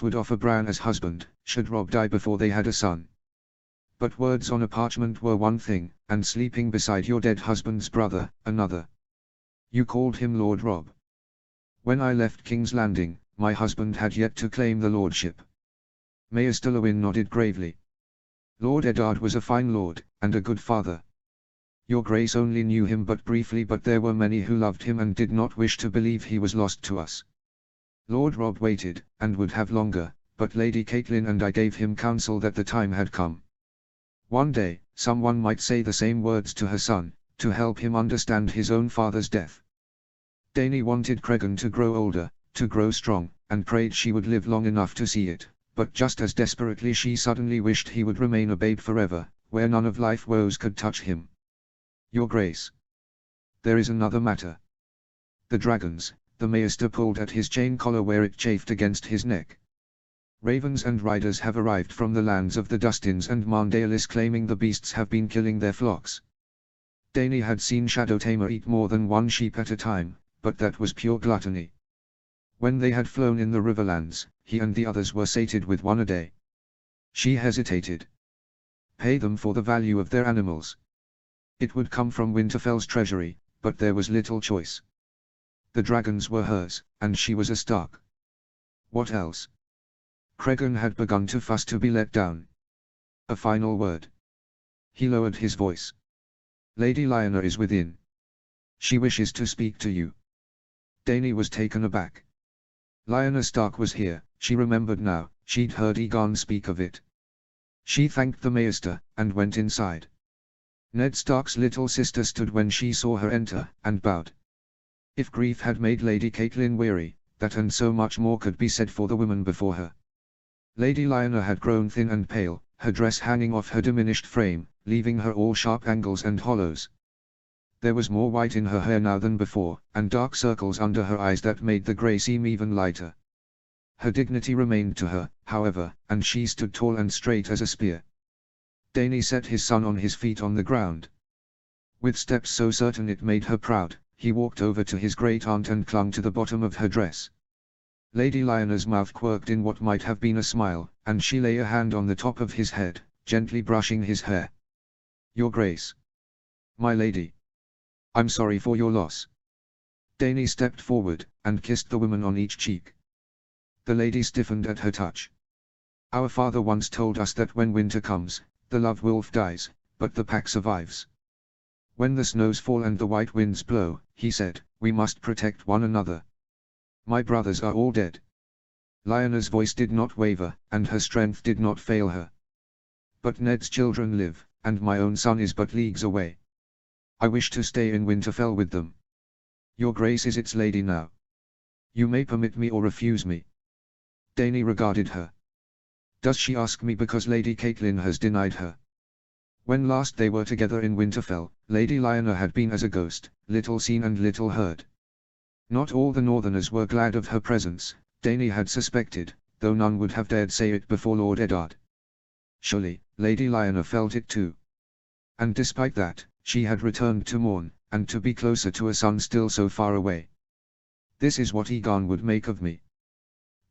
would offer Bran as husband, should Robb die before they had a son. But words on a parchment were one thing, and sleeping beside your dead husband's brother, another. You called him Lord Robb. When I left King's Landing, my husband had yet to claim the lordship. Maester Lewin nodded gravely. Lord Eddard was a fine lord, and a good father. Your Grace only knew him but briefly, but there were many who loved him and did not wish to believe he was lost to us. Lord Robb waited, and would have longer, but Lady Catelyn and I gave him counsel that the time had come. One day, someone might say the same words to her son, to help him understand his own father's death. Dany wanted Cregan to grow older, to grow strong, and prayed she would live long enough to see it, but just as desperately she suddenly wished he would remain a babe forever, where none of life's woes could touch him. Your Grace. There is another matter. The dragons. The Maester pulled at his chain collar where it chafed against his neck. Ravens and riders have arrived from the lands of the Dustins and Marndaelis, claiming the beasts have been killing their flocks. Dany had seen Shadowtamer eat more than one sheep at a time, but that was pure gluttony. When they had flown in the Riverlands, he and the others were sated with one a day. She hesitated. Pay them for the value of their animals. It would come from Winterfell's treasury, but there was little choice. The dragons were hers, and she was a Stark. What else? Cregan had begun to fuss to be let down. A final word. He lowered his voice. Lady Lyanna is within. She wishes to speak to you. Dany was taken aback. Lyanna Stark was here, she remembered now, she'd heard Aegon speak of it. She thanked the Maester, and went inside. Ned Stark's little sister stood when she saw her enter, and bowed. If grief had made Lady Catelyn weary, that and so much more could be said for the woman before her. Lady Lyanna had grown thin and pale, her dress hanging off her diminished frame, leaving her all sharp angles and hollows. There was more white in her hair now than before, and dark circles under her eyes that made the grey seem even lighter. Her dignity remained to her, however, and she stood tall and straight as a spear. Dany set his son on his feet on the ground. With steps so certain it made her proud, he walked over to his great-aunt and clung to the bottom of her dress. Lady Lyanna's mouth quirked in what might have been a smile, and she lay a hand on the top of his head, gently brushing his hair. Your Grace. My lady. I'm sorry for your loss. Dany stepped forward, and kissed the woman on each cheek. The lady stiffened at her touch. Our father once told us that when winter comes, the love wolf dies, but the pack survives. When the snows fall and the white winds blow, he said, we must protect one another. My brothers are all dead. Lyanna's voice did not waver, and her strength did not fail her. But Ned's children live, and my own son is but leagues away. I wish to stay in Winterfell with them. Your Grace is its lady now. You may permit me or refuse me. Dany regarded her. Does she ask me because Lady Catelyn has denied her? When last they were together in Winterfell, Lady Lyanna had been as a ghost, little seen and little heard. Not all the Northerners were glad of her presence, Dany had suspected, though none would have dared say it before Lord Eddard. Surely, Lady Lyanna felt it too. And despite that, she had returned to mourn, and to be closer to a son still so far away. This is what Aegon would make of me.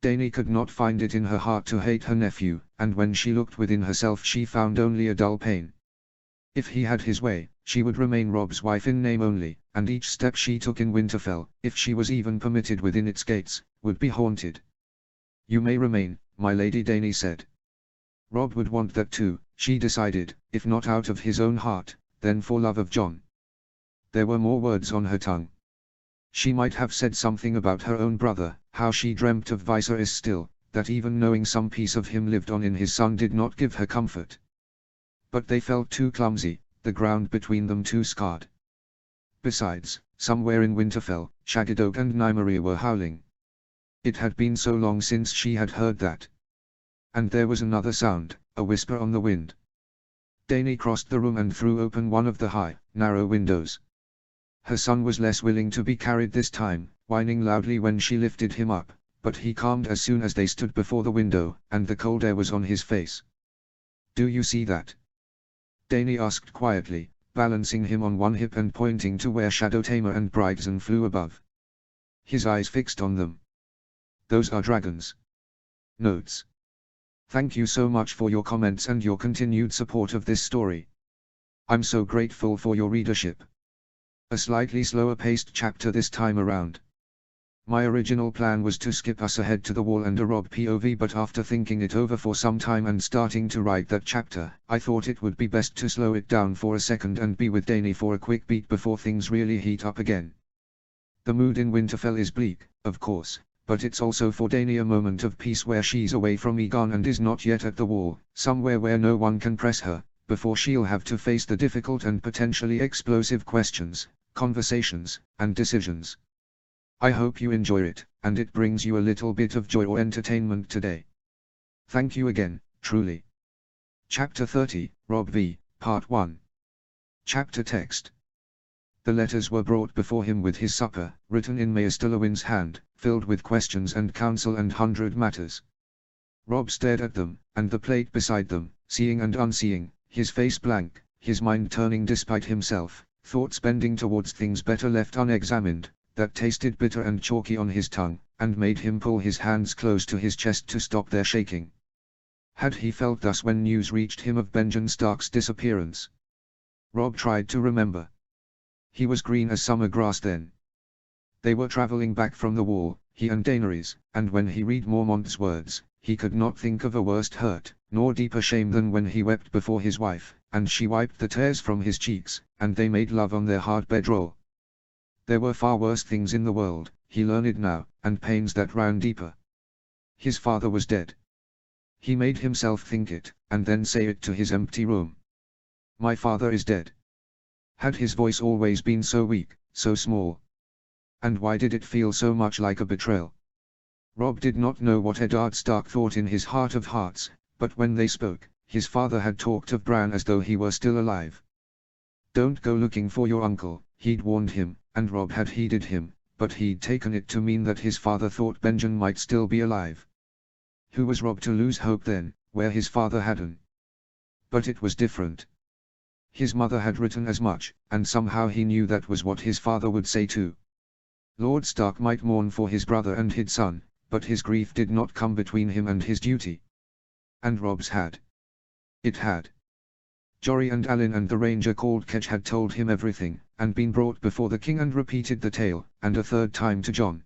Dany could not find it in her heart to hate her nephew, and when she looked within herself she found only a dull pain. If he had his way, she would remain Robb's wife in name only, and each step she took in Winterfell, if she was even permitted within its gates, would be haunted. You may remain, my lady, Dany said. Robb would want that too, she decided, if not out of his own heart, then for love of Jon. There were more words on her tongue. She might have said something about her own brother, how she dreamt of Viserys still, that even knowing some piece of him lived on in his son did not give her comfort. But they felt too clumsy, the ground between them too scarred. Besides, somewhere in Winterfell, Shaggydoke and Nymeria were howling. It had been so long since she had heard that. And there was another sound, a whisper on the wind. Dany crossed the room and threw open one of the high, narrow windows. Her son was less willing to be carried this time, whining loudly when she lifted him up, but he calmed as soon as they stood before the window, and the cold air was on his face. Do you see that? Dany asked quietly, balancing him on one hip and pointing to where Shadowtamer and Brightson flew above. His eyes fixed on them. Those are dragons. Notes. Thank you so much for your comments and your continued support of this story. I'm so grateful for your readership. A slightly slower paced chapter this time around. My original plan was to skip us ahead to the wall and a Rob POV, but after thinking it over for some time and starting to write that chapter, I thought it would be best to slow it down for a second and be with Dany for a quick beat before things really heat up again. The mood in Winterfell is bleak, of course, but it's also for Dany a moment of peace where she's away from Aegon and is not yet at the wall, somewhere where no one can press her, before she'll have to face the difficult and potentially explosive questions, conversations, and decisions. I hope you enjoy it, and it brings you a little bit of joy or entertainment today. Thank you again, truly. Chapter 30, Robb v. Part 1. Chapter text. The letters were brought before him with his supper, written in Maester Lewin's hand, filled with questions and counsel and 100 matters. Robb stared at them, and the plate beside them, seeing and unseeing, his face blank, his mind turning despite himself, thoughts bending towards things better left unexamined, that tasted bitter and chalky on his tongue, and made him pull his hands close to his chest to stop their shaking. Had he felt thus when news reached him of Benjen Stark's disappearance? Robb tried to remember. He was green as summer grass then. They were traveling back from the wall, he and Daenerys, and when he read Mormont's words, he could not think of a worse hurt, nor deeper shame than when he wept before his wife, and she wiped the tears from his cheeks, and they made love on their hard bedroll. There were far worse things in the world, he learned now, and pains that ran deeper. His father was dead. He made himself think it, and then say it to his empty room. My father is dead. Had his voice always been so weak, so small? And why did it feel so much like a betrayal? Robb did not know what Eddard Stark thought in his heart of hearts, but when they spoke, his father had talked of Bran as though he were still alive. Don't go looking for your uncle, he'd warned him, and Robb had heeded him, but he'd taken it to mean that his father thought Benjen might still be alive. Who was Robb to lose hope then, where his father hadn't? But it was different. His mother had written as much, and somehow he knew that was what his father would say too. Lord Stark might mourn for his brother and his son, but his grief did not come between him and his duty. And Robb's had. It had. Jory and Alyn and the ranger called Ketch had told him everything, and been brought before the king and repeated the tale, and a third time to Jon.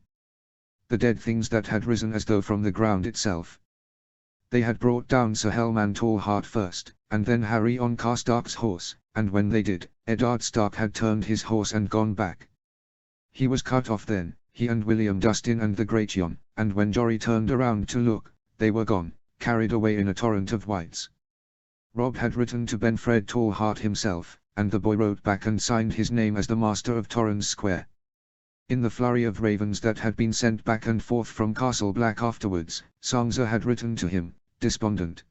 The dead things that had risen as though from the ground itself. They had brought down Sir Helman Tallheart first, and then Harry on Karstark's horse, and when they did, Eddard Stark had turned his horse and gone back. He was cut off then, he and William Dustin and the Great Jon, and when Jory turned around to look, they were gone, carried away in a torrent of whites. Robb had written to Benfred Tallheart himself, and the boy wrote back and signed his name as the Master of Torrens Square. In the flurry of ravens that had been sent back and forth from Castle Black afterwards, Sansa had written to him, despondent.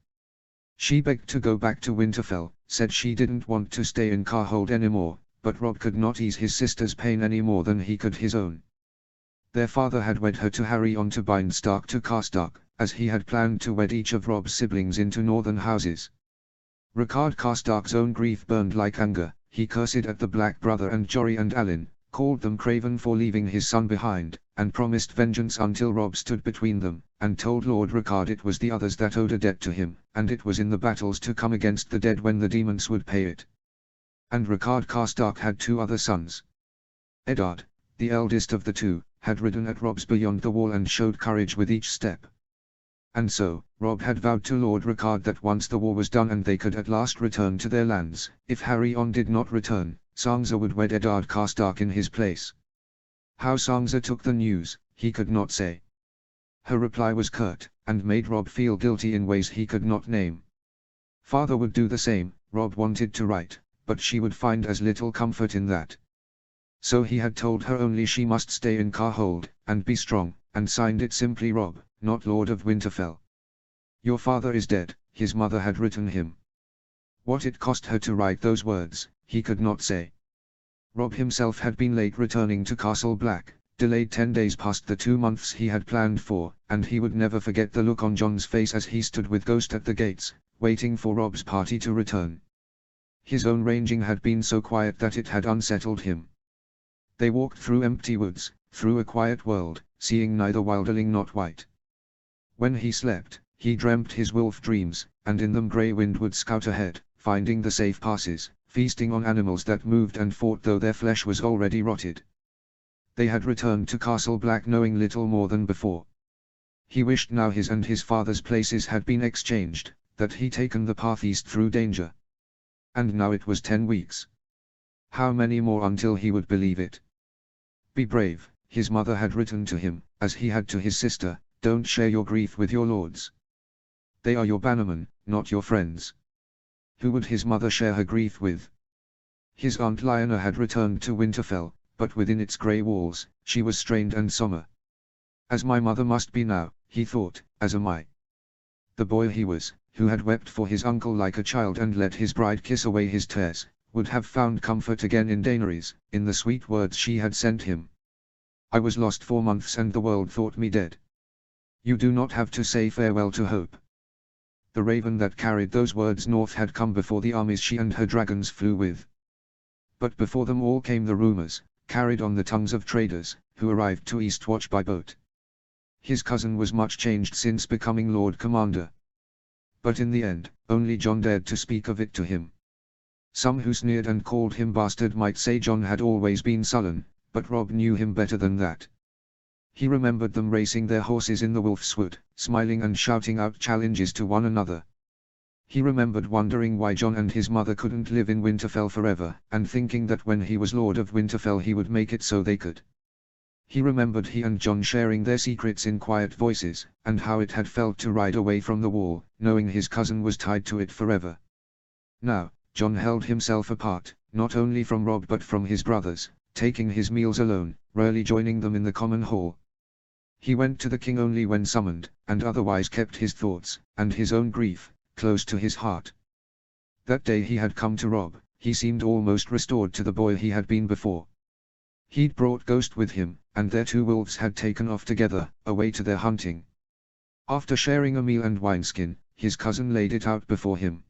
She begged to go back to Winterfell, said she didn't want to stay in Carhold anymore, but Robb could not ease his sister's pain any more than he could his own. Their father had wed her to Harry on to bind Stark to Karstark, as he had planned to wed each of Robb's siblings into northern houses. Rickard Karstark's own grief burned like anger, he cursed at the Black Brother and Jory and Alyn, called them craven for leaving his son behind, and promised vengeance until Robb stood between them, and told Lord Rickard it was the others that owed a debt to him, and it was in the battles to come against the dead when the demons would pay it. And Rickard Karstark had 2 other sons. Eddard, the eldest of the 2, had ridden at Robb's beyond the wall and showed courage with each step. And so, Robb had vowed to Lord Rickard that once the war was done and they could at last return to their lands, if Harry did not return, Sansa would wed Eddard Karstark in his place. How Sansa took the news, he could not say. Her reply was curt, and made Robb feel guilty in ways he could not name. Father would do the same, Robb wanted to write, but she would find as little comfort in that. So he had told her only she must stay in Carhold, and be strong, and signed it simply Robb, not Lord of Winterfell. Your father is dead, his mother had written him. What it cost her to write those words, he could not say. Robb himself had been late returning to Castle Black, delayed 10 days past the 2 months he had planned for, and he would never forget the look on Jon's face as he stood with Ghost at the gates, waiting for Robb's party to return. His own ranging had been so quiet that it had unsettled him. They walked through empty woods, through a quiet world, seeing neither wilderling nor white. When he slept, he dreamt his wolf dreams, and in them Grey Wind would scout ahead, finding the safe passes, feasting on animals that moved and fought though their flesh was already rotted. They had returned to Castle Black knowing little more than before. He wished now his and his father's places had been exchanged, that he'd taken the path east through danger. And now it was 10 weeks. How many more until he would believe it? Be brave, his mother had written to him, as he had to his sister, don't share your grief with your lords. They are your bannermen, not your friends. Who would his mother share her grief with? His aunt Lyanna had returned to Winterfell, but within its grey walls, she was strained and sombre. As my mother must be now, he thought, as am I. The boy he was, who had wept for his uncle like a child and let his bride kiss away his tears, would have found comfort again in Daenerys, in the sweet words she had sent him. I was lost 4 months and the world thought me dead. You do not have to say farewell to hope. The raven that carried those words north had come before the armies she and her dragons flew with. But before them all came the rumors, carried on the tongues of traders, who arrived to Eastwatch by boat. His cousin was much changed since becoming Lord Commander. But in the end, only Jon dared to speak of it to him. Some who sneered and called him bastard might say Jon had always been sullen, but Robb knew him better than that. He remembered them racing their horses in the Wolfswood, smiling and shouting out challenges to one another. He remembered wondering why Jon and his mother couldn't live in Winterfell forever, and thinking that when he was Lord of Winterfell he would make it so they could. He remembered he and Jon sharing their secrets in quiet voices, and how it had felt to ride away from the wall, knowing his cousin was tied to it forever. Now, Jon held himself apart, not only from Robb but from his brothers, taking his meals alone, rarely joining them in the common hall. He went to the king only when summoned, and otherwise kept his thoughts, and his own grief, close to his heart. That day he had come to Robb, he seemed almost restored to the boy he had been before. He'd brought Ghost with him, and their 2 wolves had taken off together, away to their hunting. After sharing a meal and wineskin, his cousin laid it out before him.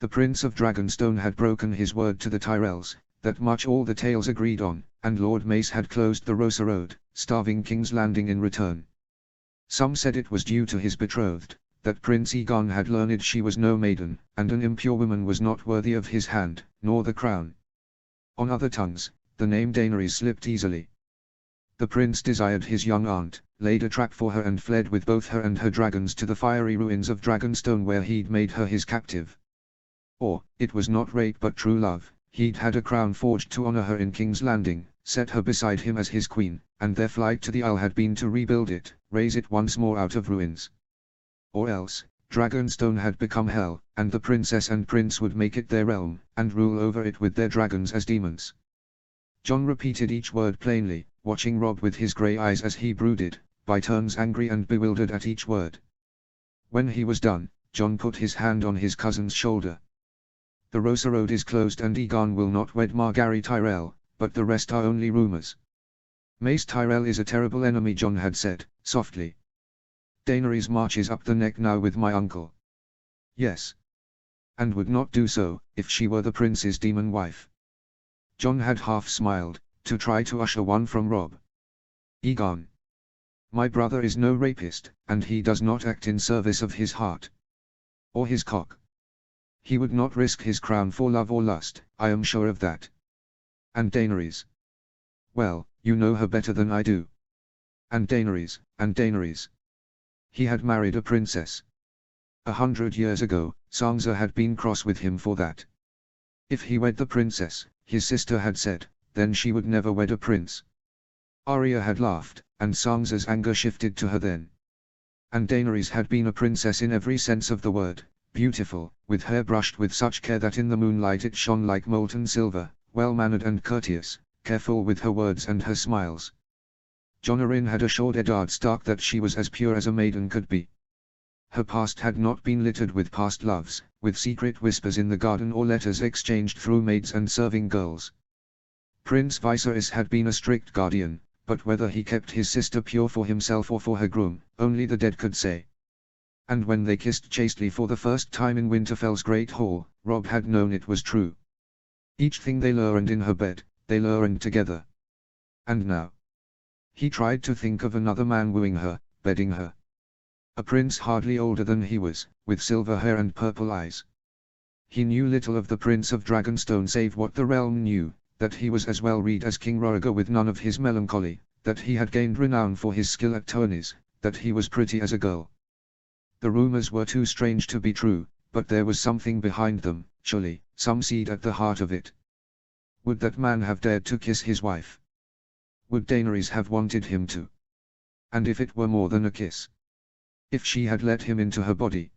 The Prince of Dragonstone had broken his word to the Tyrells, that much all the tales agreed on, and Lord Mace had closed the Rosa Road, starving King's Landing in return. Some said it was due to his betrothed, that Prince Aegon had learned she was no maiden, and an impure woman was not worthy of his hand, nor the crown. On other tongues, the name Daenerys slipped easily. The prince desired his young aunt, laid a trap for her and fled with both her and her dragons to the fiery ruins of Dragonstone where he'd made her his captive. Or, it was not rape but true love, he'd had a crown forged to honor her in King's Landing, set her beside him as his queen, and their flight to the Isle had been to rebuild it, raise it once more out of ruins. Or else, Dragonstone had become hell, and the princess and prince would make it their realm, and rule over it with their dragons as demons. Jon repeated each word plainly, watching Robb with his grey eyes as he brooded, by turns angry and bewildered at each word. When he was done, Jon put his hand on his cousin's shoulder. The Rosa Road is closed and Aegon will not wed Margaery Tyrell, but the rest are only rumors. Mace Tyrell is a terrible enemy, Jon had said, softly. Daenerys marches up the neck now with my uncle. Yes. And would not do so, if she were the prince's demon wife. Jon had half smiled, to try to usher one from Robb. Aegon. My brother is no rapist, and he does not act in service of his heart. Or his cock. He would not risk his crown for love or lust, I am sure of that. And Daenerys. Well, you know her better than I do. And Daenerys, and Daenerys. He had married a princess. 100 years ago, Sansa had been cross with him for that. If he wed the princess, his sister had said, then she would never wed a prince. Arya had laughed, and Sansa's anger shifted to her then. And Daenerys had been a princess in every sense of the word, beautiful, with hair brushed with such care that in the moonlight it shone like molten silver, well-mannered and courteous, careful with her words and her smiles. Jon Arryn had assured Eddard Stark that she was as pure as a maiden could be. Her past had not been littered with past loves, with secret whispers in the garden or letters exchanged through maids and serving girls. Prince Viserys had been a strict guardian, but whether he kept his sister pure for himself or for her groom, only the dead could say. And when they kissed chastely for the first time in Winterfell's great hall, Robb had known it was true. Each thing they learned in her bed, they learned together. And now? He tried to think of another man wooing her, bedding her. A prince hardly older than he was, with silver hair and purple eyes. He knew little of the Prince of Dragonstone save what the realm knew, that he was as well read as King Roriger with none of his melancholy, that he had gained renown for his skill at tourneys, that he was pretty as a girl. The rumors were too strange to be true, but there was something behind them, surely, some seed at the heart of it. Would that man have dared to kiss his wife? Would Daenerys have wanted him to? And if it were more than a kiss? If she had let him into her body?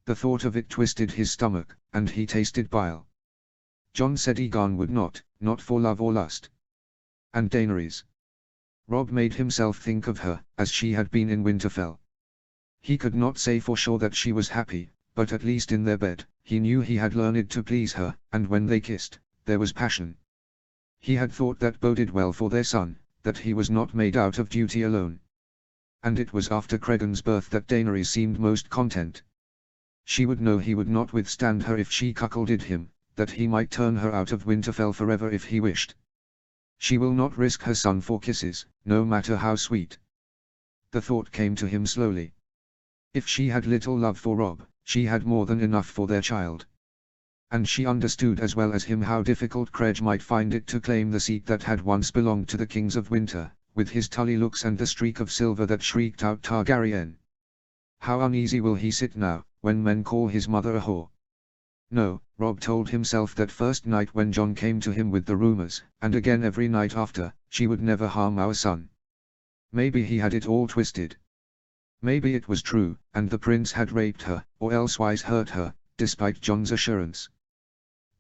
The thought of it twisted his stomach, and he tasted bile. Jon said Aegon would not for love or lust. And Daenerys? Robb made himself think of her, as she had been in Winterfell. He could not say for sure that she was happy, but at least in their bed, he knew he had learned to please her, and when they kissed, there was passion. He had thought that boded well for their son, that he was not made out of duty alone. And it was after Cregan's birth that Daenerys seemed most content. She would know he would not withstand her if she cuckolded him, that he might turn her out of Winterfell forever if he wished. She will not risk her son for kisses, no matter how sweet. The thought came to him slowly. If she had little love for Robb, she had more than enough for their child. And she understood as well as him how difficult Craig might find it to claim the seat that had once belonged to the kings of winter, with his tully looks and the streak of silver that shrieked out Targaryen. How uneasy will he sit now, when men call his mother a whore? No, Robb told himself that first night when Jon came to him with the rumors, and again every night after, she would never harm our son. Maybe he had it all twisted. Maybe it was true, and the prince had raped her, or elsewise hurt her, despite Jon's assurance.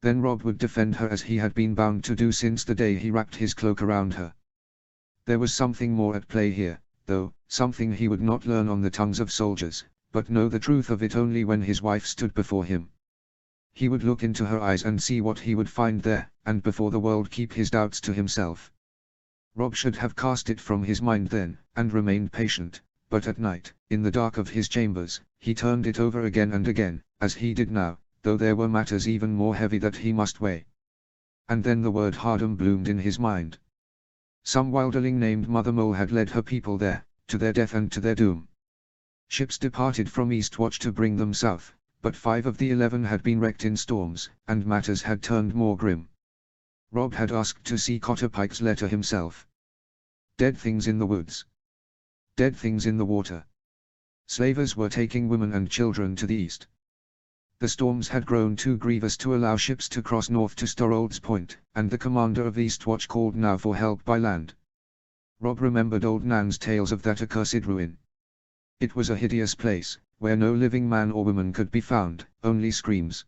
Then Robb would defend her as he had been bound to do since the day he wrapped his cloak around her. There was something more at play here, though, something he would not learn on the tongues of soldiers, but know the truth of it only when his wife stood before him. He would look into her eyes and see what he would find there, and before the world keep his doubts to himself. Robb should have cast it from his mind then, and remained patient, but at night, in the dark of his chambers, he turned it over again and again, as he did now, though there were matters even more heavy that he must weigh. And then the word Hardham bloomed in his mind. Some wilderling named Mother Mole had led her people there, to their death and to their doom. Ships departed from Eastwatch to bring them south, but 5 of the 11 had been wrecked in storms, and matters had turned more grim. Robb had asked to see Cotter Pike's letter himself. Dead things in the woods. Dead things in the water. Slavers were taking women and children to the east. The storms had grown too grievous to allow ships to cross north to Storrold's Point, and the commander of Eastwatch called now for help by land. Robb remembered old Nan's tales of that accursed ruin. It was a hideous place, where no living man or woman could be found, only screams.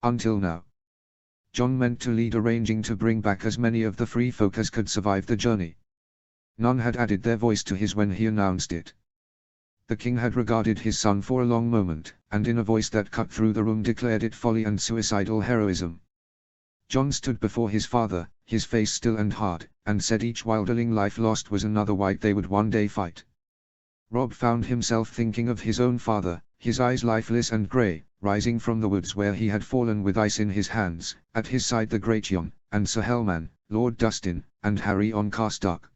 Until now. Jon meant to lead arranging to bring back as many of the free folk as could survive the journey. None had added their voice to his when he announced it. The king had regarded his son for a long moment, and in a voice that cut through the room declared it folly and suicidal heroism. Jon stood before his father, his face still and hard, and said each wilderling life lost was another white they would one day fight. Robb found himself thinking of his own father, his eyes lifeless and grey, rising from the woods where he had fallen with ice in his hands, at his side the great Jon, and Sir Helman, Lord Dustin, and Harry on Karstark.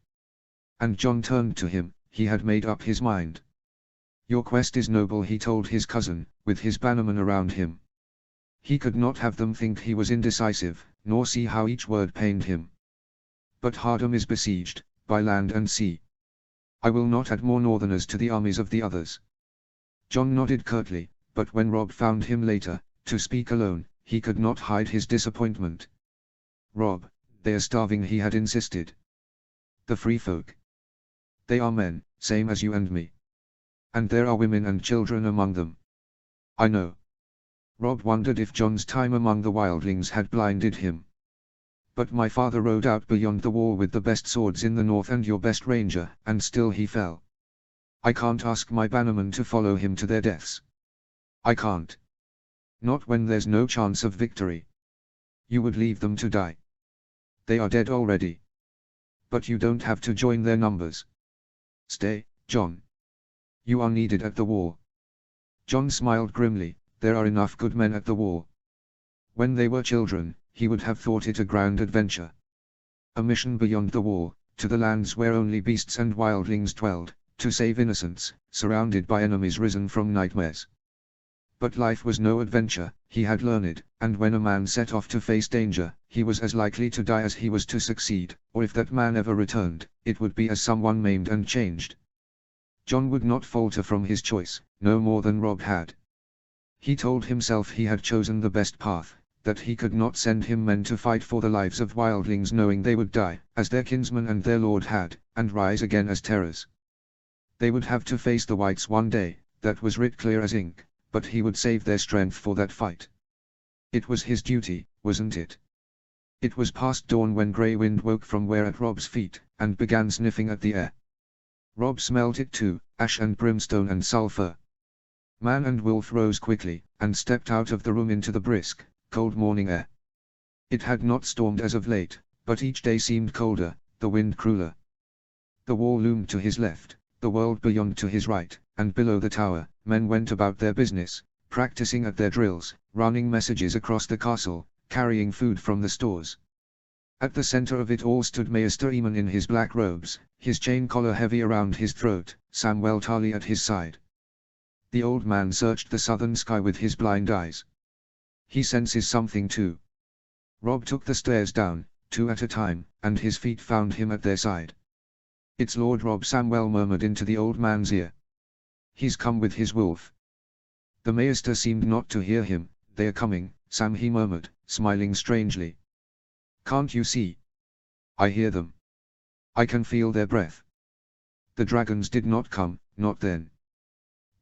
And Jon turned to him, he had made up his mind. Your quest is noble, he told his cousin, with his bannermen around him. He could not have them think he was indecisive, nor see how each word pained him. But Hardham is besieged, by land and sea. I will not add more northerners to the armies of the others. Jon nodded curtly, but when Robb found him later, to speak alone, he could not hide his disappointment. Robb, they are starving, he had insisted. The free folk. They are men, same as you and me. And there are women and children among them. I know. Robb wondered if Jon's time among the wildlings had blinded him. But my father rode out beyond the wall with the best swords in the north and your best ranger, and still he fell. I can't ask my bannermen to follow him to their deaths. I can't. Not when there's no chance of victory. You would leave them to die. They are dead already. But you don't have to join their numbers. Stay, Jon. You are needed at the wall. Jon smiled grimly, there are enough good men at the wall. When they were children, he would have thought it a grand adventure. A mission beyond the wall, to the lands where only beasts and wildlings dwelled, to save innocents, surrounded by enemies risen from nightmares. But life was no adventure, he had learned, and when a man set off to face danger, he was as likely to die as he was to succeed, or if that man ever returned, it would be as someone maimed and changed. John would not falter from his choice, no more than Rob had. He told himself he had chosen the best path, that he could not send him men to fight for the lives of wildlings knowing they would die, as their kinsmen and their lord had, and rise again as terrors. They would have to face the whites one day, that was writ clear as ink, but he would save their strength for that fight. It was his duty, wasn't it? It was past dawn when Grey Wind woke from where at Rob's feet, and began sniffing at the air. Rob smelt it too, ash and brimstone and sulphur. Man and wolf rose quickly, and stepped out of the room into the brisk, cold morning air. It had not stormed as of late, but each day seemed colder, the wind crueler. The wall loomed to his left, the world beyond to his right, and below the tower, men went about their business, practicing at their drills, running messages across the castle, carrying food from the stores. At the center of it all stood Maester Eamon in his black robes, his chain collar heavy around his throat, Samwell Tarly at his side. The old man searched the southern sky with his blind eyes. He senses something too. Rob took the stairs down, 2 at a time, and his feet found him at their side. "It's Lord Rob," Samwell murmured into the old man's ear. "He's come with his wolf." The Maester seemed not to hear him. "They're coming, Sam," he murmured, smiling strangely. "Can't you see? I hear them. I can feel their breath." The dragons did not come, not then.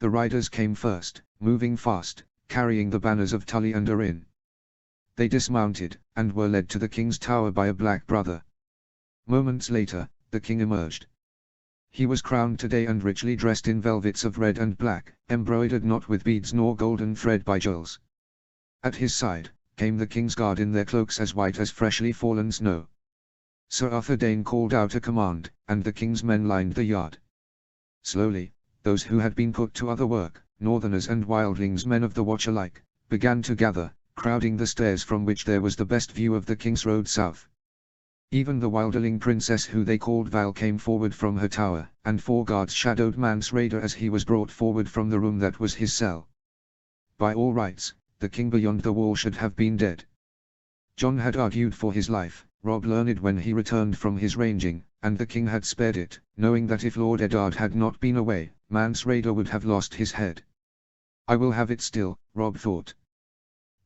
The riders came first, moving fast, carrying the banners of Tully and Arryn. They dismounted, and were led to the king's tower by a black brother. Moments later, the king emerged. He was crowned today and richly dressed in velvets of red and black, embroidered not with beads nor golden thread by jewels. At his side, came the king's guard in their cloaks as white as freshly fallen snow. Sir Arthur Dane called out a command, and the king's men lined the yard. Slowly, those who had been put to other work, northerners and wildlings, men of the watch alike, began to gather, crowding the stairs from which there was the best view of the king's road south. Even the wilderling princess who they called Val came forward from her tower, and 4 guards shadowed Mance Rayder as he was brought forward from the room that was his cell. By all rights, the king beyond the wall should have been dead. John had argued for his life, Rob learned when he returned from his ranging, and the king had spared it, knowing that if Lord Eddard had not been away, Mance Rayder would have lost his head. "I will have it still," Rob thought.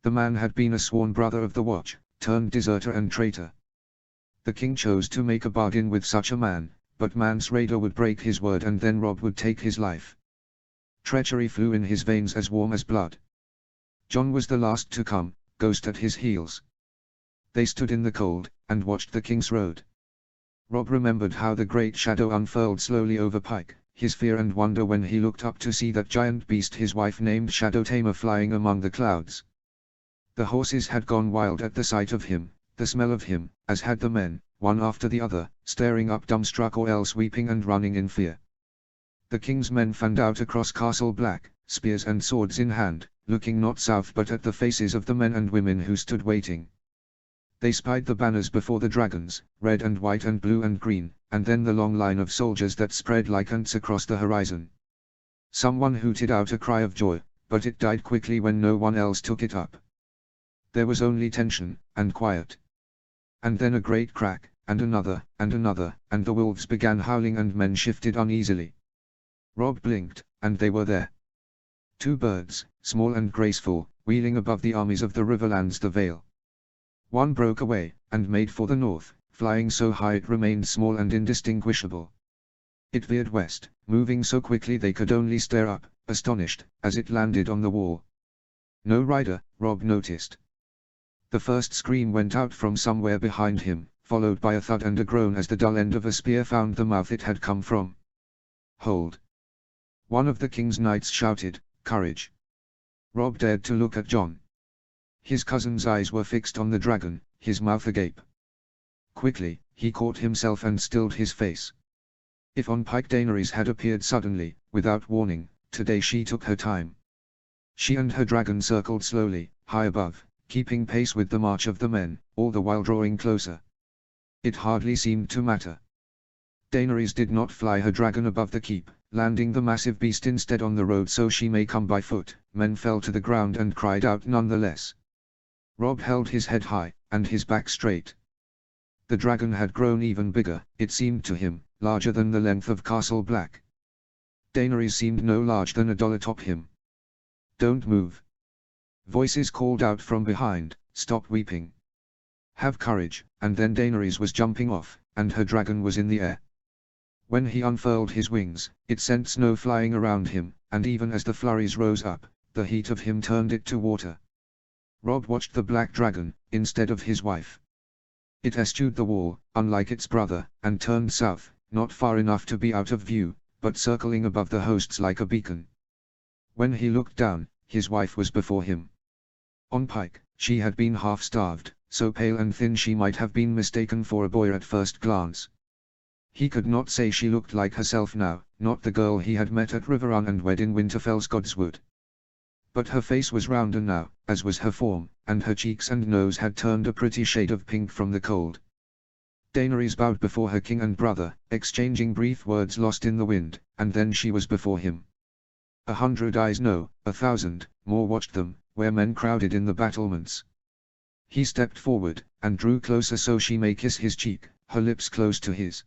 The man had been a sworn brother of the Watch, turned deserter and traitor. The king chose to make a bargain with such a man, but Mance Rayder would break his word and then Rob would take his life. Treachery flew in his veins as warm as blood. John was the last to come, Ghost at his heels. They stood in the cold, and watched the king's road. Rob remembered how the great shadow unfurled slowly over Pike, his fear and wonder when he looked up to see that giant beast his wife named Shadow Tamer flying among the clouds. The horses had gone wild at the sight of him, the smell of him, as had the men, one after the other, staring up dumbstruck or else weeping and running in fear. The king's men fanned out across Castle Black, spears and swords in hand, looking not south but at the faces of the men and women who stood waiting. They spied the banners before the dragons, red and white and blue and green, and then the long line of soldiers that spread like ants across the horizon. Someone hooted out a cry of joy, but it died quickly when no one else took it up. There was only tension, and quiet. And then a great crack, and another, and the wolves began howling and men shifted uneasily. Rob blinked, and they were there. 2 birds, small and graceful, wheeling above the armies of the Riverlands the Vale. One broke away, and made for the north, flying so high it remained small and indistinguishable. It veered west, moving so quickly they could only stare up, astonished, as it landed on the wall. No rider, Rob noticed. The first scream went out from somewhere behind him, followed by a thud and a groan as the dull end of a spear found the mouth it had come from. "Hold!" One of the king's knights shouted, "Courage!" Rob dared to look at John. His cousin's eyes were fixed on the dragon, his mouth agape. Quickly, he caught himself and stilled his face. If on Pike Daenerys had appeared suddenly, without warning, today she took her time. She and her dragon circled slowly, high above, keeping pace with the march of the men, all the while drawing closer. It hardly seemed to matter. Daenerys did not fly her dragon above the keep, landing the massive beast instead on the road so she may come by foot. Men fell to the ground and cried out nonetheless. Rob held his head high, and his back straight. The dragon had grown even bigger, it seemed to him, larger than the length of Castle Black. Daenerys seemed no larger than a doll atop him. "Don't move." Voices called out from behind, "Stop weeping. Have courage," and then Daenerys was jumping off, and her dragon was in the air. When he unfurled his wings, it sent snow flying around him, and even as the flurries rose up, the heat of him turned it to water. Rob watched the black dragon, instead of his wife. It eschewed the wall, unlike its brother, and turned south, not far enough to be out of view, but circling above the hosts like a beacon. When he looked down, his wife was before him. On Pike, she had been half-starved, so pale and thin she might have been mistaken for a boy at first glance. He could not say she looked like herself now, not the girl he had met at Riverrun and wed in Winterfell's Godswood. But her face was rounder now, as was her form, and her cheeks and nose had turned a pretty shade of pink from the cold. Daenerys bowed before her king and brother, exchanging brief words lost in the wind, and then she was before him. 100 eyes, no, 1,000, more watched them, where men crowded in the battlements. He stepped forward, and drew closer so she may kiss his cheek, her lips close to his.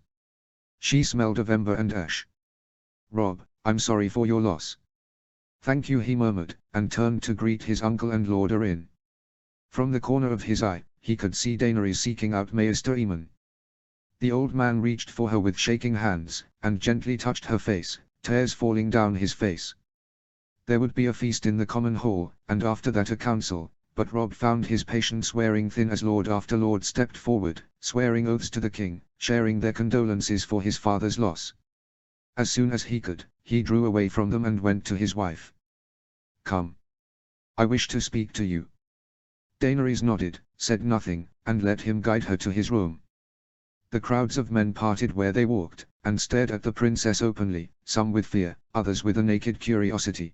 She smelled of ember and ash. "Rob, I'm sorry for your loss." "Thank you," he murmured, and turned to greet his uncle and Lord Arryn. From the corner of his eye, he could see Daenerys seeking out Maester Aemon. The old man reached for her with shaking hands, and gently touched her face, tears falling down his face. There would be a feast in the common hall, and after that a council, but Rob found his patience wearing thin as lord after lord stepped forward, swearing oaths to the king, sharing their condolences for his father's loss. As soon as he could, he drew away from them and went to his wife. "Come. I wish to speak to you." Daenerys nodded, said nothing, and let him guide her to his room. The crowds of men parted where they walked, and stared at the princess openly, some with fear, others with a naked curiosity.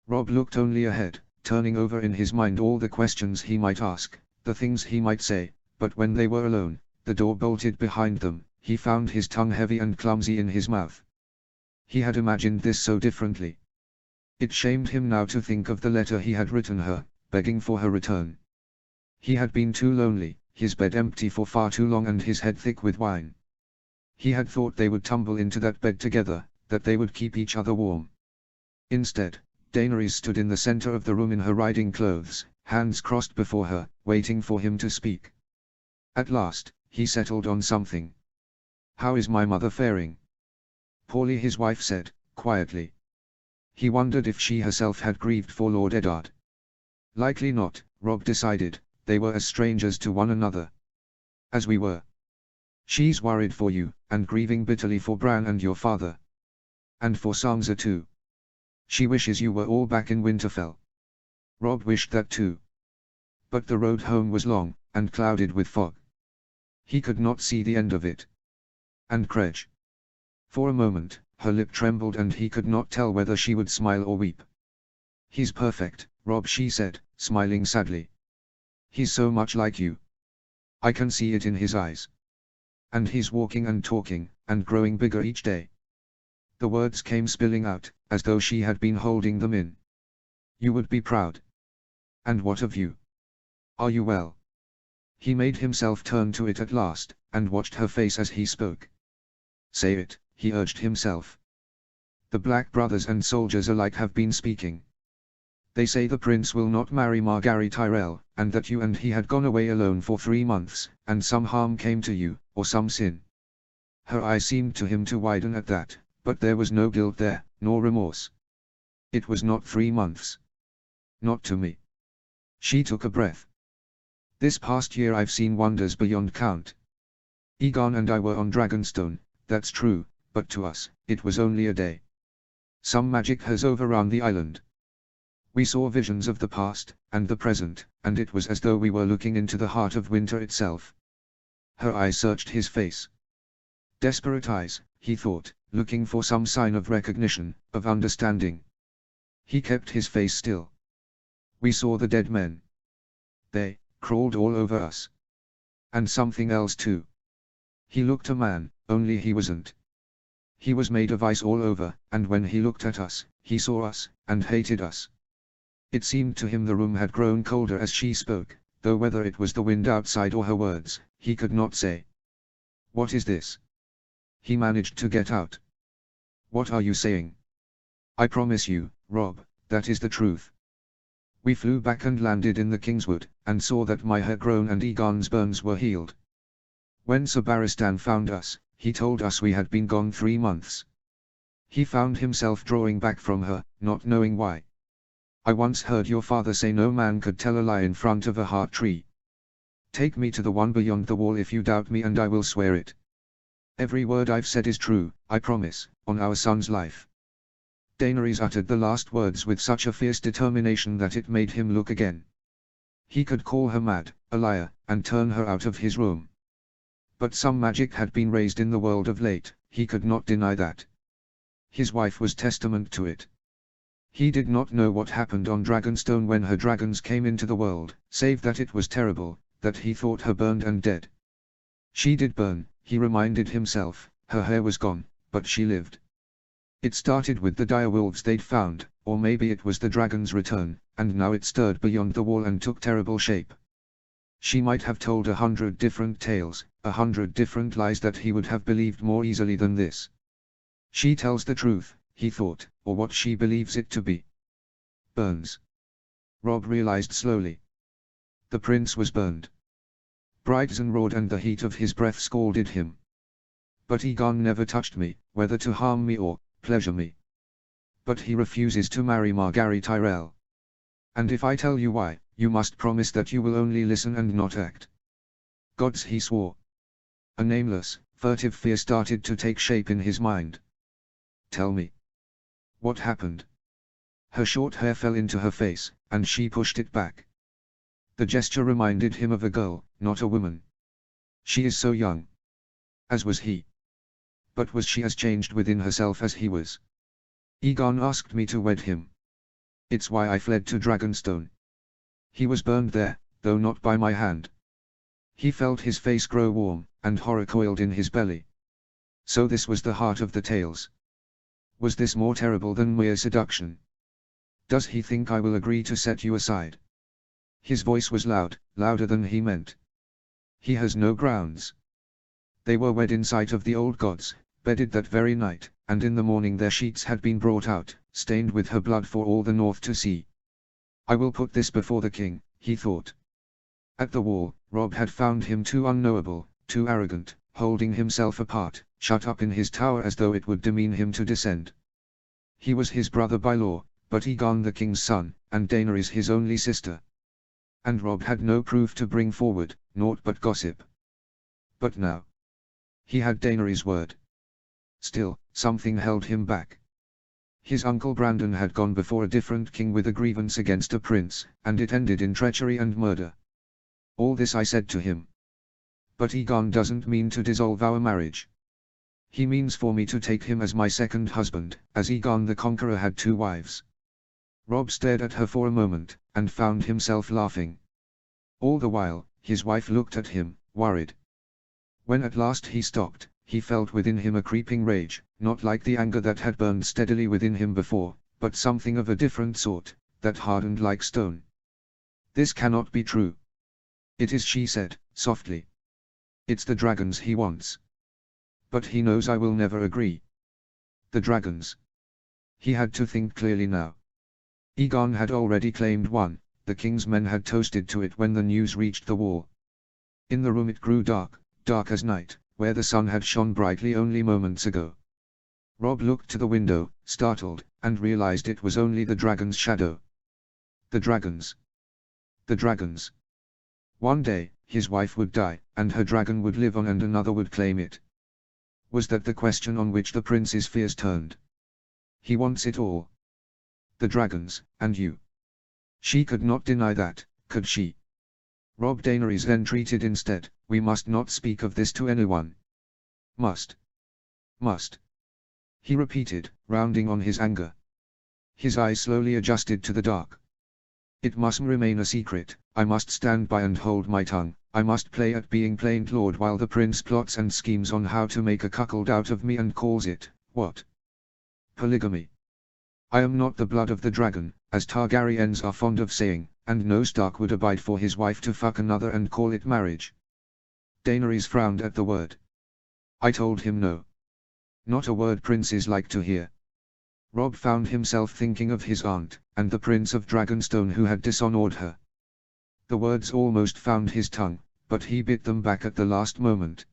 Rob looked only ahead, turning over in his mind all the questions he might ask, the things he might say, but when they were alone, the door bolted behind them, he found his tongue heavy and clumsy in his mouth. He had imagined this so differently. It shamed him now to think of the letter he had written her, begging for her return. He had been too lonely, his bed empty for far too long and his head thick with wine. He had thought they would tumble into that bed together, that they would keep each other warm. Instead, Daenerys stood in the center of the room in her riding clothes, hands crossed before her, waiting for him to speak. At last, he settled on something. "How is my mother faring?" "Poorly," his wife said, quietly. He wondered if she herself had grieved for Lord Eddard. Likely not, Rob decided, they were as strangers to one another as we were. "She's worried for you, and grieving bitterly for Bran and your father. And for Sansa too. She wishes you were all back in Winterfell." Rob wished that too. But the road home was long, and clouded with fog. He could not see the end of it. And Credge. For a moment, her lip trembled and he could not tell whether she would smile or weep. "He's perfect, Rob," she said, smiling sadly. "He's so much like you. I can see it in his eyes. And he's walking and talking, and growing bigger each day." The words came spilling out, as though she had been holding them in. "You would be proud. And what of you? Are you well?" He made himself turn to it at last, and watched her face as he spoke. "Say it," he urged himself. "The Black brothers and soldiers alike have been speaking. They say the prince will not marry Margaery Tyrell, and that you and he had gone away alone for 3 months, and some harm came to you, or some sin." Her eyes seemed to him to widen at that, but there was no guilt there, nor remorse. "It was not 3 months. Not to me." She took a breath. "This past year I've seen wonders beyond count. Egon and I were on Dragonstone, that's true, but to us, it was only a day. Some magic has overrun the island. We saw visions of the past, and the present, and it was as though we were looking into the heart of winter itself." Her eyes searched his face. Desperate eyes, he thought, looking for some sign of recognition, of understanding. He kept his face still. "We saw the dead men. They crawled all over us. And something else too." He looked a man, only he wasn't. He was made of ice all over, and when he looked at us, he saw us, and hated us. It seemed to him the room had grown colder as she spoke, though whether it was the wind outside or her words, he could not say. "What is this?" he managed to get out. "What are you saying?" "I promise you, Rob, that is the truth." We flew back and landed in the Kingswood, and saw that my hair grown and Egon's burns were healed. When Sir Barristan found us, he told us we had been gone 3 months. He found himself drawing back from her, not knowing why. "I once heard your father say no man could tell a lie in front of a heart tree. Take me to the one beyond the wall if you doubt me, and I will swear it. Every word I've said is true, I promise, on our son's life." Daenerys uttered the last words with such a fierce determination that it made him look again. He could call her mad, a liar, and turn her out of his room. But some magic had been raised in the world of late, he could not deny that. His wife was testament to it. He did not know what happened on Dragonstone when her dragons came into the world, save that it was terrible, that he thought her burned and dead. She did burn, he reminded himself, her hair was gone, but she lived. It started with the direwolves they'd found, or maybe it was the dragon's return, and now it stirred beyond the wall and took terrible shape. She might have told 100 different tales, 100 different lies that he would have believed more easily than this. She tells the truth, he thought, or what she believes it to be. Burns. Rob realized slowly. The prince was burned. Brighton roared and the heat of his breath scalded him. "But Aegon never touched me, whether to harm me or pleasure me. But he refuses to marry Margaery Tyrell. And if I tell you why, you must promise that you will only listen and not act." "Gods," he swore. A nameless, furtive fear started to take shape in his mind. "Tell me. What happened?" Her short hair fell into her face, and she pushed it back. The gesture reminded him of a girl, not a woman. "She is so young." As was he. But was she as changed within herself as he was? "Aegon asked me to wed him. It's why I fled to Dragonstone. He was burned there, though not by my hand." He felt his face grow warm, and horror coiled in his belly. So this was the heart of the tales. Was this more terrible than mere seduction? "Does he think I will agree to set you aside?" His voice was loud, louder than he meant. "He has no grounds. They were wed in sight of the old gods, bedded that very night, and in the morning their sheets had been brought out, stained with her blood for all the north to see. I will put this before the king," he thought. At the wall, Rob had found him too unknowable, too arrogant, holding himself apart, shut up in his tower as though it would demean him to descend. He was his brother by law, but Aegon the king's son, and Daenerys his only sister. And Rob had no proof to bring forward, naught but gossip. But now, he had Daenerys' word. Still, something held him back. His uncle Brandon had gone before a different king with a grievance against a prince, and it ended in treachery and murder. All this I said to him. But Aegon doesn't mean to dissolve our marriage. He means for me to take him as my second husband, as Aegon the Conqueror had 2 wives. Rob stared at her for a moment, and found himself laughing. All the while, his wife looked at him, worried. When at last he stopped, he felt within him a creeping rage, not like the anger that had burned steadily within him before, but something of a different sort, that hardened like stone. "This cannot be true." "It is," she said, softly. "It's the dragons he wants. But he knows I will never agree." The dragons. He had to think clearly now. Aegon had already claimed one, the king's men had toasted to it when the news reached the wall. In the room it grew dark, dark as night, where the sun had shone brightly only moments ago. Rob looked to the window, startled, and realized it was only the dragon's shadow. The dragons. The dragons. One day, his wife would die, and her dragon would live on and another would claim it. Was that the question on which the prince's fears turned? He wants it all. The dragons, and you. She could not deny that, could she? Rob Daenerys entreated instead, "We must not speak of this to anyone." "Must. Must," he repeated, rounding on his anger. His eyes slowly adjusted to the dark. "It must remain a secret, I must stand by and hold my tongue, I must play at being plain lord while the prince plots and schemes on how to make a cuckold out of me and calls it, What? Polygamy. I am not the blood of the dragon, as Targaryens are fond of saying, and no Stark would abide for his wife to fuck another and call it marriage. Daenerys frowned at the word. I told him no. Not a word princes like to hear. Robb found himself thinking of his aunt, and the Prince of Dragonstone who had dishonored her. The words almost found his tongue, but he bit them back at the last moment.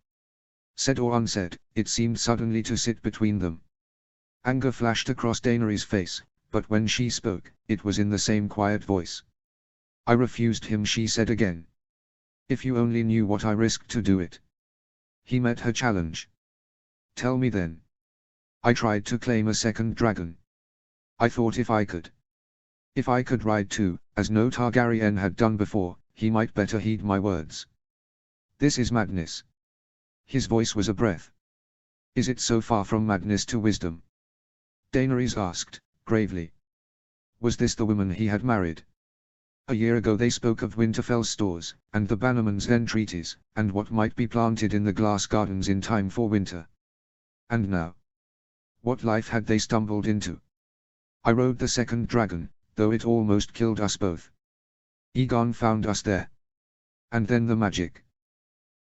Said or unsaid, it seemed suddenly to sit between them. Anger flashed across Daenerys' face, but when she spoke, it was in the same quiet voice. I refused him, she said again. If you only knew what I risked to do it. He met her challenge. Tell me then. I tried to claim a second dragon. I thought if I could ride too, as no Targaryen had done before, he might better heed my words. This is madness. His voice was a breath. Is it so far from madness to wisdom? Daenerys asked, gravely. Was this the woman he had married? A year ago they spoke of Winterfell's stores, and the Bannerman's entreaties, and what might be planted in the glass gardens in time for winter. And now? What life had they stumbled into? I rode the second dragon, though it almost killed us both. Aegon found us there. And then the magic.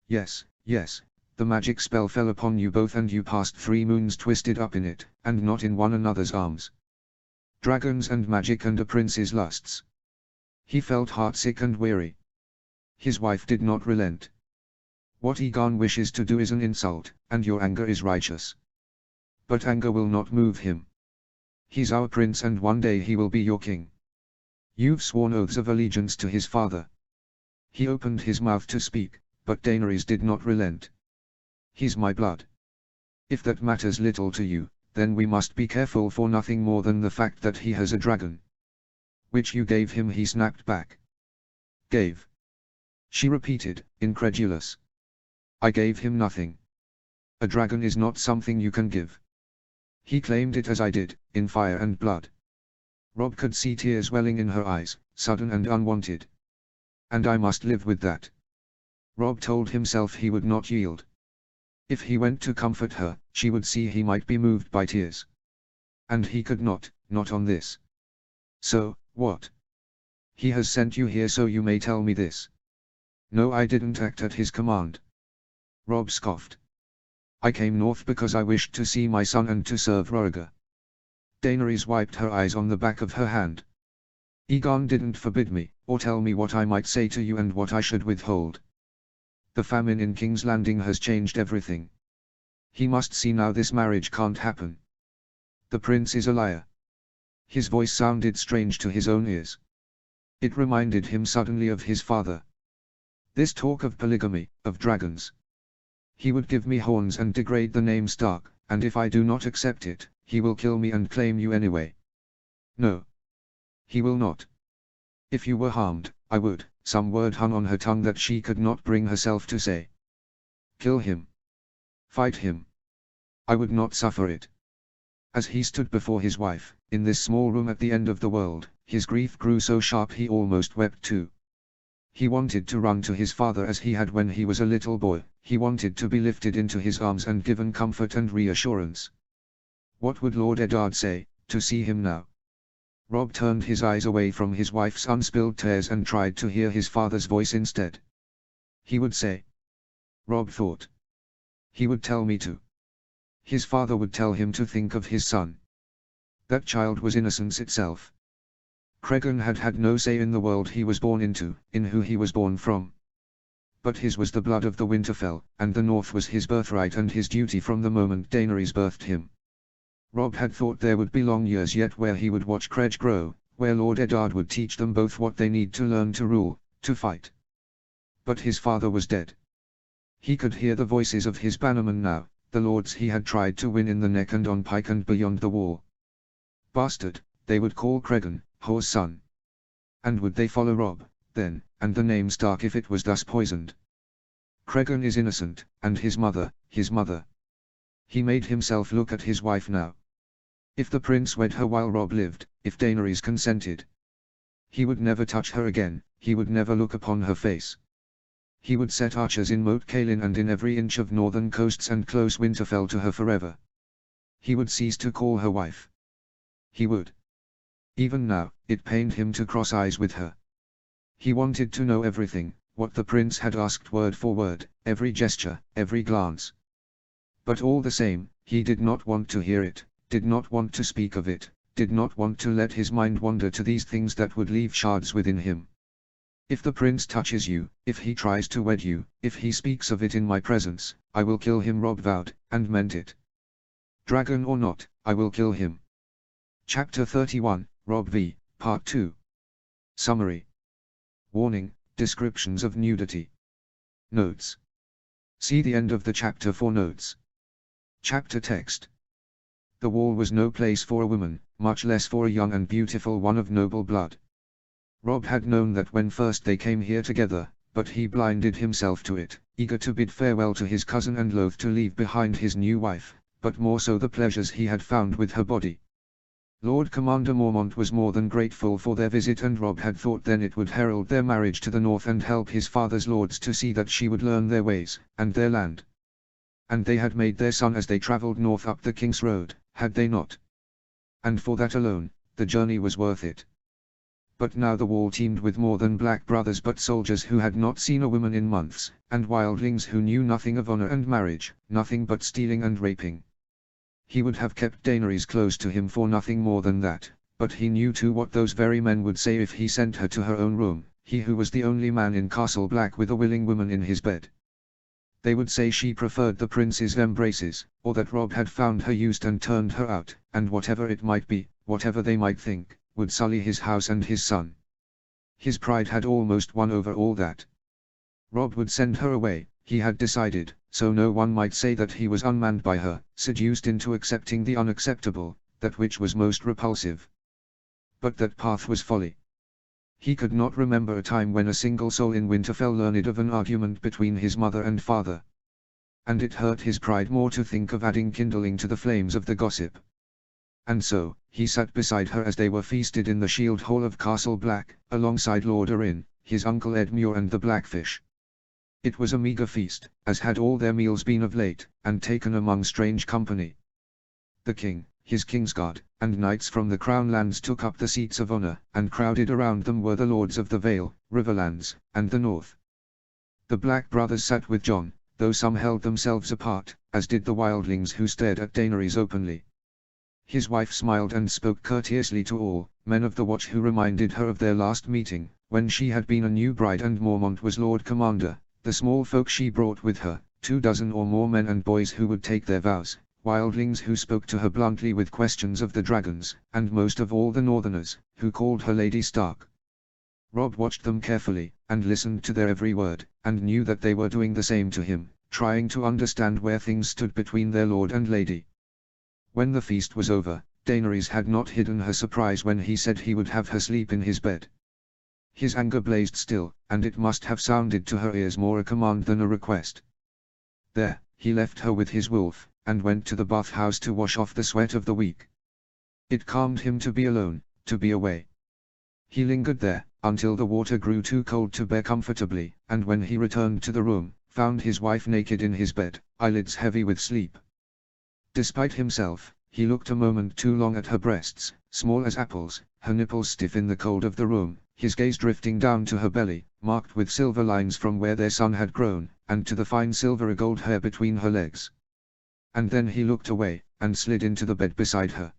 Yes, yes, the magic spell fell upon you both and you passed 3 moons twisted up in it, and not in one another's arms. Dragons and magic and a prince's lusts. He felt heartsick and weary. His wife did not relent. What Aegon wishes to do is an insult, and your anger is righteous. But anger will not move him. He's our prince and one day he will be your king. You've sworn oaths of allegiance to his father. He opened his mouth to speak, but Daenerys did not relent. He's my blood. If that matters little to you, then we must be careful for nothing more than the fact that he has a dragon. Which you gave him, he snapped back. Gave? She repeated, incredulous. I gave him nothing. A dragon is not something you can give. He claimed it as I did, in fire and blood. Robb could see tears welling in her eyes, sudden and unwanted. And I must live with that. Robb told himself he would not yield. If he went to comfort her, she would see he might be moved by tears. And he could not on this. So, what? He has sent you here so you may tell me this. No, I didn't act at his command. Robb scoffed. I came north because I wished to see my son and to serve Rhaegar. Daenerys wiped her eyes on the back of her hand. Aegon didn't forbid me, or tell me what I might say to you and what I should withhold. The famine in King's Landing has changed everything. He must see now this marriage can't happen. The prince is a liar. His voice sounded strange to his own ears. It reminded him suddenly of his father. This talk of polygamy, of dragons. He would give me horns and degrade the name Stark, and if I do not accept it, he will kill me and claim you anyway. No. He will not. If you were harmed, I would. Some word hung on her tongue that she could not bring herself to say. Kill him. Fight him. I would not suffer it. As he stood before his wife, in this small room at the end of the world, his grief grew so sharp he almost wept too. He wanted to run to his father as he had when he was a little boy, he wanted to be lifted into his arms and given comfort and reassurance. What would Lord Eddard say, to see him now? Robb turned his eyes away from his wife's unspilled tears and tried to hear his father's voice instead. He would say. Robb thought. He would tell me to. His father would tell him to think of his son. That child was innocence itself. Cregan had had no say in the world he was born into, in who he was born from. But his was the blood of the Winterfell, and the North was his birthright and his duty from the moment Daenerys birthed him. Robb had thought there would be long years yet where he would watch Credge grow, where Lord Eddard would teach them both what they need to learn to rule, to fight. But his father was dead. He could hear the voices of his bannermen now, the lords he had tried to win in the Neck and on Pike and beyond the wall. Bastard, they would call Cregan, whore's son. And would they follow Robb, then, and the name Stark if it was thus poisoned? Cregan is innocent, and his mother, his mother. He made himself look at his wife now. If the prince wed her while Robb lived, if Daenerys consented, he would never touch her again, he would never look upon her face. He would set archers in Moat Cailin and in every inch of northern coasts and close Winterfell to her forever. he would cease to call her wife. He would. Even now, it pained him to cross eyes with her. He wanted to know everything, what the prince had asked word for word, every gesture, every glance. But all the same, he did not want to hear it, did not want to speak of it, did not want to let his mind wander to these things that would leave shards within him. If the prince touches you, if he tries to wed you, if he speaks of it in my presence, I will kill him, Robb vowed, and meant it. Dragon or not, I will kill him. Chapter 31, Robb v. Part 2. Summary. Warning, descriptions of nudity. Notes. See the end of the chapter for notes. Chapter text. The wall was no place for a woman, much less for a young and beautiful one of noble blood. Robb had known that when first they came here together, but he blinded himself to it, eager to bid farewell to his cousin and loath to leave behind his new wife, but more so the pleasures he had found with her body. Lord Commander Mormont was more than grateful for their visit, and Robb had thought then it would herald their marriage to the north and help his father's lords to see that she would learn their ways, and their land. And they had made their son as they travelled north up the King's Road, had they not? And for that alone, the journey was worth it. But now the wall teemed with more than black brothers but soldiers who had not seen a woman in months, and wildlings who knew nothing of honor and marriage, nothing but stealing and raping. He would have kept Daenerys close to him for nothing more than that, but he knew too what those very men would say if he sent her to her own room, he who was the only man in Castle Black with a willing woman in his bed. They would say she preferred the prince's embraces, or that Robb had found her used and turned her out, and whatever it might be, whatever they might think, would sully his house and his son. His pride had almost won over all that. Robb would send her away, he had decided, so no one might say that he was unmanned by her, seduced into accepting the unacceptable, that which was most repulsive. But that path was folly. He could not remember a time when a single soul in Winterfell learned of an argument between his mother and father. And it hurt his pride more to think of adding kindling to the flames of the gossip. And so, he sat beside her as they were feasted in the Shield Hall of Castle Black, alongside Lord Arryn, his uncle Edmure and the Blackfish. It was a meagre feast, as had all their meals been of late, and taken among strange company. The king, his Kingsguard, and knights from the Crown lands took up the seats of honor, and crowded around them were the lords of the Vale, Riverlands, and the North. The Black brothers sat with Jon, though some held themselves apart, as did the wildlings who stared at Daenerys openly. His wife smiled and spoke courteously to all, men of the Watch who reminded her of their last meeting, when she had been a new bride and Mormont was Lord Commander, the small folk she brought with her, 24 or more men and boys who would take their vows, wildlings who spoke to her bluntly with questions of the dragons, and most of all the Northerners, who called her Lady Stark. Robb watched them carefully, and listened to their every word, and knew that they were doing the same to him, trying to understand where things stood between their lord and lady. When the feast was over, Daenerys had not hidden her surprise when he said he would have her sleep in his bed. His anger blazed still, and it must have sounded to her ears more a command than a request. There, he left her with his wolf, and went to the bathhouse to wash off the sweat of the week. It calmed him to be alone, to be away. He lingered there, until the water grew too cold to bear comfortably, and when he returned to the room, found his wife naked in his bed, eyelids heavy with sleep. Despite himself, he looked a moment too long at her breasts, small as apples, her nipples stiff in the cold of the room, his gaze drifting down to her belly, marked with silver lines from where their son had grown, and to the fine silvery gold hair between her legs. And then he looked away, and slid into the bed beside her.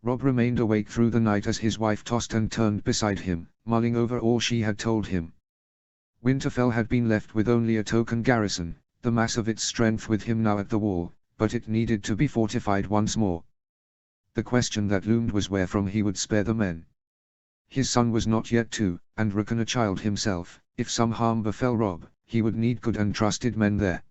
Robb remained awake through the night as his wife tossed and turned beside him, mulling over all she had told him. Winterfell had been left with only a token garrison, the mass of its strength with him now at the wall, but it needed to be fortified once more. The question that loomed was wherefrom he would spare the men. His son was not yet 2, and Rickon a child himself. If some harm befell Robb, he would need good and trusted men there.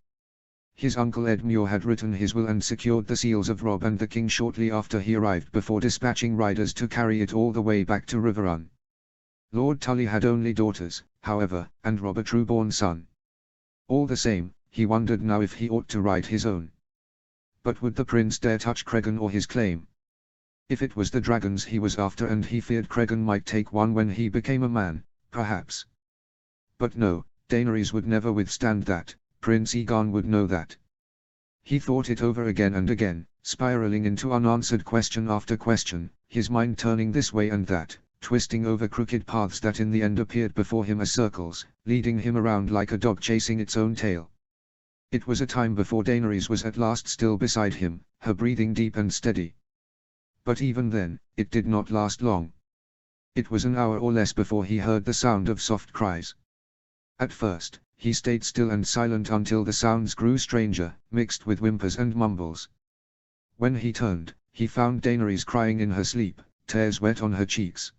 His uncle Edmure had written his will and secured the seals of Robb and the king shortly after he arrived, before dispatching riders to carry it all the way back to Riverrun. Lord Tully had only daughters, however, and Robb a true-born son. All the same, he wondered now if he ought to ride his own. But would the prince dare touch Cregan or his claim? If it was the dragons he was after and he feared Cregan might take one when he became a man, perhaps. But no, Daenerys would never withstand that, Prince Aegon would know that. He thought it over again and again, spiraling into unanswered question after question, his mind turning this way and that, twisting over crooked paths that in the end appeared before him as circles, leading him around like a dog chasing its own tail. It was a time before Daenerys was at last still beside him, her breathing deep and steady. But even then, it did not last long. It was an hour or less before he heard the sound of soft cries. At first, he stayed still and silent until the sounds grew stranger, mixed with whimpers and mumbles. When he turned, he found Daenerys crying in her sleep, tears wet on her cheeks.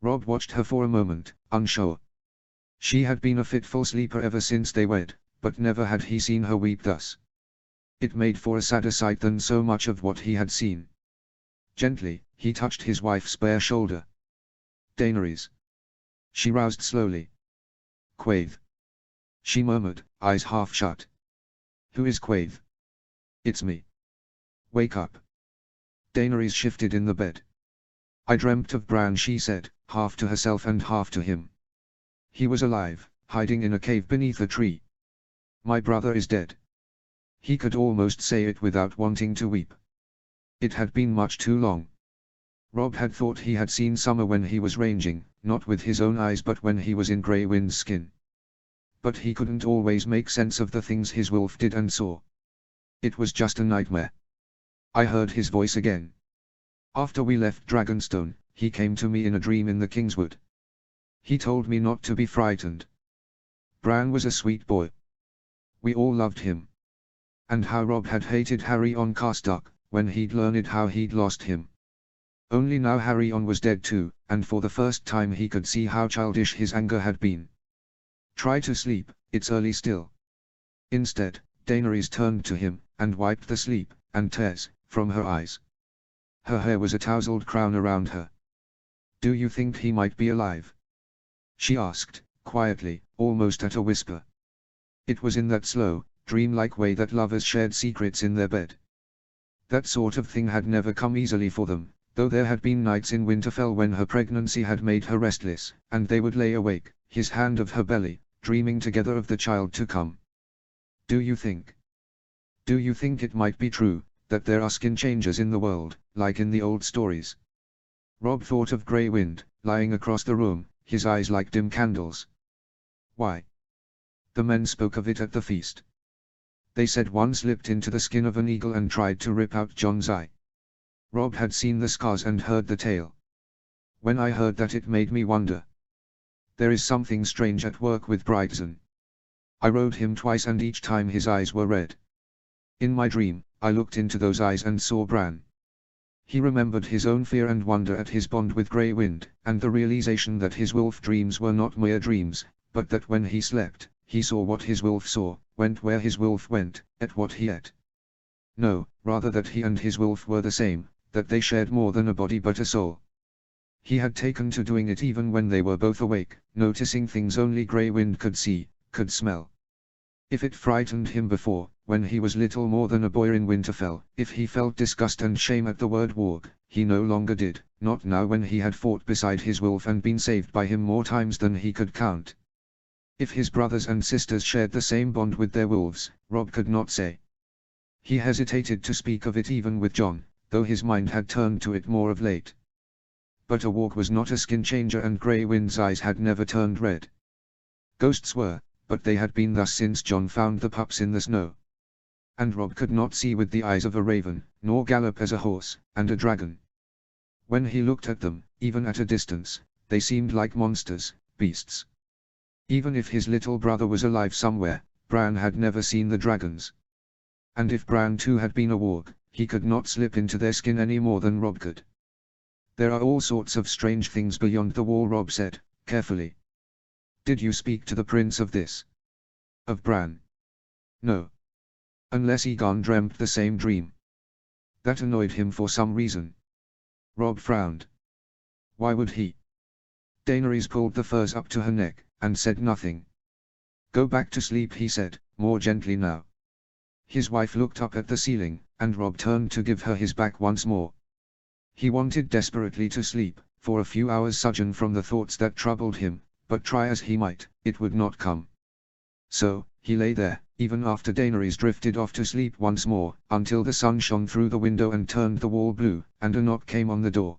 Robb watched her for a moment, unsure. She had been a fitful sleeper ever since they wed, but never had he seen her weep thus. It made for a sadder sight than so much of what he had seen. Gently, he touched his wife's bare shoulder. "Daenerys." She roused slowly. "Quaithe," she murmured, eyes half shut. "Who is Quaithe?" "It's me." "Wake up." Daenerys shifted in the bed. "I dreamt of Bran," she said, half to herself and half to him. "He was alive, hiding in a cave beneath a tree. My brother is dead." He could almost say it without wanting to weep. It had been much too long. Robb had thought he had seen summer when he was ranging, not with his own eyes but when he was in Grey Wind's skin. But he couldn't always make sense of the things his wolf did and saw. It was just a nightmare. I heard his voice again. After we left Dragonstone, he came to me in a dream in the Kingswood. He told me not to be frightened. Bran was a sweet boy. We all loved him. And how Robb had hated Harry on Carstark, when he'd learned how he'd lost him. Only now Harry was dead too, and for the first time he could see how childish his anger had been. "Try to sleep, it's early still." Instead, Daenerys turned to him, and wiped the sleep, and tears, from her eyes. Her hair was a tousled crown around her. "Do you think he might be alive?" she asked, quietly, almost at a whisper. It was in that slow, dreamlike way that lovers shared secrets in their bed. That sort of thing had never come easily for them, though there had been nights in Winterfell when her pregnancy had made her restless, and they would lay awake, his hand of her belly, dreaming together of the child to come. Do you think it might be true, that there are skin changers in the world, like in the old stories?" Robb thought of Grey Wind, lying across the room, his eyes like dim candles. "Why? The men spoke of it at the feast. They said one slipped into the skin of an eagle and tried to rip out Jon's eye." Robb had seen the scars and heard the tale. "When I heard that, it made me wonder. There is something strange at work with Brytzen. I rode him twice and each time his eyes were red. In my dream, I looked into those eyes and saw Bran." He remembered his own fear and wonder at his bond with Grey Wind, and the realization that his wolf dreams were not mere dreams, but that when he slept, he saw what his wolf saw, went where his wolf went, ate what he ate. No, rather that he and his wolf were the same, that they shared more than a body but a soul. He had taken to doing it even when they were both awake, noticing things only Grey Wind could see, could smell. If it frightened him before, when he was little more than a boy in Winterfell, if he felt disgust and shame at the word warg, he no longer did, not now when he had fought beside his wolf and been saved by him more times than he could count. If his brothers and sisters shared the same bond with their wolves, Robb could not say. He hesitated to speak of it even with Jon, though his mind had turned to it more of late. But a warg was not a skin changer and Grey Wind's eyes had never turned red. Ghosts were, but they had been thus since Jon found the pups in the snow. And Robb could not see with the eyes of a raven, nor gallop as a horse, and a dragon. When he looked at them, even at a distance, they seemed like monsters, beasts. Even if his little brother was alive somewhere, Bran had never seen the dragons. And if Bran too had been a warg, he could not slip into their skin any more than Robb could. "There are all sorts of strange things beyond the wall," Robb said, carefully. "Did you speak to the prince of this? Of Bran?" "No. Unless Aegon dreamt the same dream. That annoyed him for some reason." Robb frowned. "Why would he?" Daenerys pulled the furs up to her neck, and said nothing. "Go back to sleep," he said, more gently now. His wife looked up at the ceiling, and Robb turned to give her his back once more. He wanted desperately to sleep, for a few hours sojourn from the thoughts that troubled him, but try as he might, it would not come. So, he lay there, even after Daenerys drifted off to sleep once more, until the sun shone through the window and turned the wall blue, and a knock came on the door.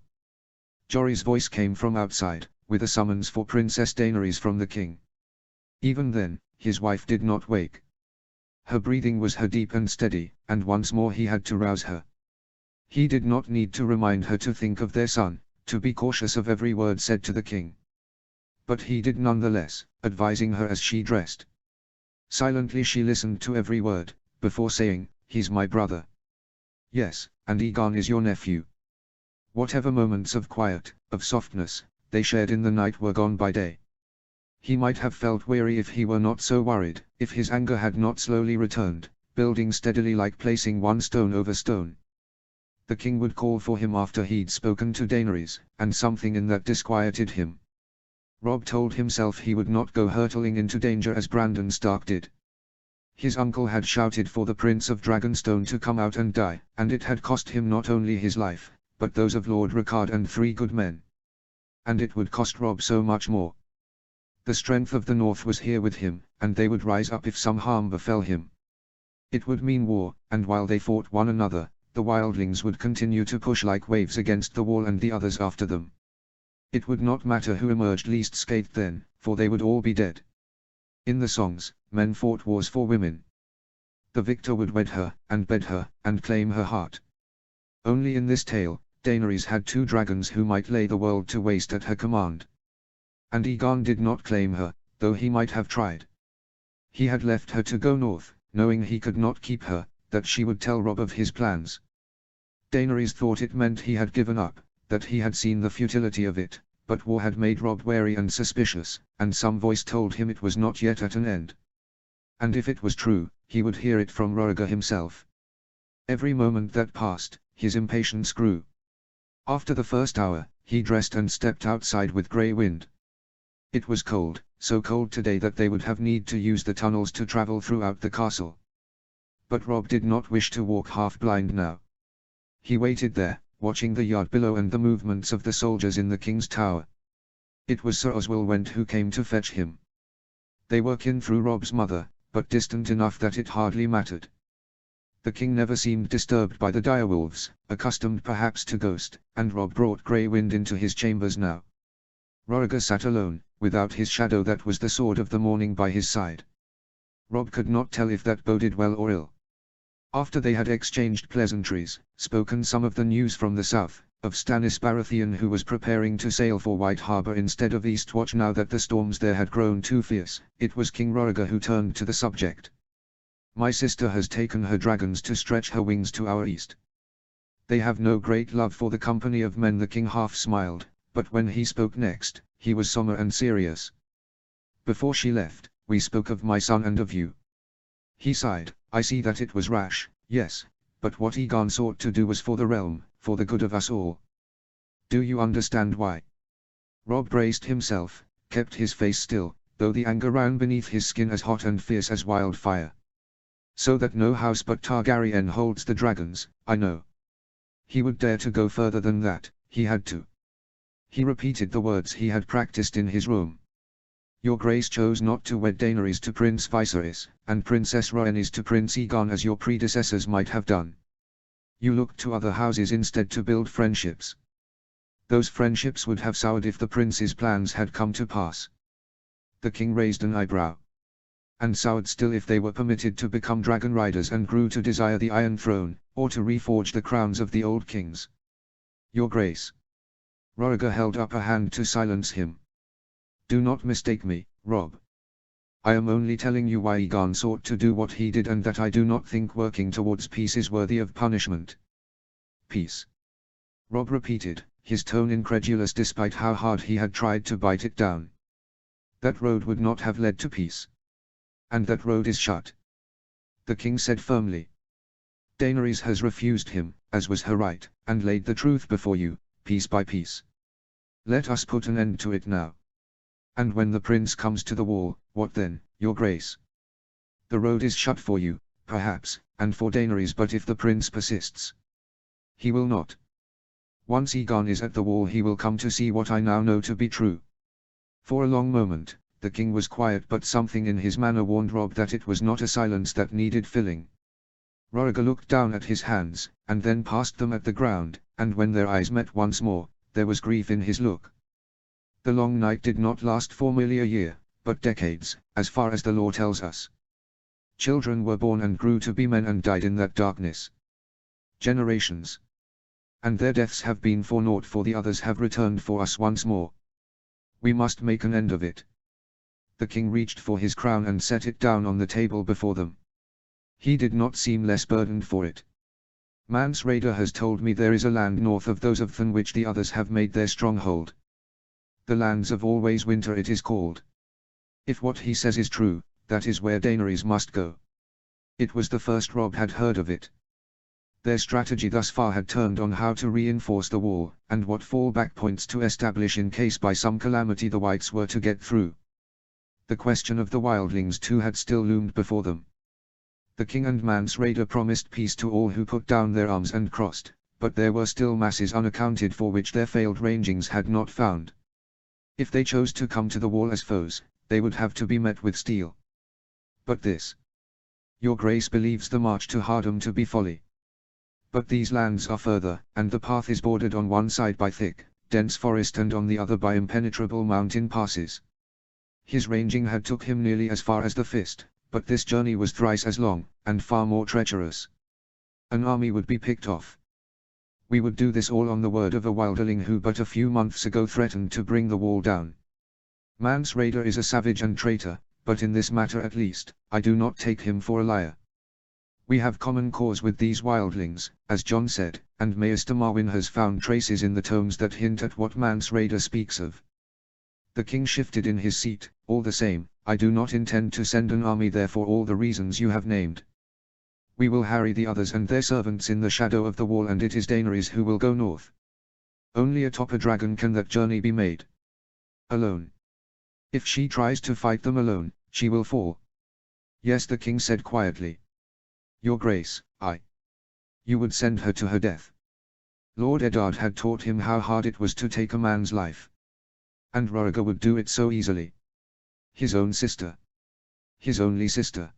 Jory's voice came from outside, with a summons for Princess Daenerys from the king. Even then, his wife did not wake. Her breathing was deep and steady, and once more he had to rouse her. He did not need to remind her to think of their son, to be cautious of every word said to the king. But he did nonetheless, advising her as she dressed. Silently she listened to every word, before saying, "He's my brother." "Yes, and Aegon is your nephew." Whatever moments of quiet, of softness, they shared in the night were gone by day. He might have felt weary if he were not so worried, if his anger had not slowly returned, building steadily like placing one stone over stone. The king would call for him after he'd spoken to Daenerys, and something in that disquieted him. Robb told himself he would not go hurtling into danger as Brandon Stark did. His uncle had shouted for the Prince of Dragonstone to come out and die, and it had cost him not only his life, but those of Lord Rickard and 3 good men. And it would cost Robb so much more. The strength of the North was here with him, and they would rise up if some harm befell him. It would mean war, and while they fought one another, the wildlings would continue to push like waves against the wall and the others after them. It would not matter who emerged least scathed then, for they would all be dead. In the songs, men fought wars for women. The victor would wed her, and bed her, and claim her heart. Only in this tale, Daenerys had 2 dragons who might lay the world to waste at her command. And Aegon did not claim her, though he might have tried. He had left her to go north, knowing he could not keep her, that she would tell Robb of his plans. Daenerys thought it meant he had given up, that he had seen the futility of it, but war had made Robb wary and suspicious, and some voice told him it was not yet at an end. And if it was true, he would hear it from Rhaegar himself. Every moment that passed, his impatience grew. After the first hour, he dressed and stepped outside with grey wind. It was cold, so cold today that they would have need to use the tunnels to travel throughout the castle. But Robb did not wish to walk half-blind now. He waited there, watching the yard below and the movements of the soldiers in the king's tower. It was Sir Oswell Went who came to fetch him. They were kin through Robb's mother, but distant enough that it hardly mattered. The king never seemed disturbed by the direwolves, accustomed perhaps to Ghost, and Robb brought grey wind into his chambers now. Rhaegar sat alone, without his shadow that was the sword of the morning by his side. Robb could not tell if that boded well or ill. After they had exchanged pleasantries, spoken some of the news from the south, of Stannis Baratheon who was preparing to sail for White Harbour instead of Eastwatch now that the storms there had grown too fierce, it was King Rhaegar who turned to the subject. "My sister has taken her dragons to stretch her wings to our east. They have no great love for the company of men." The king half smiled, but when he spoke next, he was sombre and serious. "Before she left, we spoke of my son and of you." He sighed. "I see that it was rash, yes, but what Aegon sought to do was for the realm, for the good of us all. Do you understand why?" Robb braced himself, kept his face still, though the anger ran beneath his skin as hot and fierce as wildfire. "So that no house but Targaryen holds the dragons, I know." He would dare to go further than that, he had to. He repeated the words he had practiced in his room. "Your Grace chose not to wed Daenerys to Prince Viserys, and Princess Rhaenys to Prince Aegon as your predecessors might have done. You looked to other houses instead to build friendships. Those friendships would have soured if the prince's plans had come to pass." The king raised an eyebrow. "And soured still if they were permitted to become dragon riders and grew to desire the Iron Throne, or to reforge the crowns of the old kings." "Your Grace." Rhaegar held up a hand to silence him. "Do not mistake me, Robb. I am only telling you why Aegon sought to do what he did and that I do not think working towards peace is worthy of punishment." "Peace?" Robb repeated, his tone incredulous despite how hard he had tried to bite it down. "That road would not have led to peace. And that road is shut," the king said firmly. "Daenerys has refused him, as was her right, and laid the truth before you, piece by piece. Let us put an end to it now. And when the prince comes to the wall, what then, your grace? The road is shut for you, perhaps, and for Daenerys, but if the prince persists, he will not. Once Aegon is at the wall, he will come to see what I now know to be true." For a long moment, The king was quiet, but something in his manner warned Rob that it was not a silence that needed filling. Roriga looked down at his hands, and then past them at the ground, and when their eyes met once more, there was grief in his look. The long night did not last for merely a year, but decades, as far as the law tells us. Children were born and grew to be men and died in that darkness. Generations. And their deaths have been for naught, for the others have returned for us once more. We must make an end of it. The king reached for his crown and set it down on the table before them. He did not seem less burdened for it. Mance Rayder has told me there is a land north of those of Than which the others have made their stronghold. The lands of Always Winter it is called. If what he says is true, that is where Daenerys must go. It was the first Rob had heard of it. Their strategy thus far had turned on how to reinforce the wall, and what fallback points to establish in case by some calamity the Whites were to get through. The question of the wildlings too had still loomed before them. The king and Mance Rayder promised peace to all who put down their arms and crossed, but there were still masses unaccounted for which their failed rangings had not found. If they chose to come to the wall as foes, they would have to be met with steel. But this. Your Grace believes the march to Hardham to be folly. But these lands are further, and the path is bordered on one side by thick, dense forest and on the other by impenetrable mountain passes. His ranging had took him nearly as far as the Fist, but this journey was thrice as long, and far more treacherous. An army would be picked off. We would do this all on the word of a wilderling who but a few months ago threatened to bring the wall down. Mance Rayder is a savage and traitor, but in this matter at least, I do not take him for a liar. We have common cause with these wildlings, as Jon said, and Maester Marwyn has found traces in the tomes that hint at what Mance Rayder speaks of. The king shifted in his seat. All the same, I do not intend to send an army there for all the reasons you have named. We will harry the others and their servants in the shadow of the wall, and it is Daenerys who will go north. Only atop a dragon can that journey be made. Alone. If she tries to fight them alone, she will fall. Yes, the king said quietly. Your Grace, You would send her to her death. Lord Eddard had taught him how hard it was to take a man's life. And Roriga would do it so easily. His own sister. His only sister.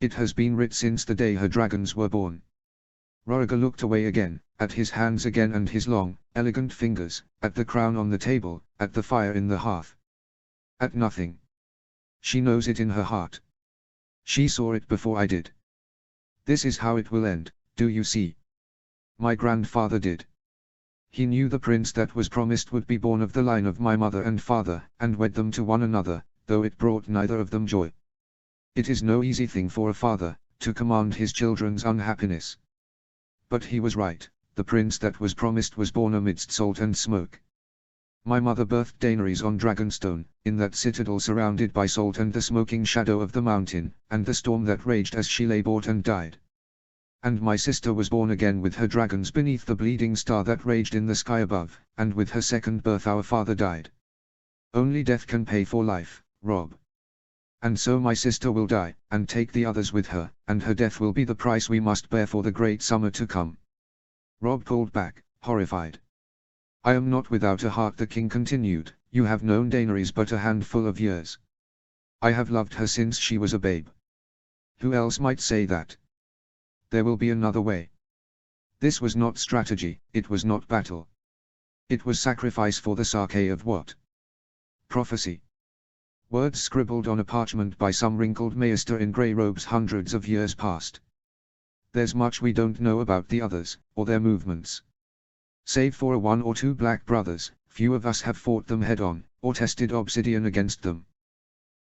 It has been writ since the day her dragons were born. Roriga looked away again, at his hands again and his long, elegant fingers, at the crown on the table, at the fire in the hearth. At nothing. She knows it in her heart. She saw it before I did. This is how it will end, do you see? My grandfather did. He knew the prince that was promised would be born of the line of my mother and father, and wed them to one another, though it brought neither of them joy. It is no easy thing for a father, to command his children's unhappiness. But he was right, the prince that was promised was born amidst salt and smoke. My mother birthed Daenerys on Dragonstone, in that citadel surrounded by salt and the smoking shadow of the mountain, and the storm that raged as she lay bought and died. And my sister was born again with her dragons beneath the bleeding star that raged in the sky above, and with her second birth our father died. Only death can pay for life, Rob. And so my sister will die, and take the others with her, and her death will be the price we must bear for the great summer to come. Rob pulled back, horrified. I am not without a heart, the king continued. You have known Daenerys but a handful of years. I have loved her since she was a babe. Who else might say that? There will be another way. This was not strategy, it was not battle. It was sacrifice for the Sake of what? Prophecy. Words scribbled on a parchment by some wrinkled maester in grey robes hundreds of years past. There's much we don't know about the others, or their movements. Save for a 1 or 2 black brothers, few of us have fought them head-on, or tested obsidian against them.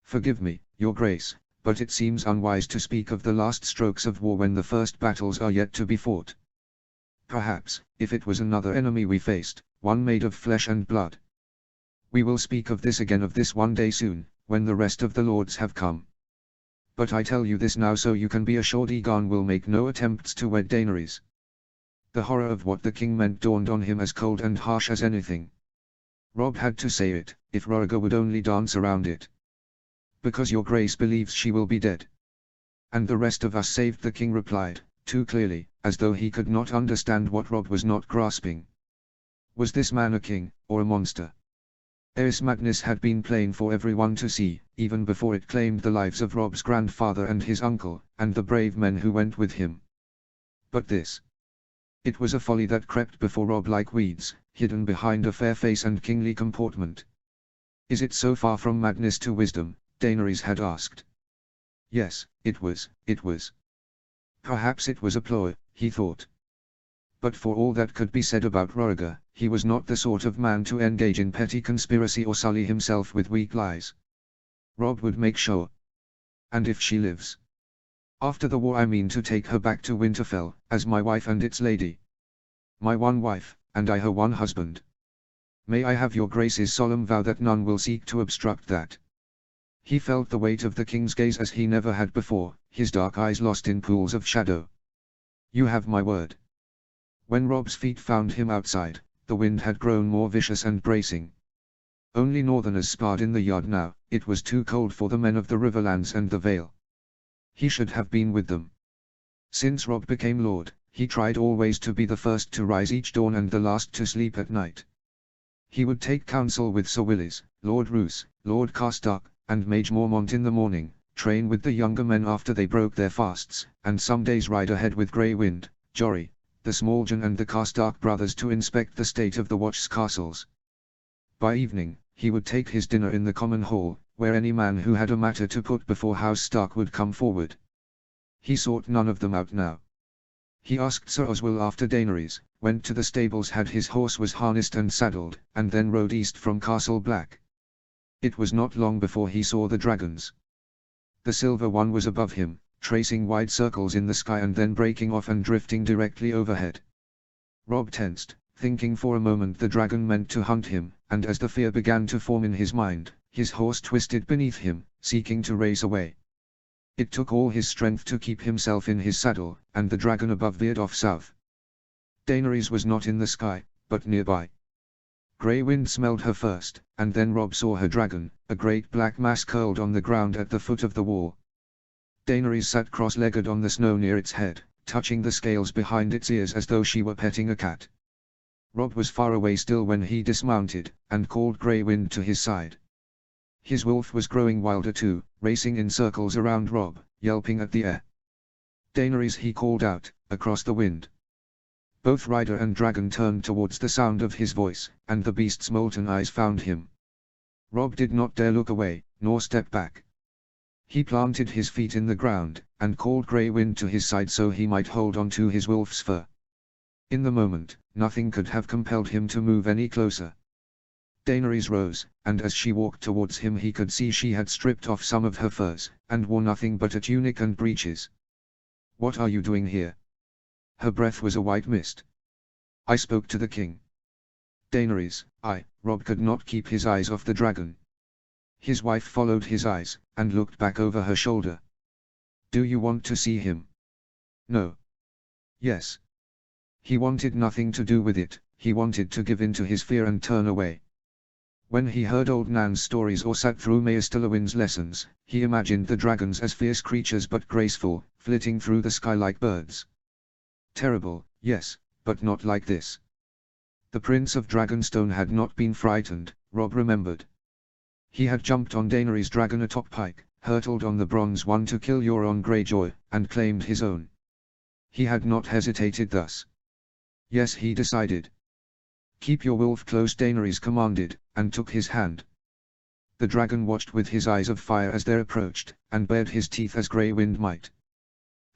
Forgive me, your grace, but it seems unwise to speak of the last strokes of war when the first battles are yet to be fought. Perhaps, if it was another enemy we faced, one made of flesh and blood. We will speak of this again, of this one day soon, when the rest of the lords have come. But I tell you this now so you can be assured Aegon will make no attempts to wed Daenerys. The horror of what the king meant dawned on him as cold and harsh as anything. Robb had to say it, if Roriga would only dance around it. Because your grace believes she will be dead. And the rest of us saved, the king replied, too clearly, as though he could not understand what Robb was not grasping. Was this man a king, or a monster? Eris madness had been plain for everyone to see, even before it claimed the lives of Rob's grandfather and his uncle, and the brave men who went with him. But this. It was a folly that crept before Rob like weeds, hidden behind a fair face and kingly comportment. Is it so far from madness to wisdom? Daenerys had asked. Yes, it was. Perhaps it was a ploy, he thought. But for all that could be said about Rhaegar, he was not the sort of man to engage in petty conspiracy or sully himself with weak lies. Rob would make sure. And if she lives. After the war I mean to take her back to Winterfell, as my wife and its lady. My one wife, and I her one husband. May I have your grace's solemn vow that none will seek to obstruct that. He felt the weight of the king's gaze as he never had before, his dark eyes lost in pools of shadow. You have my word. When Rob's feet found him outside, the wind had grown more vicious and bracing. Only northerners sparred in the yard now, it was too cold for the men of the Riverlands and the Vale. He should have been with them. Since Rob became lord, he tried always to be the first to rise each dawn and the last to sleep at night. He would take counsel with Sir Willis, Lord Roose, Lord Karstark, and Mage Mormont in the morning, train with the younger men after they broke their fasts, and some days ride ahead with Grey Wind, Jory, the Smallgen and the Karstark brothers to inspect the state of the Watch's castles. By evening, he would take his dinner in the common hall, where any man who had a matter to put before House Stark would come forward. He sought none of them out now. He asked Sir Oswell after Daenerys, went to the stables, had his horse was harnessed and saddled, and then rode east from Castle Black. It was not long before he saw the dragons. The silver one was above him, tracing wide circles in the sky and then breaking off and drifting directly overhead. Rob tensed, thinking for a moment the dragon meant to hunt him, and as the fear began to form in his mind, his horse twisted beneath him, seeking to race away. It took all his strength to keep himself in his saddle, and the dragon above veered off south. Daenerys was not in the sky, but nearby. Grey Wind smelled her first, and then Rob saw her dragon, a great black mass curled on the ground at the foot of the wall. Daenerys sat cross-legged on the snow near its head, touching the scales behind its ears as though she were petting a cat. Rob was far away still when he dismounted, and called Grey Wind to his side. His wolf was growing wilder too, racing in circles around Rob, yelping at the air. Daenerys, he called out, across the wind. Both rider and dragon turned towards the sound of his voice, and the beast's molten eyes found him. Rob did not dare look away, nor step back. He planted his feet in the ground, and called Grey Wind to his side so he might hold on to his wolf's fur. In the moment, nothing could have compelled him to move any closer. Daenerys rose, and as she walked towards him he could see she had stripped off some of her furs, and wore nothing but a tunic and breeches. What are you doing here? Her breath was a white mist. I spoke to the king. Daenerys, Rob could not keep his eyes off the dragon. His wife followed his eyes, and looked back over her shoulder. Do you want to see him? No. Yes. He wanted nothing to do with it, he wanted to give in to his fear and turn away. When he heard old Nan's stories or sat through Maester Lewin's lessons, he imagined the dragons as fierce creatures but graceful, flitting through the sky like birds. Terrible, yes, but not like this. The Prince of Dragonstone had not been frightened, Rob remembered. He had jumped on Daenerys' dragon atop Pike, hurtled on the bronze one to kill Euron Greyjoy, and claimed his own. He had not hesitated thus. Yes, he decided. Keep your wolf close, Daenerys commanded, and took his hand. The dragon watched with his eyes of fire as they approached, and bared his teeth as Grey Wind might.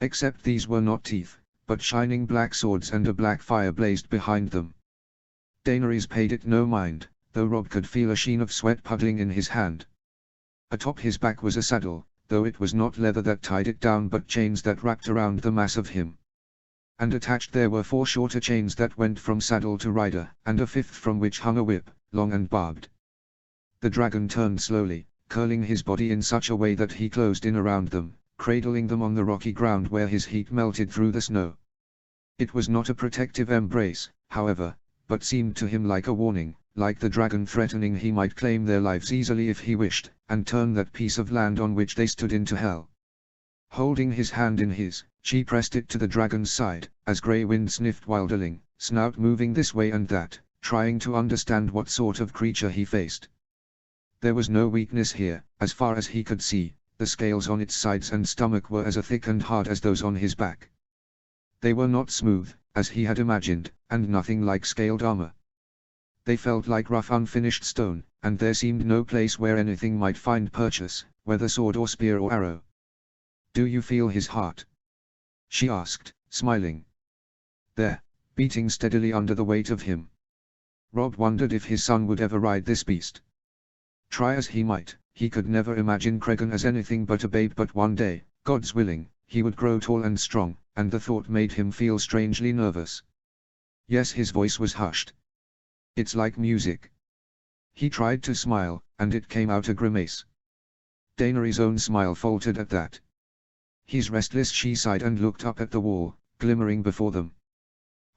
Except these were not teeth, but shining black swords, and a black fire blazed behind them. Daenerys paid it no mind, though Rob could feel a sheen of sweat puddling in his hand. Atop his back was a saddle, though it was not leather that tied it down but chains that wrapped around the mass of him. And attached there were 4 shorter chains that went from saddle to rider, and a 5th from which hung a whip, long and barbed. The dragon turned slowly, curling his body in such a way that he closed in around them, cradling them on the rocky ground where his heat melted through the snow. It was not a protective embrace, however, but seemed to him like a warning, like the dragon threatening he might claim their lives easily if he wished, and turn that piece of land on which they stood into hell. Holding his hand in his, she pressed it to the dragon's side, as Grey Wind sniffed wilderling, snout moving this way and that, trying to understand what sort of creature he faced. There was no weakness here, as far as he could see. The scales on its sides and stomach were as thick and hard as those on his back. They were not smooth, as he had imagined, and nothing like scaled armor. They felt like rough unfinished stone, and there seemed no place where anything might find purchase, whether sword or spear or arrow. "Do you feel his heart?" she asked, smiling. "There, beating steadily under the weight of him." Rob wondered if his son would ever ride this beast. Try as he might, he could never imagine Cregan as anything but a babe, but one day, God's willing, he would grow tall and strong, and the thought made him feel strangely nervous. Yes, his voice was hushed. "It's like music." He tried to smile, and it came out a grimace. Daenerys' own smile faltered at that. "He's restless," she sighed and looked up at the wall, glimmering before them.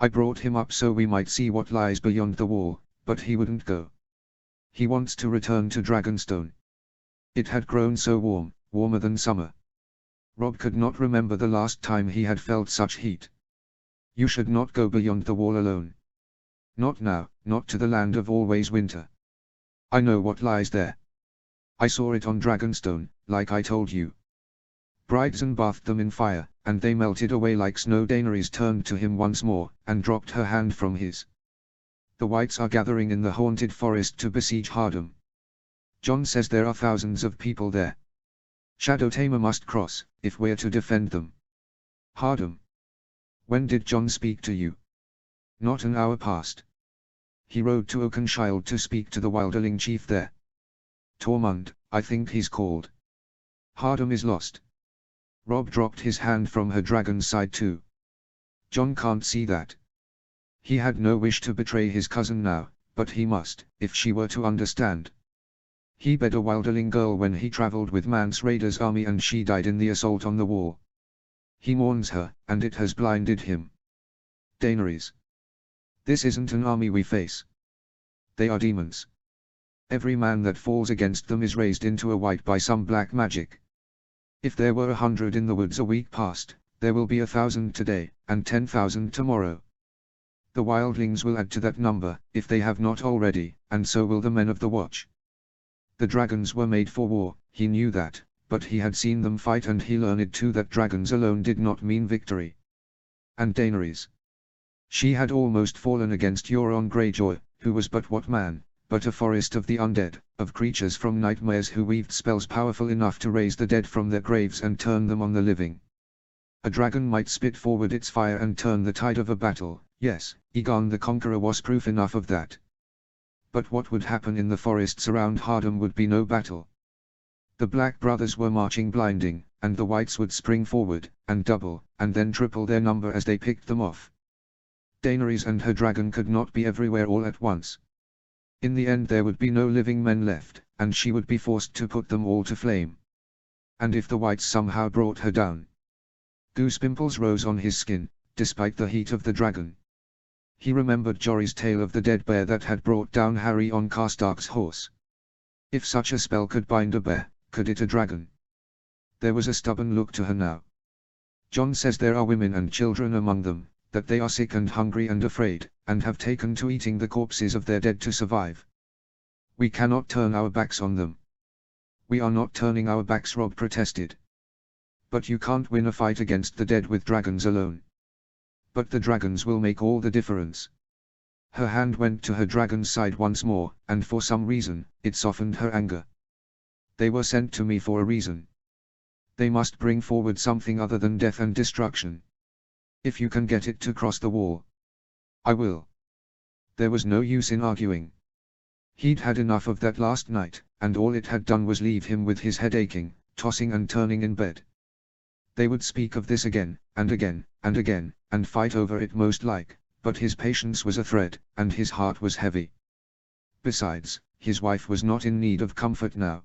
"I brought him up so we might see what lies beyond the wall, but he wouldn't go. He wants to return to Dragonstone." It had grown so warm, warmer than summer. Rob could not remember the last time he had felt such heat. "You should not go beyond the wall alone. Not now, not to the land of always winter. I know what lies there. I saw it on Dragonstone, like I told you." Bridesson bathed them in fire, and they melted away like snow. Daenerys turned to him once more, and dropped her hand from his. "The Whites are gathering in the haunted forest to besiege Hardham. Jon says there are thousands of people there. Shadowtamer must cross, if we're to defend them." "Hardham? When did Jon speak to you?" "Not an hour past. He rode to Oakenshield to speak to the Wilderling chief there. Tormund, I think he's called. Hardham is lost." Rob dropped his hand from her dragon's side too. "Jon can't see that. He had no wish to betray his cousin now, but he must, if she were to understand. He bed a Wilderling girl when he traveled with Mance Rayder's army and she died in the assault on the wall. He mourns her, and it has blinded him. Daenerys. This isn't an army we face. They are demons. Every man that falls against them is raised into a white by some black magic. If there were 100 in the woods a week past, there will be 1,000 today, and 10,000 tomorrow. The wildlings will add to that number, if they have not already, and so will the men of the watch. The dragons were made for war, he knew that, but he had seen them fight, and he learned too that dragons alone did not mean victory. And Daenerys. She had almost fallen against Euron Greyjoy, who was but what man, but a forest of the undead, of creatures from nightmares who weaved spells powerful enough to raise the dead from their graves and turn them on the living. A dragon might spit forward its fire and turn the tide of a battle, yes, Aegon the Conqueror was proof enough of that. But what would happen in the forests around Hardham would be no battle. The Black Brothers were marching blinding, and the Whites would spring forward, and double, and then triple their number as they picked them off. Daenerys and her dragon could not be everywhere all at once. In the end there would be no living men left, and she would be forced to put them all to flame. And if the Whites somehow brought her down. Goose pimples rose on his skin, despite the heat of the dragon. He remembered Jory's tale of the dead bear that had brought down Harry on Karstark's horse. If such a spell could bind a bear, could it a dragon? There was a stubborn look to her now. "Jon says there are women and children among them, that they are sick and hungry and afraid, and have taken to eating the corpses of their dead to survive. We cannot turn our backs on them." "We are not turning our backs," Rob protested. "But you can't win a fight against the dead with dragons alone." "But the dragons will make all the difference." Her hand went to her dragon's side once more, and for some reason, it softened her anger. "They were sent to me for a reason. They must bring forward something other than death and destruction. If you can get it to cross the wall, I will." There was no use in arguing. He'd had enough of that last night, and all it had done was leave him with his head aching, tossing and turning in bed. They would speak of this again, and again, and again, and fight over it most like, but his patience was a thread, and his heart was heavy. Besides, his wife was not in need of comfort now.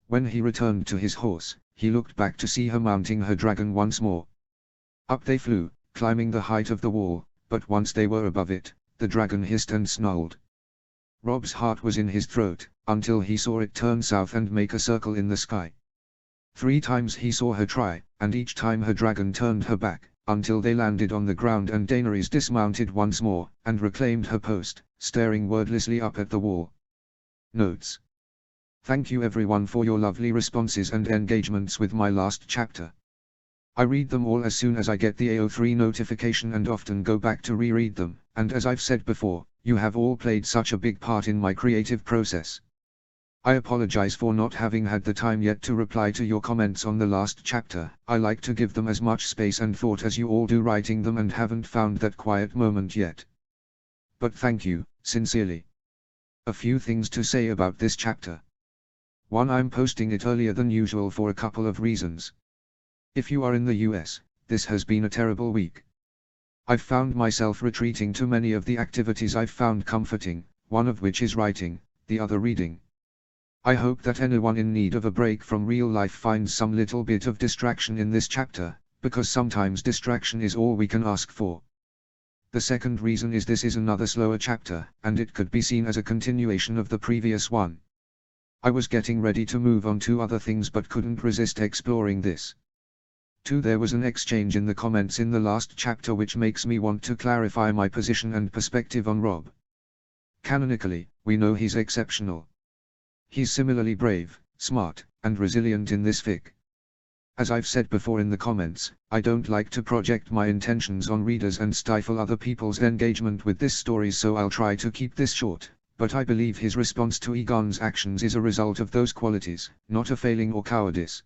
When he returned to his horse, he looked back to see her mounting her dragon once more. Up they flew, climbing the height of the wall, but once they were above it, the dragon hissed and snarled. Rob's heart was in his throat, until he saw it turn south and make a circle in the sky. 3 times he saw her try, and each time her dragon turned her back, until they landed on the ground and Daenerys dismounted once more, and reclaimed her post, staring wordlessly up at the wall. Notes. Thank you everyone for your lovely responses and engagements with my last chapter. I read them all as soon as I get the AO3 notification and often go back to reread them, and as I've said before, you have all played such a big part in my creative process. I apologize for not having had the time yet to reply to your comments on the last chapter. I like to give them as much space and thought as you all do writing them and haven't found that quiet moment yet. But thank you, sincerely. A few things to say about this chapter. 1. I'm posting it earlier than usual for a couple of reasons. If you are in the US, this has been a terrible week. I've found myself retreating to many of the activities I've found comforting, one of which is writing, the other reading. I hope that anyone in need of a break from real life finds some little bit of distraction in this chapter, because sometimes distraction is all we can ask for. The second reason is this is another slower chapter, and it could be seen as a continuation of the previous one. I was getting ready to move on to other things but couldn't resist exploring this. 2. There was an exchange in the comments in the last chapter which makes me want to clarify my position and perspective on Rob. Canonically, we know he's exceptional. He's similarly brave, smart, and resilient in this fic. As I've said before in the comments, I don't like to project my intentions on readers and stifle other people's engagement with this story, so I'll try to keep this short. But I believe his response to Egon's actions is a result of those qualities, not a failing or cowardice.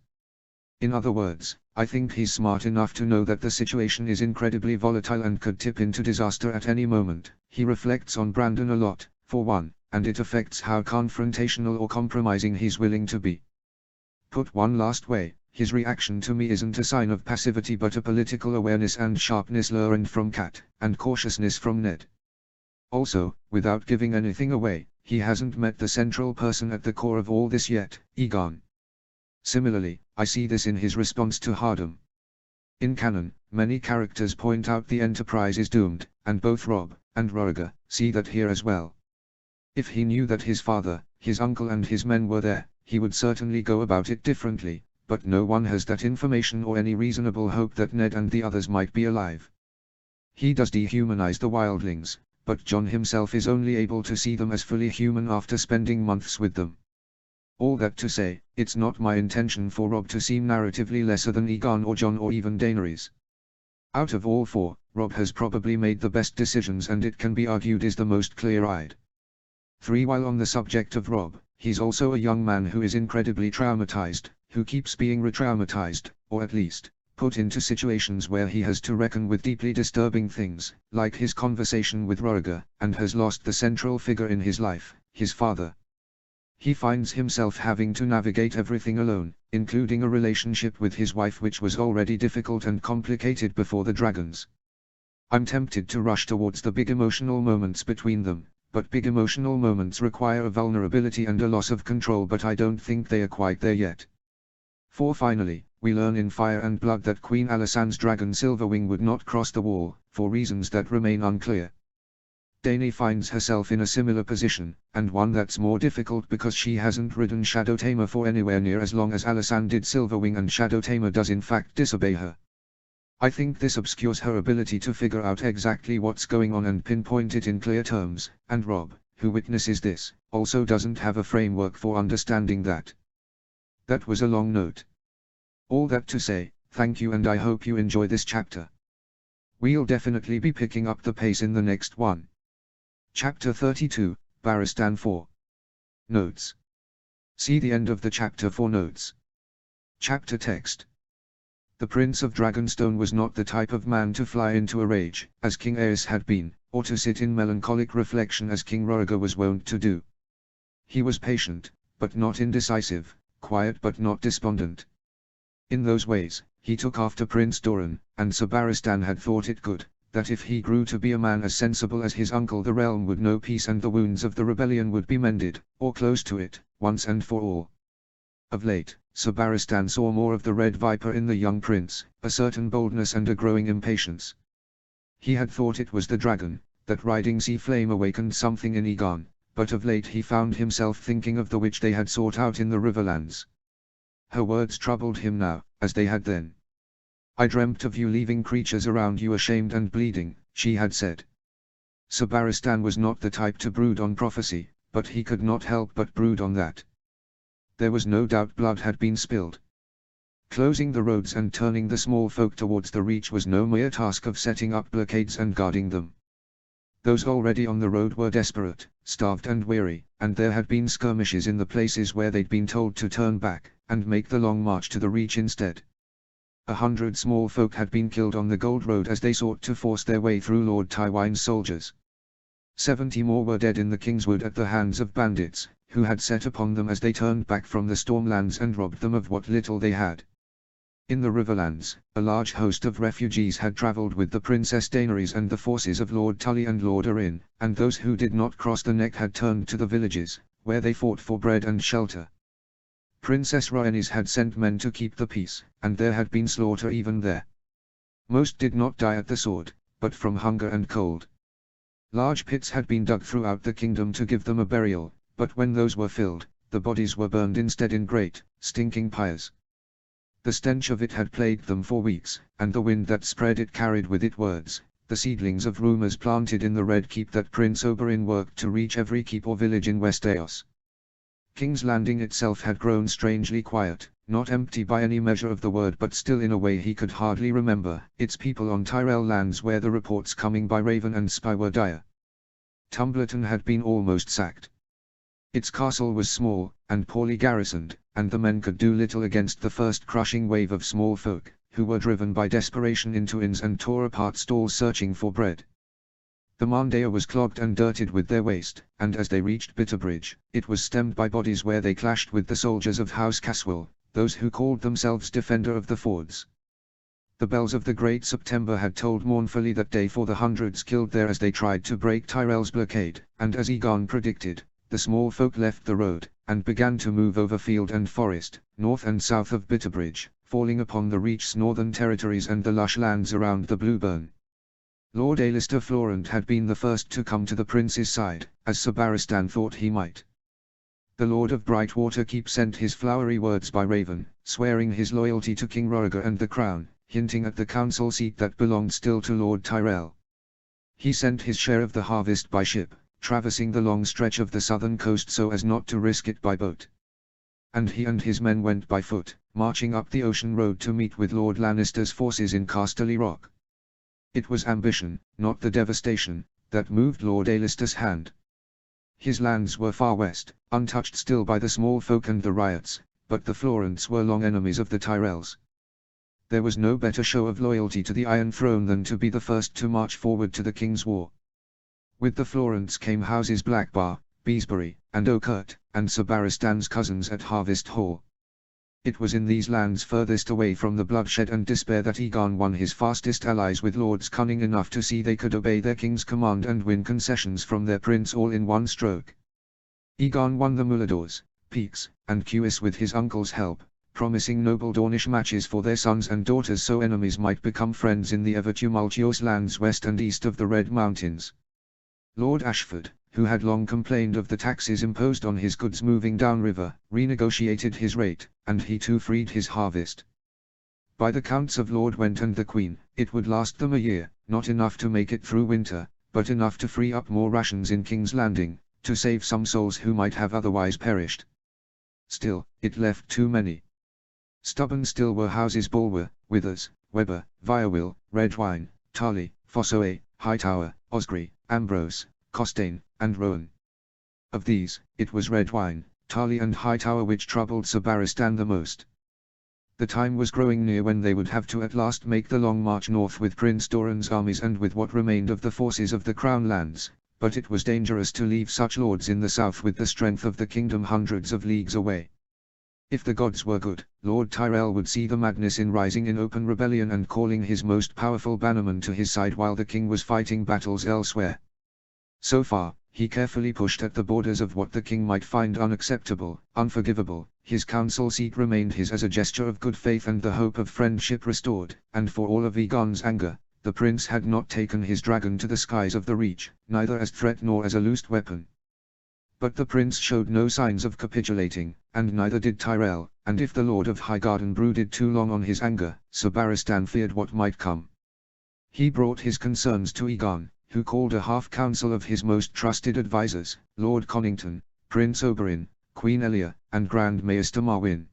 In other words, I think he's smart enough to know that the situation is incredibly volatile and could tip into disaster at any moment. He reflects on Brandon a lot, for one, and it affects how confrontational or compromising he's willing to be. Put one last way, his reaction to me isn't a sign of passivity but a political awareness and sharpness learned from Kat, and cautiousness from Ned. Also, without giving anything away, he hasn't met the central person at the core of all this yet, Egon. Similarly, I see this in his response to Hardam. In canon, many characters point out the Enterprise is doomed, and both Rob and Roriger see that here as well. If he knew that his father, his uncle and his men were there, he would certainly go about it differently, but no one has that information or any reasonable hope that Ned and the others might be alive. He does dehumanize the wildlings, but John himself is only able to see them as fully human after spending months with them. All that to say, it's not my intention for Rob to seem narratively lesser than Egon or John or even Daenerys. Out of all four, Rob has probably made the best decisions and it can be argued is the most clear-eyed. 3. While on the subject of Rob, he's also a young man who is incredibly traumatized, who keeps being re-traumatized, or at least, put into situations where he has to reckon with deeply disturbing things, like his conversation with Roriger, and has lost the central figure in his life, his father. He finds himself having to navigate everything alone, including a relationship with his wife which was already difficult and complicated before the dragons. I'm tempted to rush towards the big emotional moments between them, but big emotional moments require a vulnerability and a loss of control, but I don't think they are quite there yet. 4. Finally, we learn in Fire and Blood that Queen Alysanne's dragon Silverwing would not cross the wall, for reasons that remain unclear. Dany finds herself in a similar position, and one that's more difficult because she hasn't ridden Shadow Tamer for anywhere near as long as Alysanne did Silverwing, and Shadow Tamer does in fact disobey her. I think this obscures her ability to figure out exactly what's going on and pinpoint it in clear terms, and Rob, who witnesses this, also doesn't have a framework for understanding that. That was a long note. All that to say, thank you and I hope you enjoy this chapter. We'll definitely be picking up the pace in the next one. Chapter 32, Barristan 4. Notes. See the end of the chapter for notes. Chapter text. The Prince of Dragonstone was not the type of man to fly into a rage, as King Aerys had been, or to sit in melancholic reflection as King Roriger was wont to do. He was patient, but not indecisive, quiet but not despondent. In those ways, he took after Prince Doran, and Sir Barristan had thought it good, that if he grew to be a man as sensible as his uncle the realm would know peace and the wounds of the rebellion would be mended, or close to it, once and for all. Of late, Sir Barristan saw more of the Red Viper in the young prince, a certain boldness and a growing impatience. He had thought it was the dragon, that riding sea flame awakened something in Egon, but of late he found himself thinking of the witch they had sought out in the Riverlands. Her words troubled him now, as they had then. I dreamt of you leaving creatures around you ashamed and bleeding, she had said. Sir Barristan was not the type to brood on prophecy, but he could not help but brood on that. There was no doubt blood had been spilled. Closing the roads and turning the small folk towards the Reach was no mere task of setting up blockades and guarding them. Those already on the road were desperate, starved and weary, and there had been skirmishes in the places where they'd been told to turn back, and make the long march to the Reach instead. 100 small folk had been killed on the Gold Road as they sought to force their way through Lord Tywyn's soldiers. 70 more were dead in the Kingswood at the hands of bandits, who had set upon them as they turned back from the Stormlands and robbed them of what little they had. In the Riverlands, a large host of refugees had travelled with the Princess Daenerys and the forces of Lord Tully and Lord Arryn, and those who did not cross the neck had turned to the villages, where they fought for bread and shelter. Princess Rhaenys had sent men to keep the peace, and there had been slaughter even there. Most did not die at the sword, but from hunger and cold. Large pits had been dug throughout the kingdom to give them a burial, but when those were filled, the bodies were burned instead in great, stinking pyres. The stench of it had plagued them for weeks, and the wind that spread it carried with it words, the seedlings of rumours planted in the Red Keep that Prince Oberyn worked to reach every keep or village in Westeros. King's Landing itself had grown strangely quiet, not empty by any measure of the word but still in a way he could hardly remember, its people on Tyrell lands where the reports coming by Raven and Spy were dire. Tumbleton had been almost sacked. Its castle was small, and poorly garrisoned, and the men could do little against the first crushing wave of small folk, who were driven by desperation into inns and tore apart stalls searching for bread. The Mandea was clogged and dirted with their waste, and as they reached Bitterbridge, it was stemmed by bodies where they clashed with the soldiers of House Caswell, those who called themselves Defender of the Fords. The bells of the Great September had tolled mournfully that day for the hundreds killed there as they tried to break Tyrell's blockade, and as Aegon predicted, the small folk left the road, and began to move over field and forest, north and south of Bitterbridge, falling upon the Reach's northern territories and the lush lands around the Blueburn. Lord Aelister Florent had been the first to come to the prince's side, as Sir Barristan thought he might. The Lord of Brightwater Keep sent his flowery words by Raven, swearing his loyalty to King Roger and the crown, hinting at the council seat that belonged still to Lord Tyrell. He sent his share of the harvest by ship, traversing the long stretch of the southern coast so as not to risk it by boat. And he and his men went by foot, marching up the ocean road to meet with Lord Lannister's forces in Casterly Rock. It was ambition, not the devastation, that moved Lord Aelister's hand. His lands were far west, untouched still by the small folk and the riots, but the Florents were long enemies of the Tyrells. There was no better show of loyalty to the Iron Throne than to be the first to march forward to the King's War. With the Florents came houses Blackbar, Beesbury, and Oakert, and Sir Barristan's cousins at Harvest Hall. It was in these lands furthest away from the bloodshed and despair that Aegon won his fastest allies with lords cunning enough to see they could obey their king's command and win concessions from their prince all in one stroke. Aegon won the Muladors, Peaks, and Cuis with his uncle's help, promising noble Dornish matches for their sons and daughters so enemies might become friends in the ever-tumultuous lands west and east of the Red Mountains. Lord Ashford, who had long complained of the taxes imposed on his goods moving downriver, renegotiated his rate, and he too freed his harvest. By the counts of Lord Went and the Queen, it would last them a year, not enough to make it through winter, but enough to free up more rations in King's Landing, to save some souls who might have otherwise perished. Still, it left too many. Stubborn still were houses Bulwer, Withers, Webber, Virewill, Redwyne, Tarley, Fossoway, Hightower, Osgrey, Ambrose, Costain, and Rowan. Of these, it was Redwyne, Tarley and Hightower which troubled Sir Barristan the most. The time was growing near when they would have to at last make the long march north with Prince Doran's armies and with what remained of the forces of the Crown lands, but it was dangerous to leave such lords in the south with the strength of the kingdom hundreds of leagues away. If the gods were good, Lord Tyrell would see the madness in rising in open rebellion and calling his most powerful bannerman to his side while the king was fighting battles elsewhere. So far, he carefully pushed at the borders of what the king might find unacceptable, unforgivable. His council seat remained his as a gesture of good faith and the hope of friendship restored, and for all of Aegon's anger, the prince had not taken his dragon to the skies of the Reach, neither as threat nor as a loosed weapon. But the prince showed no signs of capitulating, and neither did Tyrell, and if the Lord of Highgarden brooded too long on his anger, Sir Barristan feared what might come. He brought his concerns to Aegon, who called a half-council of his most trusted advisers, Lord Connington, Prince Oberyn, Queen Elia, and Grand Maester Marwyn.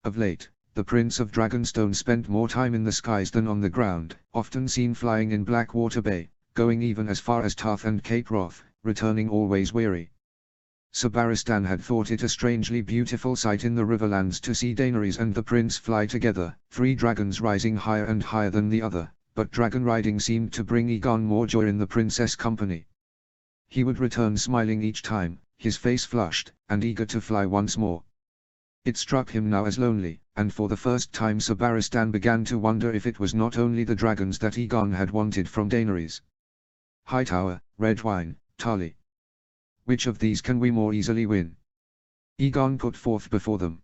Of late, the Prince of Dragonstone spent more time in the skies than on the ground, often seen flying in Blackwater Bay, going even as far as Tarth and Cape Wrath, returning always weary. Sir Barristan had thought it a strangely beautiful sight in the Riverlands to see Daenerys and the prince fly together, 3 dragons rising higher and higher than the other, but dragon riding seemed to bring Aegon more joy in the princess' company. He would return smiling each time, his face flushed, and eager to fly once more. It struck him now as lonely, and for the first time Sir Barristan began to wonder if it was not only the dragons that Aegon had wanted from Daenerys. Hightower, Redwyne, Tarly. Which of these can we more easily win? Aegon put forth before them.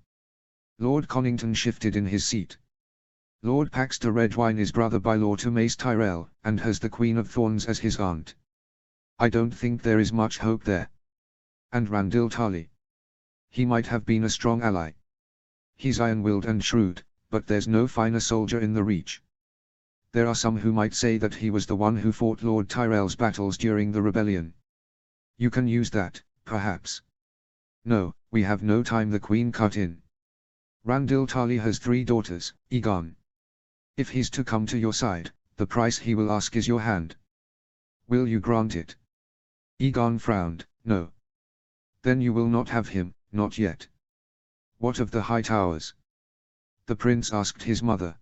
Lord Connington shifted in his seat. Lord Paxter Redwyne is brother by law to Mace Tyrell, and has the Queen of Thorns as his aunt. I don't think there is much hope there. And Randyll Tarly. He might have been a strong ally. He's iron-willed and shrewd, but there's no finer soldier in the Reach. There are some who might say that he was the one who fought Lord Tyrell's battles during the rebellion. You can use that, perhaps. No, we have no time, the Queen cut in. Randyll Tarly has 3 daughters, Aegon. If he's to come to your side, the price he will ask is your hand. Will you grant it? Aegon frowned, no. Then you will not have him, not yet. What of the Hightowers? The prince asked his mother.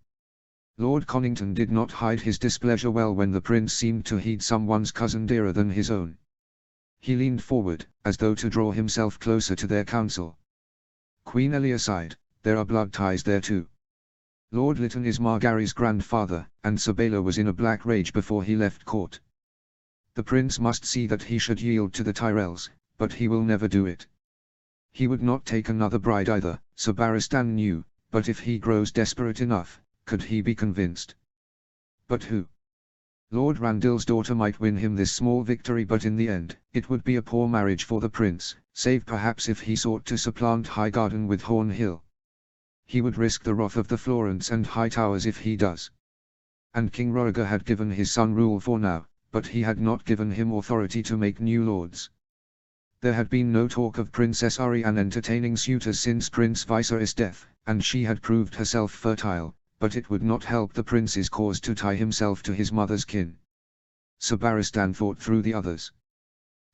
Lord Connington did not hide his displeasure well when the prince seemed to heed someone's cousin dearer than his own. He leaned forward, as though to draw himself closer to their counsel. Queen Elia sighed, there are blood ties there too. Lord Lytton is Margaery's grandfather, and Sir Baelor was in a black rage before he left court. The prince must see that he should yield to the Tyrells, but he will never do it. He would not take another bride either, Sir Barristan knew, but if he grows desperate enough, could he be convinced? But who? Lord Randyll's daughter might win him this small victory, but in the end, it would be a poor marriage for the prince, save perhaps if he sought to supplant Highgarden with Hornhill. He would risk the wrath of the Florents and Hightowers if he does. And King Roegar had given his son rule for now, but he had not given him authority to make new lords. There had been no talk of Princess Arianne entertaining suitors since Prince Viserys' death, and she had proved herself fertile, but it would not help the prince's cause to tie himself to his mother's kin. Sir Barristan thought through the others.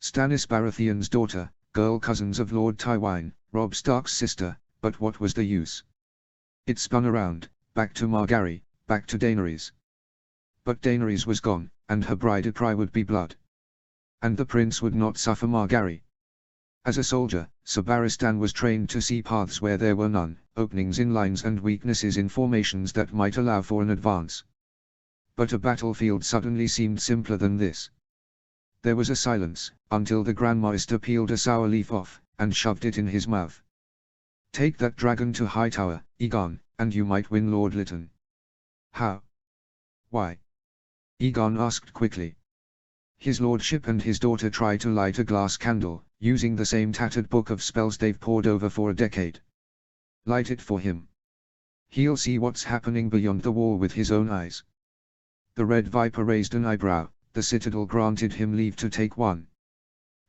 Stannis Baratheon's daughter, girl cousins of Lord Tywine, Robb Stark's sister, but what was the use? It spun around, back to Margaery, back to Daenerys. But Daenerys was gone, and her bride cry would be blood. And the prince would not suffer Margaery. As a soldier, Sir Barristan was trained to see paths where there were none, openings in lines and weaknesses in formations that might allow for an advance. But a battlefield suddenly seemed simpler than this. There was a silence, until the Grand Maester peeled a sour leaf off, and shoved it in his mouth. Take that dragon to Hightower, Aegon, and you might win Lord Lytton. How? Why? Aegon asked quickly. His lordship and his daughter try to light a glass candle, using the same tattered book of spells they've pored over for a decade. Light it for him. He'll see what's happening beyond the wall with his own eyes. The Red Viper raised an eyebrow. The Citadel granted him leave to take one.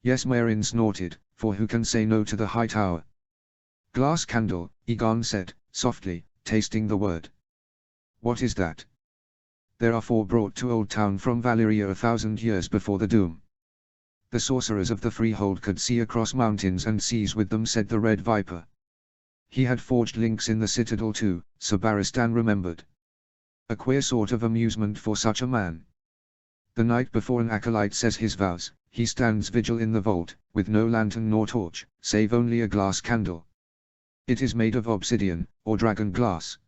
Yes, Meryn snorted, for who can say no to the Hightower? Glass candle, Aegon said, softly, tasting the word. What is that? There are 4 brought to Old Town from Valyria 1,000 years before the Doom. The sorcerers of the Freehold could see across mountains and seas with them, said the Red Viper. He had forged links in the Citadel too, Sir Barristan remembered. A queer sort of amusement for such a man. The night before an acolyte says his vows, he stands vigil in the vault, with no lantern nor torch, save only a glass candle. It is made of obsidian, or dragon glass.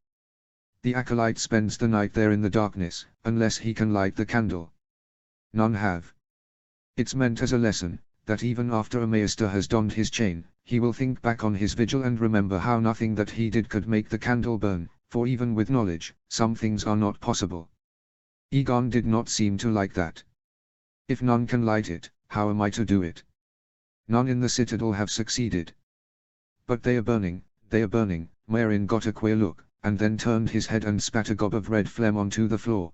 The acolyte spends the night there in the darkness, unless he can light the candle. None have. It's meant as a lesson, that even after a maester has donned his chain, he will think back on his vigil and remember how nothing that he did could make the candle burn, for even with knowledge, some things are not possible. Aegon did not seem to like that. If none can light it, how am I to do it? None in the Citadel have succeeded. But they are burning, Meryn got a queer look, and then turned his head and spat a gob of red phlegm onto the floor.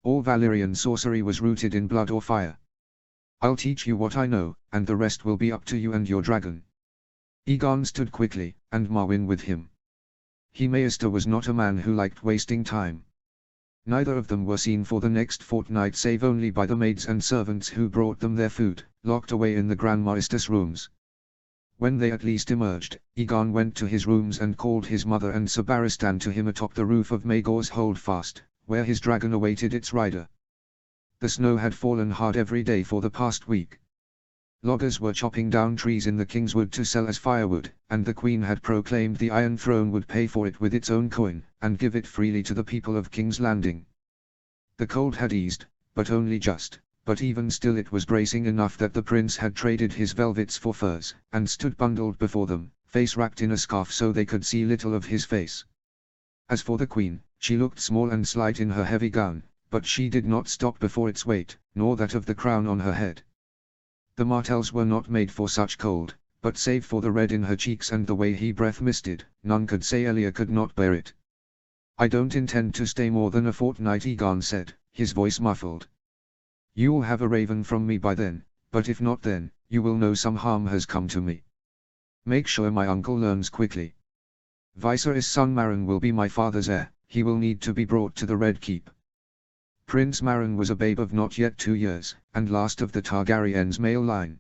All Valyrian sorcery was rooted in blood or fire. I'll teach you what I know, and the rest will be up to you and your dragon. Egon stood quickly, and Marwyn with him. He Maester was not a man who liked wasting time. Neither of them were seen for the next fortnight save only by the maids and servants who brought them their food, locked away in the Grand Master's rooms. When they at least emerged, Egon went to his rooms and called his mother and Sir Barristan to him atop the roof of Maegor's Holdfast, where his dragon awaited its rider. The snow had fallen hard every day for the past week. Loggers were chopping down trees in the Kingswood to sell as firewood, and the Queen had proclaimed the Iron Throne would pay for it with its own coin, and give it freely to the people of King's Landing. The cold had eased, but only just, but even still it was bracing enough that the prince had traded his velvets for furs, and stood bundled before them, face wrapped in a scarf so they could see little of his face. As for the Queen, she looked small and slight in her heavy gown, but she did not stop before its weight, nor that of the crown on her head. The Martells were not made for such cold, but save for the red in her cheeks and the way he breath misted, none could say Elia could not bear it. "I don't intend to stay more than a fortnight," Egon said, his voice muffled. "You'll have a raven from me by then, but if not then, you will know some harm has come to me. Make sure my uncle learns quickly. Viserys' son Maron will be my father's heir, he will need to be brought to the Red Keep." Prince Maron was a babe of not yet 2 years, and last of the Targaryens' male line.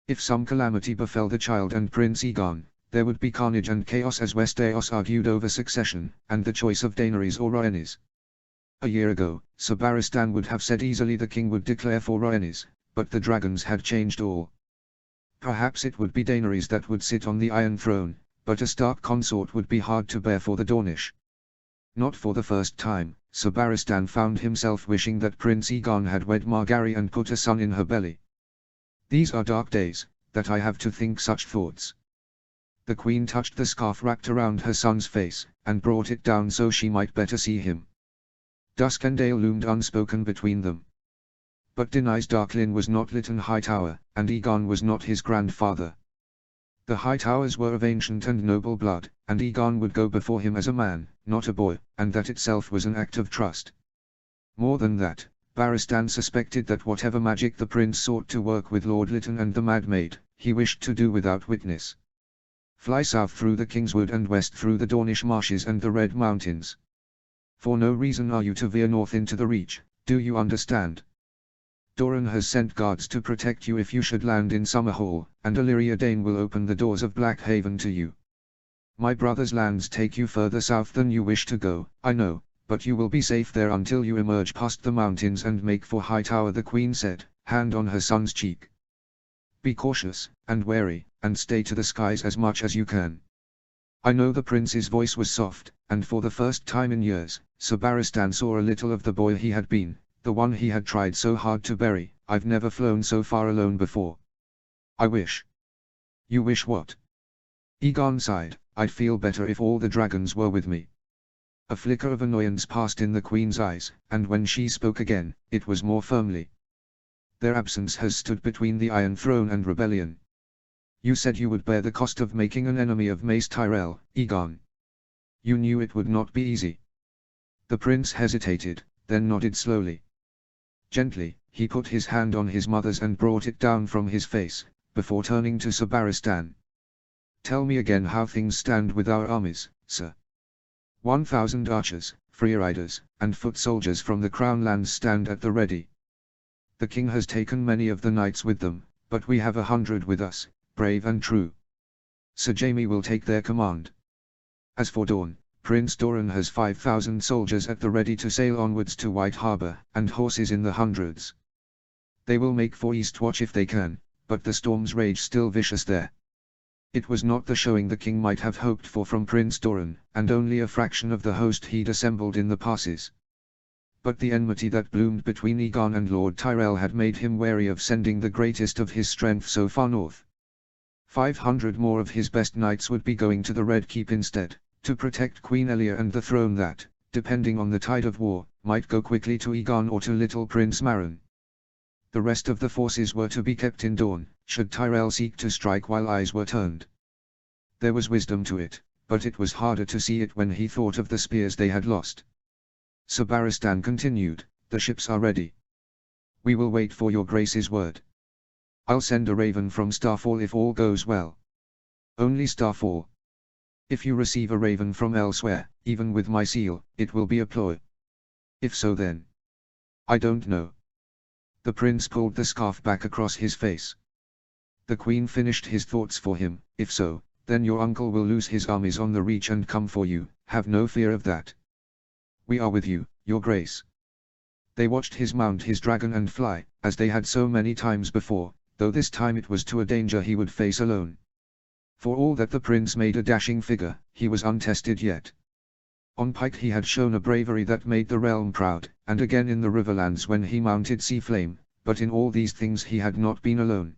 If some calamity befell the child and Prince Egon, there would be carnage and chaos as Westeros argued over succession, and the choice of Daenerys or Rhaenys. A year ago, Sir Barristan would have said easily the king would declare for Rhaenys, but the dragons had changed all. Perhaps it would be Daenerys that would sit on the Iron Throne, but a Stark consort would be hard to bear for the Dornish. Not for the first time, Sir Barristan found himself wishing that Prince Egon had wed Margaery and put a son in her belly. "These are dark days, that I have to think such thoughts." The Queen touched the scarf wrapped around her son's face, and brought it down so she might better see him. Duskendale loomed unspoken between them. But Denys Darklyn was not Lytton Hightower, and Egon was not his grandfather. The Hightowers were of ancient and noble blood, and Egon would go before him as a man, not a boy, and that itself was an act of trust. More than that, Barristan suspected that whatever magic the prince sought to work with Lord Lytton and the Mad Maid, he wished to do without witness. Fly south through the Kingswood and west through the Dornish marshes and the Red Mountains. For no reason are you to veer north into the Reach, do you understand? Doran has sent guards to protect you if you should land in Summerhall, and Illyria Dane will open the doors of Blackhaven to you. My brother's lands take you further south than you wish to go, I know, but you will be safe there until you emerge past the mountains and make for Hightower," the Queen said, hand on her son's cheek. "Be cautious, and wary, and stay to the skies as much as you can." I know the prince's voice was soft, and for the first time in years, Sir Barristan saw a little of the boy he had been, the one he had tried so hard to bury. "I've never flown so far alone before. I wish." "You wish what?" Egon sighed. "I'd feel better if all the dragons were with me." A flicker of annoyance passed in the Queen's eyes, and when she spoke again, it was more firmly. "Their absence has stood between the Iron Throne and rebellion. You said you would bear the cost of making an enemy of Mace Tyrell, Egon. You knew it would not be easy." The prince hesitated, then nodded slowly. Gently, he put his hand on his mother's and brought it down from his face, before turning to Sir Barristan. "Tell me again how things stand with our armies, sir." 1,000 archers, freeriders, and foot soldiers from the Crown lands stand at the ready. The king has taken many of the knights with them, but we have 100 with us, brave and true. Sir Jaime will take their command. As for Dorne, Prince Doran has 5,000 soldiers at the ready to sail onwards to White Harbour, and horses in the hundreds. They will make for Eastwatch if they can, but the storms rage still vicious there. It was not the showing the king might have hoped for from Prince Doran, and only a fraction of the host he'd assembled in the passes. But the enmity that bloomed between Egon and Lord Tyrell had made him wary of sending the greatest of his strength so far north. 500 more of his best knights would be going to the Red Keep instead, to protect Queen Elia and the throne that, depending on the tide of war, might go quickly to Egon or to little Prince Maron. The rest of the forces were to be kept in Dorne, should Tyrell seek to strike while eyes were turned. There was wisdom to it, but it was harder to see it when he thought of the spears they had lost. Sir Barristan continued, "The ships are ready. We will wait for your grace's word. I'll send a raven from Starfall if all goes well." Only star 4. If you receive a raven from elsewhere, even with my seal, it will be a ploy. If so then. I don't know. The prince pulled the scarf back across his face. The queen finished his thoughts for him. If so, then your uncle will lose his armies on the reach and come for you, have no fear of that. We are with you, your grace. They watched his mount his dragon and fly, as they had so many times before, though this time it was to a danger he would face alone. For all that the prince made a dashing figure, he was untested yet. On pike he had shown a bravery that made the realm proud, and again in the Riverlands when he mounted Sea Flame, but in all these things he had not been alone.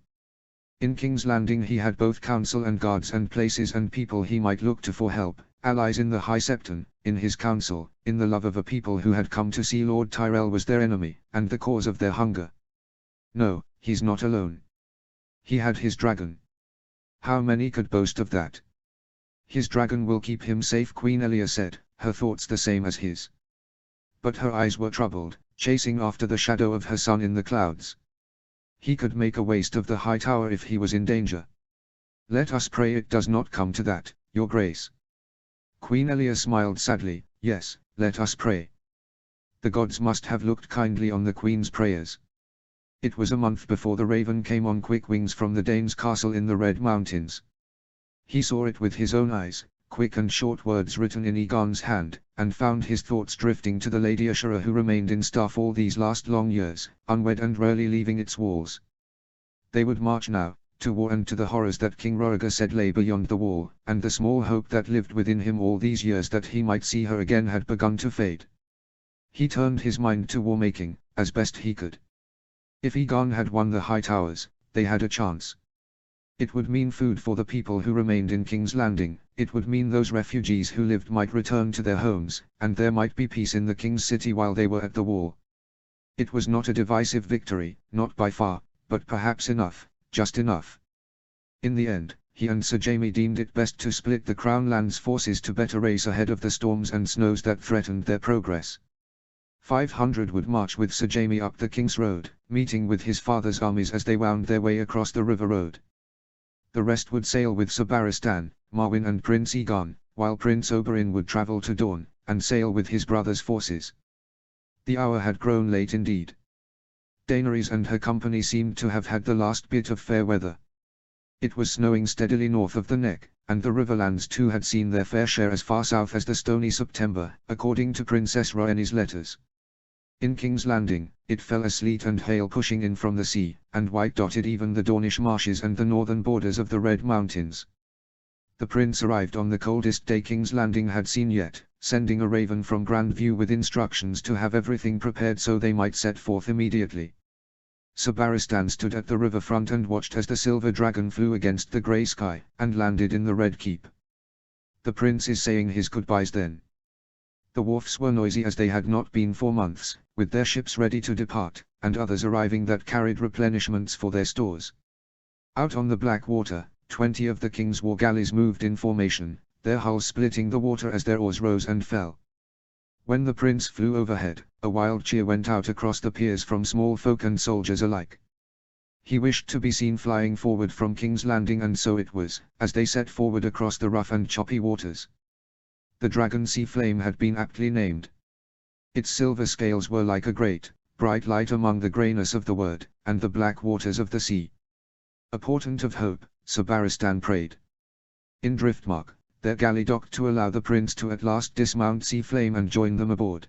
In King's Landing he had both council and guards and places and people he might look to for help, allies in the High Septon, in his council, in the love of a people who had come to see Lord Tyrell was their enemy, and the cause of their hunger. No, he's not alone. He had his dragon. How many could boast of that? His dragon will keep him safe, Queen Elia said, her thoughts the same as his. But her eyes were troubled, chasing after the shadow of her son in the clouds. He could make a waste of the high tower if he was in danger. Let us pray it does not come to that, your grace. Queen Elia smiled sadly. Yes, let us pray. The gods must have looked kindly on the queen's prayers. It was a month before the raven came on quick wings from the Danes' castle in the Red Mountains. He saw it with his own eyes, quick and short words written in Egon's hand, and found his thoughts drifting to the Lady Ashura who remained in Staff all these last long years, unwed and rarely leaving its walls. They would march now, to war and to the horrors that King Roriger said lay beyond the wall, and the small hope that lived within him all these years that he might see her again had begun to fade. He turned his mind to war-making, as best he could. If Egon had won the High Towers, they had a chance. It would mean food for the people who remained in King's Landing, it would mean those refugees who lived might return to their homes, and there might be peace in the King's city while they were at the war. It was not a divisive victory, not by far, but perhaps enough, just enough. In the end, he and Sir Jaime deemed it best to split the Crown Land's forces to better race ahead of the storms and snows that threatened their progress. 500 would march with Sir Jaime up the King's Road, meeting with his father's armies as they wound their way across the River Road. The rest would sail with Sir Barristan, Marwyn and Prince Egon, while Prince Oberyn would travel to Dorne, and sail with his brother's forces. The hour had grown late indeed. Daenerys and her company seemed to have had the last bit of fair weather. It was snowing steadily north of the Neck, and the Riverlands too had seen their fair share as far south as the stony September, according to Princess Rhaenys' letters. In King's Landing, it fell as sleet and hail pushing in from the sea, and white-dotted even the Dornish marshes and the northern borders of the Red Mountains. The prince arrived on the coldest day King's Landing had seen yet, sending a raven from Grandview with instructions to have everything prepared so they might set forth immediately. Sir Barristan stood at the riverfront and watched as the silver dragon flew against the grey sky, and landed in the Red Keep. The prince is saying his goodbyes then. The wharfs were noisy as they had not been for months, with their ships ready to depart, and others arriving that carried replenishments for their stores. Out on the black water, 20 of the king's war galleys moved in formation, their hulls splitting the water as their oars rose and fell. When the prince flew overhead, a wild cheer went out across the piers from small folk and soldiers alike. He wished to be seen flying forward from King's Landing, and so it was, as they set forward across the rough and choppy waters. The dragon Sea Flame had been aptly named. Its silver scales were like a great, bright light among the greyness of the word, and the black waters of the sea. A portent of hope, Sir Barristan prayed. In Driftmark, their galley docked to allow the prince to at last dismount Sea Flame and join them aboard.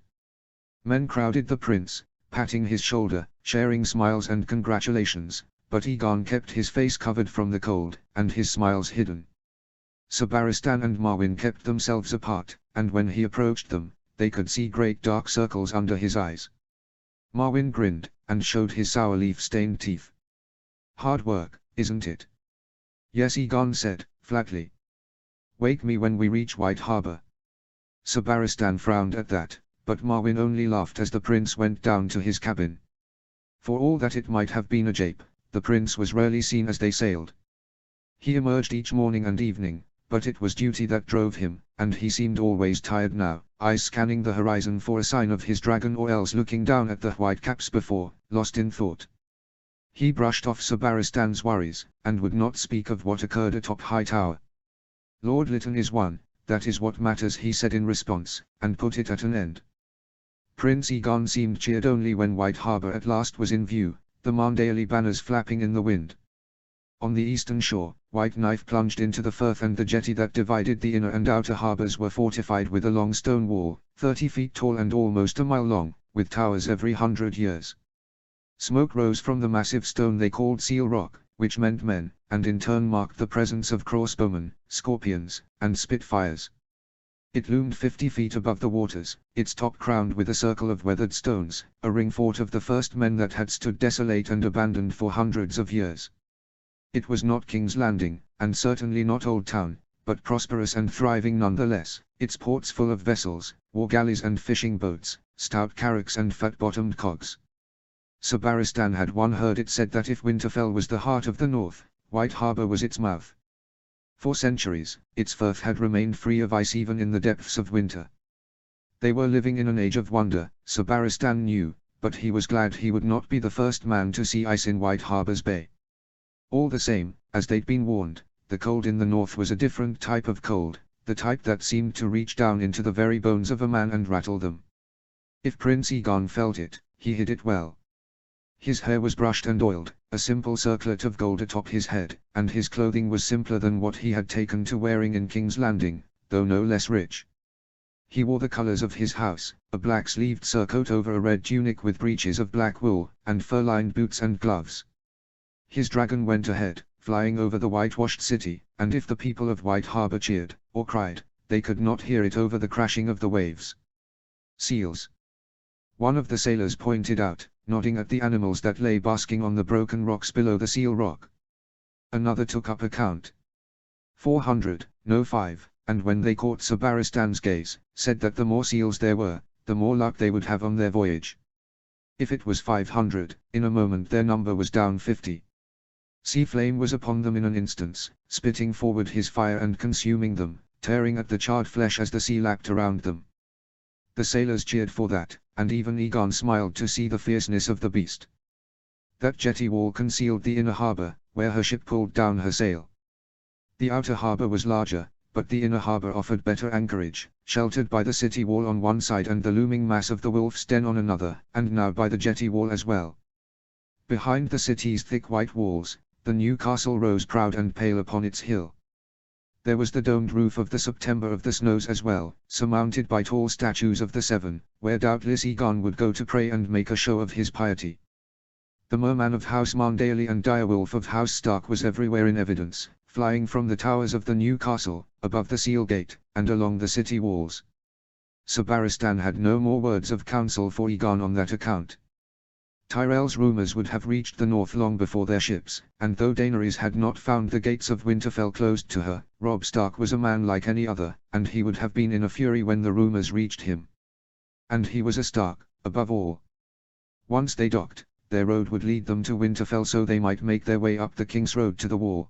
Men crowded the prince, patting his shoulder, sharing smiles and congratulations, but Egon kept his face covered from the cold, and his smiles hidden. Sir Barristan and Marwyn kept themselves apart, and when he approached them, they could see great dark circles under his eyes. Marwyn grinned, and showed his sour leaf-stained teeth. Hard work, isn't it? Yes, Egon said, flatly. Wake me when we reach White Harbour. Sir Barristan frowned at that, but Marwyn only laughed as the prince went down to his cabin. For all that it might have been a jape, the prince was rarely seen as they sailed. He emerged each morning and evening, but it was duty that drove him, and he seemed always tired now, eyes scanning the horizon for a sign of his dragon or else looking down at the whitecaps before, lost in thought. He brushed off Sir Barristan's worries, and would not speak of what occurred atop Hightower. Lord Lytton is one, that is what matters, he said in response, and put it at an end. Prince Egon seemed cheered only when White Harbour at last was in view, the Marndale banners flapping in the wind. On the eastern shore, White Knife plunged into the firth, and the jetty that divided the inner and outer harbours were fortified with a long stone wall, 30 feet tall and almost a mile long, with towers every 100 years. Smoke rose from the massive stone they called Seal Rock, which meant men, and in turn marked the presence of crossbowmen, scorpions, and spitfires. It loomed 50 feet above the waters, its top crowned with a circle of weathered stones, a ring fort of the first men that had stood desolate and abandoned for hundreds of years. It was not King's Landing, and certainly not Old Town, but prosperous and thriving nonetheless, its ports full of vessels, war galleys and fishing boats, stout carracks and fat-bottomed cogs. Sir Barristan had one heard it said that if Winterfell was the heart of the north, White Harbour was its mouth. For centuries, its firth had remained free of ice even in the depths of winter. They were living in an age of wonder, Sir Barristan knew, but he was glad he would not be the first man to see ice in White Harbour's bay. All the same, as they'd been warned, the cold in the north was a different type of cold, the type that seemed to reach down into the very bones of a man and rattle them. If Prince Egon felt it, he hid it well. His hair was brushed and oiled, a simple circlet of gold atop his head, and his clothing was simpler than what he had taken to wearing in King's Landing, though no less rich. He wore the colours of his house, a black-sleeved surcoat over a red tunic with breeches of black wool, and fur-lined boots and gloves. His dragon went ahead, flying over the whitewashed city, and if the people of White Harbour cheered, or cried, they could not hear it over the crashing of the waves. Seals. One of the sailors pointed out, nodding at the animals that lay basking on the broken rocks below the Seal Rock. Another took up a count. 400, no 5, and when they caught Sir Barristan's gaze, said that the more seals there were, the more luck they would have on their voyage. If it was 500, in a moment their number was down 50. Sea Flame was upon them in an instant, spitting forward his fire and consuming them, tearing at the charred flesh as the sea lapped around them. The sailors cheered for that, and even Egon smiled to see the fierceness of the beast. That jetty wall concealed the inner harbour, where her ship pulled down her sail. The outer harbour was larger, but the inner harbour offered better anchorage, sheltered by the city wall on one side and the looming mass of the Wolf's Den on another, and now by the jetty wall as well. Behind the city's thick white walls, the new castle rose proud and pale upon its hill. There was the domed roof of the September of the Snows as well, surmounted by tall statues of the Seven, where doubtless Egon would go to pray and make a show of his piety. The merman of House Marndale and Direwolf of House Stark was everywhere in evidence, flying from the towers of the new castle, above the Seal Gate, and along the city walls. Sir Barristan had no more words of counsel for Egon on that account. Tyrell's rumours would have reached the north long before their ships, and though Daenerys had not found the gates of Winterfell closed to her, Robb Stark was a man like any other, and he would have been in a fury when the rumours reached him. And he was a Stark, above all. Once they docked, their road would lead them to Winterfell so they might make their way up the King's Road to the Wall.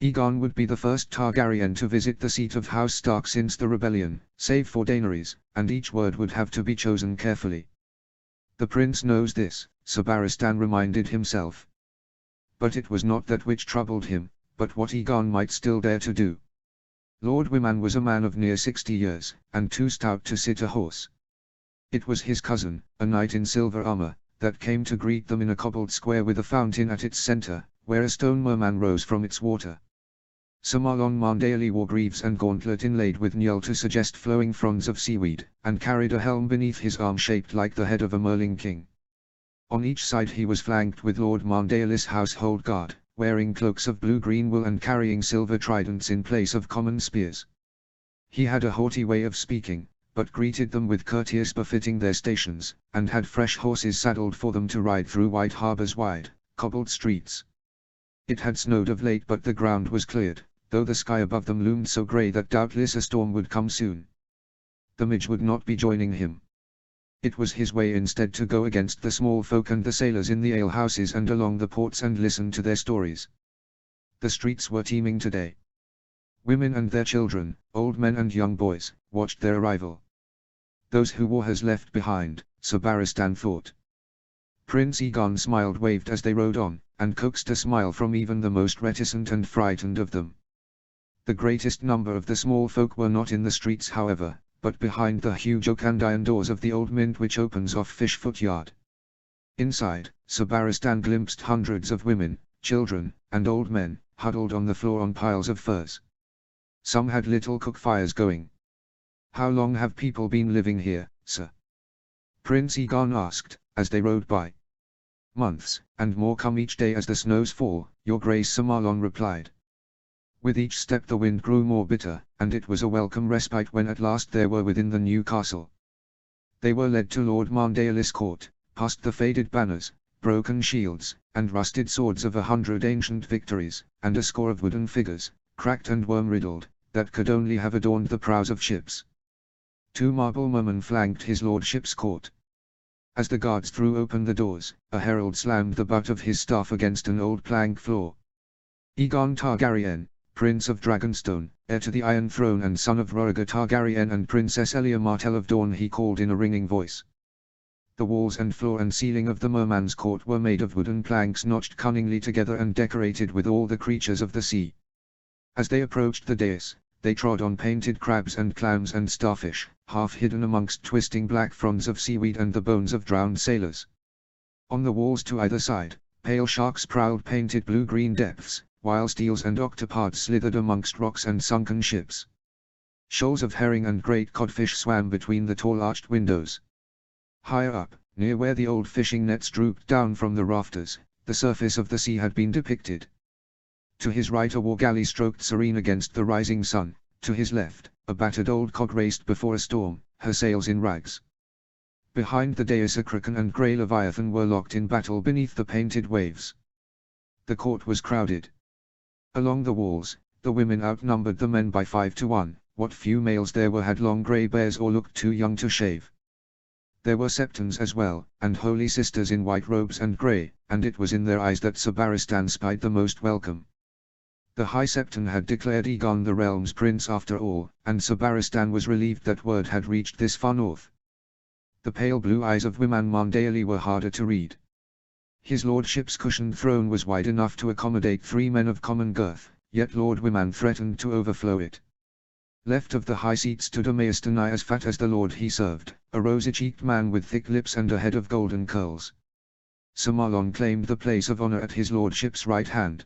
Egon would be the first Targaryen to visit the seat of House Stark since the rebellion, save for Daenerys, and each word would have to be chosen carefully. The prince knows this, Sir Barristan reminded himself. But it was not that which troubled him, but what Egon might still dare to do. Lord Wyman was a man of near 60 years, and too stout to sit a horse. It was his cousin, a knight in silver armour, that came to greet them in a cobbled square with a fountain at its centre, where a stone merman rose from its water. Sir Marlon Marndale wore greaves and gauntlet inlaid with Njal to suggest flowing fronds of seaweed, and carried a helm beneath his arm shaped like the head of a merling king. On each side he was flanked with Lord Marndale's household guard, wearing cloaks of blue-green wool and carrying silver tridents in place of common spears. He had a haughty way of speaking, but greeted them with courteous befitting their stations, and had fresh horses saddled for them to ride through White Harbour's wide, cobbled streets. It had snowed of late but the ground was cleared, though the sky above them loomed so grey that doubtless a storm would come soon. The Midge would not be joining him. It was his way instead to go against the small folk and the sailors in the alehouses and along the ports and listen to their stories. The streets were teeming today. Women and their children, old men and young boys, watched their arrival. Those who war has left behind, Sir Barristan thought. Prince Egon smiled waved as they rode on, and coaxed a smile from even the most reticent and frightened of them. The greatest number of the small folk were not in the streets however, but behind the huge oak and iron doors of the old mint which opens off Fishfoot Yard. Inside, Sabaristan glimpsed hundreds of women, children, and old men, huddled on the floor on piles of furs. Some had little cook fires going. "How long have people been living here, sir?" Prince Egon asked, as they rode by. "Months, and more come each day as the snows fall, your grace," Sir Marlon replied. With each step the wind grew more bitter, and it was a welcome respite when at last they were within the new castle. They were led to Lord Marndalis' court, past the faded banners, broken shields, and rusted swords of 100 ancient victories, and a score of wooden figures, cracked and worm-riddled, that could only have adorned the prows of ships. 2 marble mermen flanked his lordship's court. As the guards threw open the doors, a herald slammed the butt of his staff against an old plank floor. "Aegon Targaryen, Prince of Dragonstone, heir to the Iron Throne and son of Rhaegar Targaryen and Princess Elia Martell of Dawn," he called in a ringing voice. The walls and floor and ceiling of the merman's court were made of wooden planks notched cunningly together and decorated with all the creatures of the sea. As they approached the dais, they trod on painted crabs and clams and starfish, half hidden amongst twisting black fronds of seaweed and the bones of drowned sailors. On the walls to either side, pale sharks prowled painted blue-green depths, whilst eels and octopods slithered amongst rocks and sunken ships. Shoals of herring and great codfish swam between the tall arched windows. Higher up, near where the old fishing nets drooped down from the rafters, the surface of the sea had been depicted. To his right a war galley stroked serene against the rising sun, to his left, a battered old cog raced before a storm, her sails in rags. Behind the dais a kraken and grey leviathan were locked in battle beneath the painted waves. The court was crowded. Along the walls, the women outnumbered the men by 5 to 1, what few males there were had long grey beards or looked too young to shave. There were septons as well, and holy sisters in white robes and grey, and it was in their eyes that Sabaristan spied the most welcome. The High Septon had declared Aegon the realm's prince after all, and Sabaristan was relieved that word had reached this far north. The pale blue eyes of Wyman Marndaeli were harder to read. His lordship's cushioned throne was wide enough to accommodate 3 men of common girth, yet Lord Wyman threatened to overflow it. Left of the high seat stood a maester nigh as fat as the lord he served, a rosy-cheeked man with thick lips and a head of golden curls. Sir Marlon claimed the place of honour at his lordship's right hand.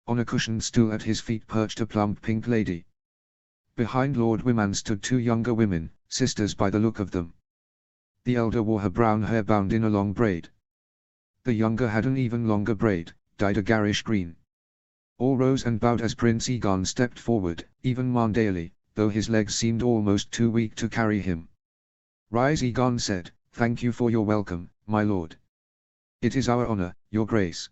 On a cushioned stool at his feet perched a plump pink lady. Behind Lord Wyman stood 2 younger women, sisters by the look of them. The elder wore her brown hair bound in a long braid. The younger had an even longer braid, dyed a garish green. All rose and bowed as Prince Aegon stepped forward, even Marndaeli, though his legs seemed almost too weak to carry him. "Rise," Aegon said, "thank you for your welcome, my lord. It is our honor, your grace.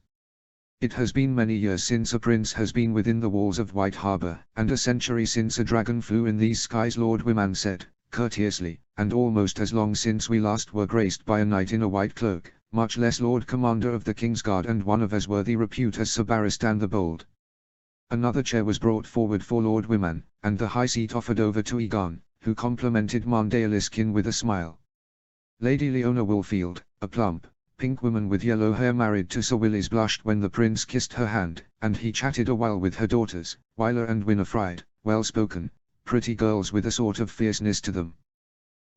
It has been many years since a prince has been within the walls of White Harbor, and a century since a dragon flew in these skies," Lord Wyman said, courteously, "and almost as long since we last were graced by a knight in a white cloak, much less Lord Commander of the King's Guard and one of as worthy repute as Sabaristan the Bold." Another chair was brought forward for Lord Wyman, and the high seat offered over to Aegon, who complimented Marndaelis kin with a smile. Lady Leona Woolfield, a plump, pink woman with yellow hair married to Sir Willis, blushed when the prince kissed her hand, and he chatted a while with her daughters, Wyler and Winifred, well-spoken, pretty girls with a sort of fierceness to them.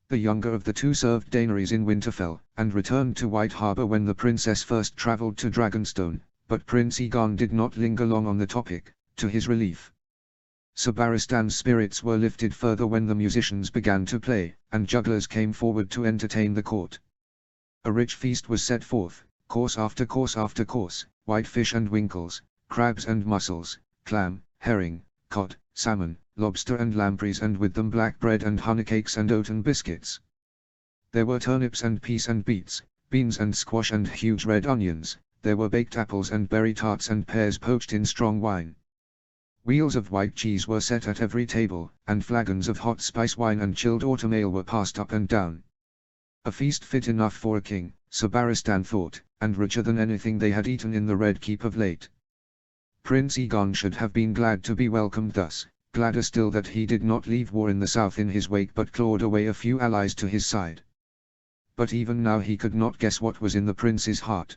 The younger of the 2 served Daenerys in Winterfell, and returned to White Harbor when the princess first travelled to Dragonstone, but Prince Aegon did not linger long on the topic, to his relief. Sabaristan's spirits were lifted further when the musicians began to play, and jugglers came forward to entertain the court. A rich feast was set forth, course after course after course, white fish and winkles, crabs and mussels, clam, herring, cod, salmon, lobster and lampreys, and with them black bread and honeycakes and oaten biscuits. There were turnips and peas and beets, beans and squash and huge red onions, there were baked apples and berry tarts and pears poached in strong wine. Wheels of white cheese were set at every table, and flagons of hot spice wine and chilled autumn ale were passed up and down. A feast fit enough for a king, Sabaristan thought, and richer than anything they had eaten in the Red Keep of late. Prince Aegon should have been glad to be welcomed thus, gladder still that he did not leave war in the south in his wake but clawed away a few allies to his side. But even now he could not guess what was in the prince's heart.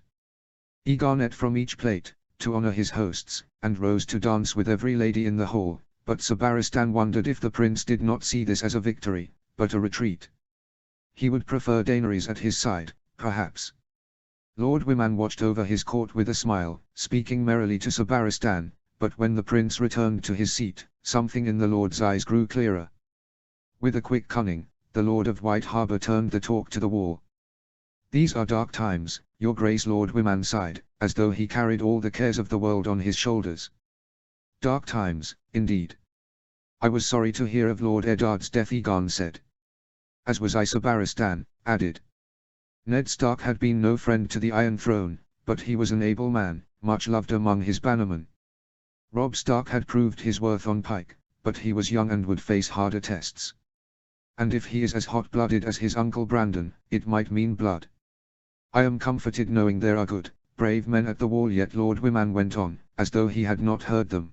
Aegon ate from each plate, to honor his hosts, and rose to dance with every lady in the hall, But Sabaristan wondered if the prince did not see this as a victory, but a retreat. He would prefer Daenerys at his side, perhaps. Lord Wyman watched over his court with a smile, speaking merrily to Sabaristan, but when the prince returned to his seat, something in the lord's eyes grew clearer. With a quick cunning, the Lord of White Harbor turned the talk to the wall. "These are dark times, your grace," Lord Wyman sighed, as though he carried all the cares of the world on his shoulders. "Dark times, indeed. I was sorry to hear of Lord Eddard's death," Aegon said. "As was I," Sabaristan added. Ned Stark had been no friend to the Iron Throne, but he was an able man, much loved among his bannermen. Robb Stark had proved his worth on Pike, but he was young and would face harder tests. And if he is as hot-blooded as his uncle Brandon, it might mean blood. "I am comforted knowing there are good, brave men at the wall yet," Lord Wyman went on, as though he had not heard them.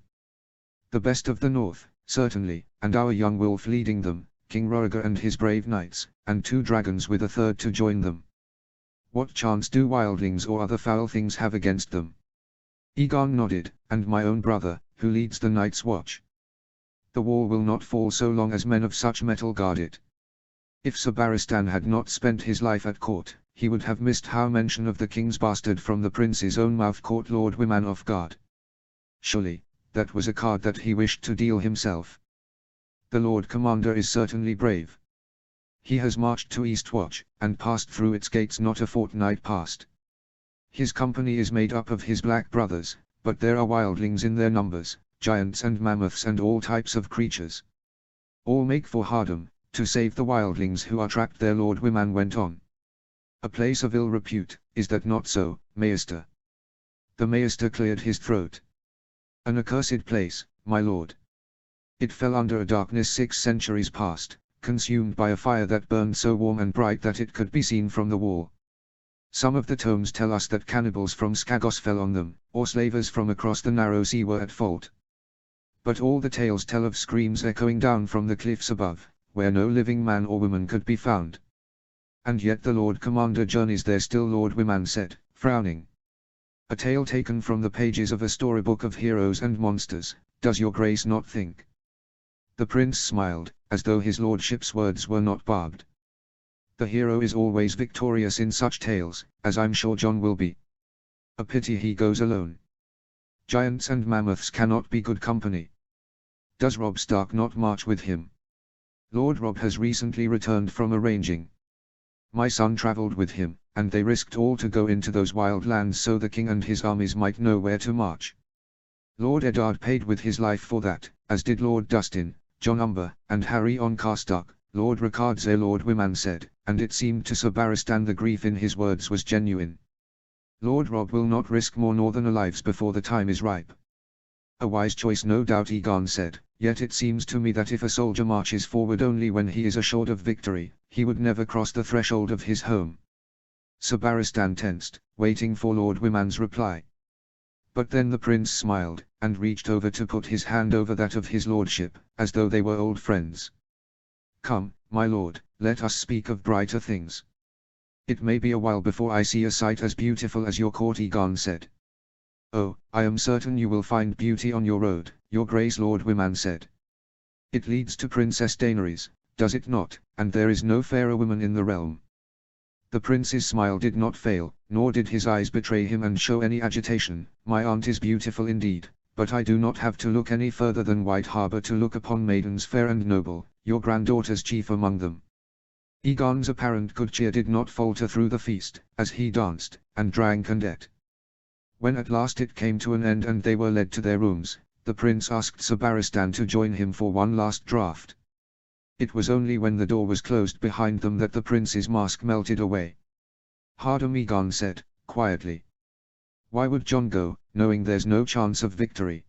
"The best of the North, certainly, and our young wolf leading them, King Rhaegar and his brave knights, and 2 dragons with a third to join them. What chance do wildlings or other foul things have against them?" Aegon nodded, "And my own brother, who leads the Night's Watch. The wall will not fall so long as men of such mettle guard it." If Sabaristan had not spent his life at court, he would have missed how mention of the king's bastard from the prince's own mouth caught Lord Wyman off guard. Surely, that was a card that he wished to deal himself. The Lord Commander is certainly brave. He has marched to Eastwatch, and passed through its gates not a fortnight past. His company is made up of his black brothers, but there are wildlings in their numbers, giants and mammoths and all types of creatures. All make for Hardham, to save the wildlings who are trapped there," Lord Wyman went on. "A place of ill repute, is that not so, Maester?" The Maester cleared his throat. "An accursed place, my lord. It fell under a darkness 6 centuries past, consumed by a fire that burned so warm and bright that it could be seen from the wall. Some of the tomes tell us that cannibals from Skagos fell on them, or slavers from across the narrow sea were at fault. But all the tales tell of screams echoing down from the cliffs above, where no living man or woman could be found. And yet the Lord Commander journeys there still," Lord Wyman said, frowning. "A tale taken from the pages of a storybook of heroes and monsters, does your grace not think?" The prince smiled, as though his lordship's words were not barbed. "The hero is always victorious in such tales, as I'm sure Jon will be. A pity he goes alone. Giants and mammoths cannot be good company. Does Robb Stark not march with him?" "Lord Robb has recently returned from arranging. My son travelled with him, and they risked all to go into those wild lands so the king and his armies might know where to march. Lord Eddard paid with his life for that, as did Lord Dustin, Jon Umber, and Harry on Karstark," Lord Ricardze Lord Wyman said, and it seemed to Sabaristan the grief in his words was genuine. "Lord Robb will not risk more northerner lives before the time is ripe." "A wise choice no doubt," Aegon said, "yet it seems to me that if a soldier marches forward only when he is assured of victory, he would never cross the threshold of his home." Sabaristan tensed, waiting for Lord Wyman's reply. But then the prince smiled, and reached over to put his hand over that of his lordship, as though they were old friends. "Come, my lord, let us speak of brighter things. It may be a while before I see a sight as beautiful as your court," Aegon said. "Oh, I am certain you will find beauty on your road, your grace," Lord Wyman said. "It leads to Princess Daenerys, does it not, and there is no fairer woman in the realm." The prince's smile did not fail, nor did his eyes betray him and show any agitation. "My aunt is beautiful indeed, but I do not have to look any further than White Harbor to look upon maidens fair and noble, your granddaughters chief among them." Aegon's apparent good cheer did not falter through the feast, as he danced, and drank and ate. When at last it came to an end and they were led to their rooms, the prince asked Sabaristan to join him for one last draught. It was only when the door was closed behind them that the prince's mask melted away. "Hardham," Aegon said, quietly. "Why would Jon go, knowing there's no chance of victory?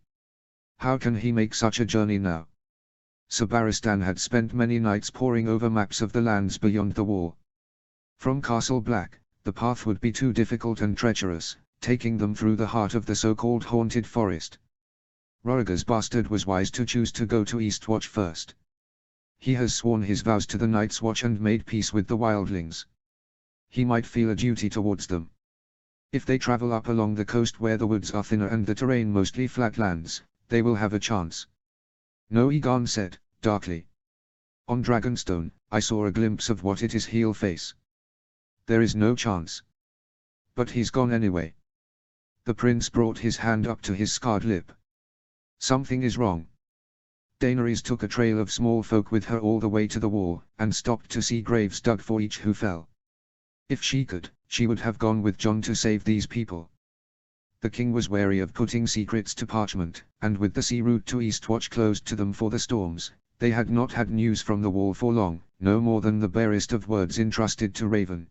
How can he make such a journey now?" Sabaristan had spent many nights poring over maps of the lands beyond the wall. From Castle Black, the path would be too difficult and treacherous, taking them through the heart of the so-called haunted forest. Rhaegar's bastard was wise to choose to go to Eastwatch first. He has sworn his vows to the Night's Watch and made peace with the wildlings. He might feel a duty towards them. If they travel up along the coast where the woods are thinner and the terrain mostly flatlands, they will have a chance. No, Egon said, darkly. On Dragonstone, I saw a glimpse of what it is. He'll face. There is no chance. But he's gone anyway. The prince brought his hand up to his scarred lip. Something is wrong. Daenerys took a trail of small folk with her all the way to the wall, and stopped to see graves dug for each who fell. If she could, she would have gone with Jon to save these people. The king was wary of putting secrets to parchment, and with the sea route to Eastwatch closed to them for the storms, they had not had news from the wall for long, no more than the barest of words entrusted to Raven.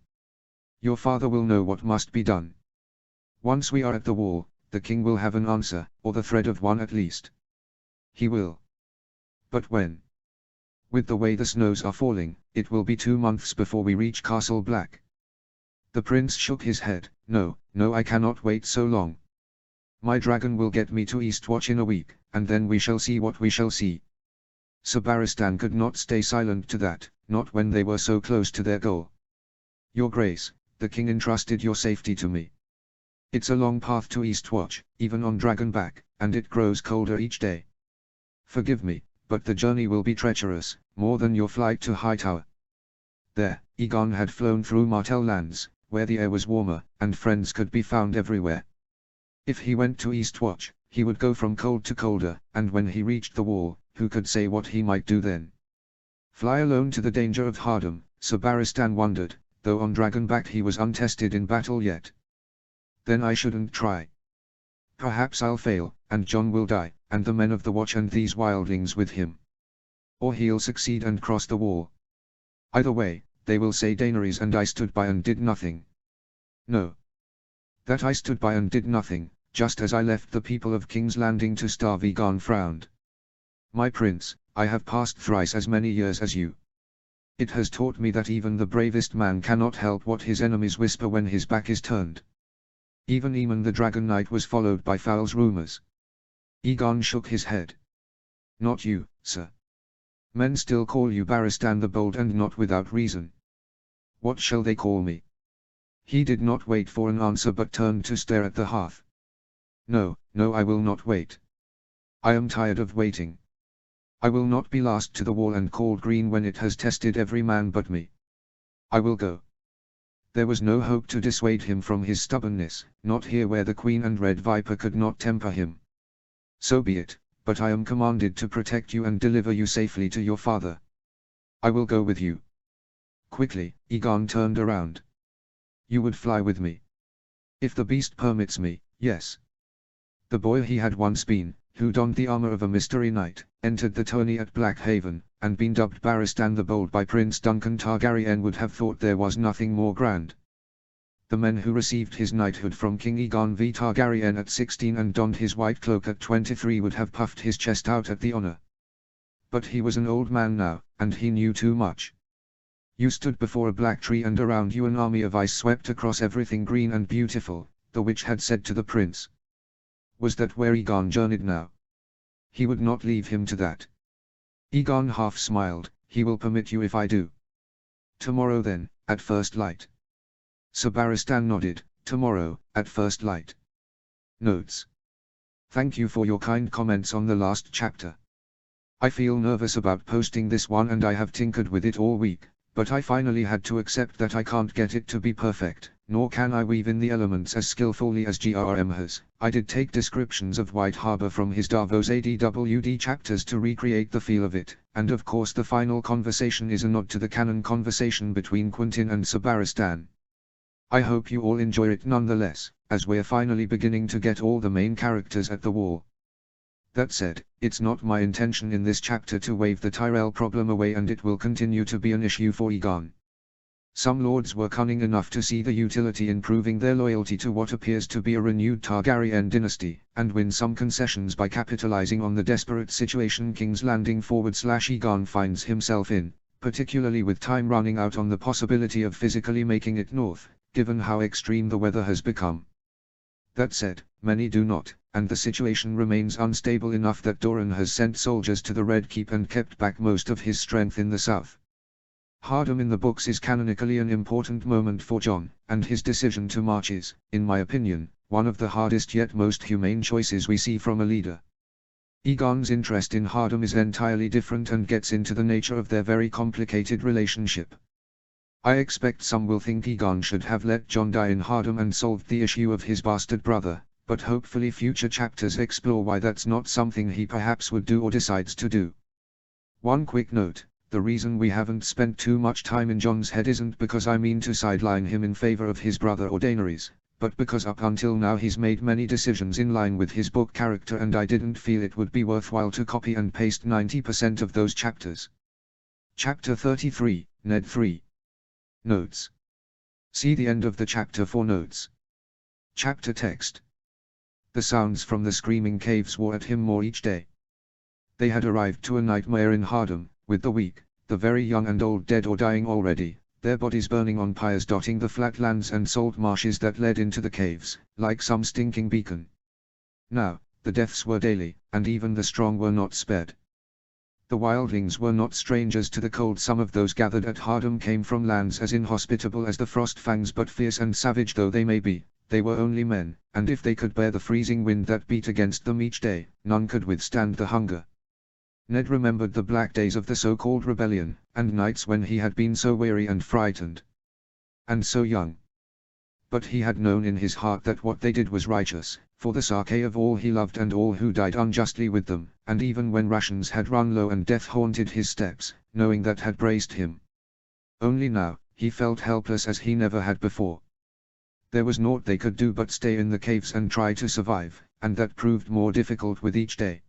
Your father will know what must be done. Once we are at the wall, the king will have an answer, or the thread of one at least. He will. But when? With the way the snows are falling, it will be 2 months before we reach Castle Black. The prince shook his head. No, no, I cannot wait so long. My dragon will get me to Eastwatch in a week, and then we shall see what we shall see. Sir Barristan could not stay silent to that, not when they were so close to their goal. Your Grace, the king entrusted your safety to me. It's a long path to Eastwatch, even on Dragonback, and it grows colder each day. Forgive me, but the journey will be treacherous, more than your flight to Hightower. There, Egon had flown through Martell lands, where the air was warmer, and friends could be found everywhere. If he went to Eastwatch, he would go from cold to colder, and when he reached the wall, who could say what he might do then? Fly alone to the danger of Hardham, Sir Barristan wondered, though on Dragonback he was untested in battle yet. Then I shouldn't try. Perhaps I'll fail, and Jon will die, and the men of the Watch and these wildlings with him. Or he'll succeed and cross the wall. Either way, they will say Daenerys and I stood by and did nothing. No. That I stood by and did nothing, just as I left the people of King's Landing to starve. Egon frowned. My prince, I have passed thrice as many years as you. It has taught me that even the bravest man cannot help what his enemies whisper when his back is turned. Even Aemon the Dragon Knight was followed by foul rumors. Egon shook his head. Not you, sir. Men still call you Barristan the Bold, and not without reason. What shall they call me? He did not wait for an answer but turned to stare at the hearth. No, no, I will not wait. I am tired of waiting. I will not be last to the wall and called green when it has tested every man but me. I will go. There was no hope to dissuade him from his stubbornness, not here where the Queen and Red Viper could not temper him. So be it, but I am commanded to protect you and deliver you safely to your father. I will go with you. Quickly, Egon turned around. You would fly with me? If the beast permits me, yes. The boy he had once been, who donned the armor of a mystery knight, entered the tourney at Blackhaven, and been dubbed Barristan the Bold by Prince Duncan Targaryen, would have thought there was nothing more grand. The men who received his knighthood from King Aegon V Targaryen at 16 and donned his white cloak at 23 would have puffed his chest out at the honor. But he was an old man now, and he knew too much. You stood before a black tree, and around you an army of ice swept across everything green and beautiful, the witch had said to the prince. Was that where Egon journeyed now? He would not leave him to that. Egon half smiled. He will permit you if I do. Tomorrow then, at first light. Sir Barristan nodded. Tomorrow, at first light. Notes. Thank you for your kind comments on the last chapter. I feel nervous about posting this one, and I have tinkered with it all week, but I finally had to accept that I can't get it to be perfect, nor can I weave in the elements as skillfully as GRM has. I did take descriptions of White Harbor from his Davos ADWD chapters to recreate the feel of it, and of course the final conversation is a nod to the canon conversation between Quentyn and Sir Barristan. I hope you all enjoy it nonetheless, as we're finally beginning to get all the main characters at the wall. That said, it's not my intention in this chapter to wave the Tyrell problem away, and it will continue to be an issue for Aegon. Some lords were cunning enough to see the utility in proving their loyalty to what appears to be a renewed Targaryen dynasty, and win some concessions by capitalizing on the desperate situation King's Landing /Aegon finds himself in, particularly with time running out on the possibility of physically making it north, given how extreme the weather has become. That said, many do not, and the situation remains unstable enough that Doran has sent soldiers to the Red Keep and kept back most of his strength in the south. Hardham in the books is canonically an important moment for Jon, and his decision to march is, in my opinion, one of the hardest yet most humane choices we see from a leader. Egon's interest in Hardham is entirely different and gets into the nature of their very complicated relationship. I expect some will think Egon should have let Jon die in Hardham and solved the issue of his bastard brother, but hopefully future chapters explore why that's not something he perhaps would do or decides to do. One quick note, the reason we haven't spent too much time in Jon's head isn't because I mean to sideline him in favor of his brother or Daenerys, but because up until now he's made many decisions in line with his book character and I didn't feel it would be worthwhile to copy and paste 90% of those chapters. Chapter 33, Ned 3. Notes. See the end of the chapter for notes. Chapter text. The sounds from the screaming caves wore at him more each day. They had arrived to a nightmare in Hardham, with the weak, the very young and old dead or dying already, their bodies burning on pyres dotting the flatlands and salt marshes that led into the caves, like some stinking beacon. Now, the deaths were daily, and even the strong were not spared. The wildlings were not strangers to the cold. Some of those gathered at Hardham came from lands as inhospitable as the Frostfangs, but fierce and savage though they may be, they were only men, and if they could bear the freezing wind that beat against them each day, none could withstand the hunger. Ned remembered the black days of the so-called rebellion, and nights when he had been so weary and frightened. And so young. But he had known in his heart that what they did was righteous, for the sake of all he loved and all who died unjustly with them, and even when rations had run low and death haunted his steps, knowing that had braced him. Only now, he felt helpless as he never had before. There was naught they could do but stay in the caves and try to survive, and that proved more difficult with each day.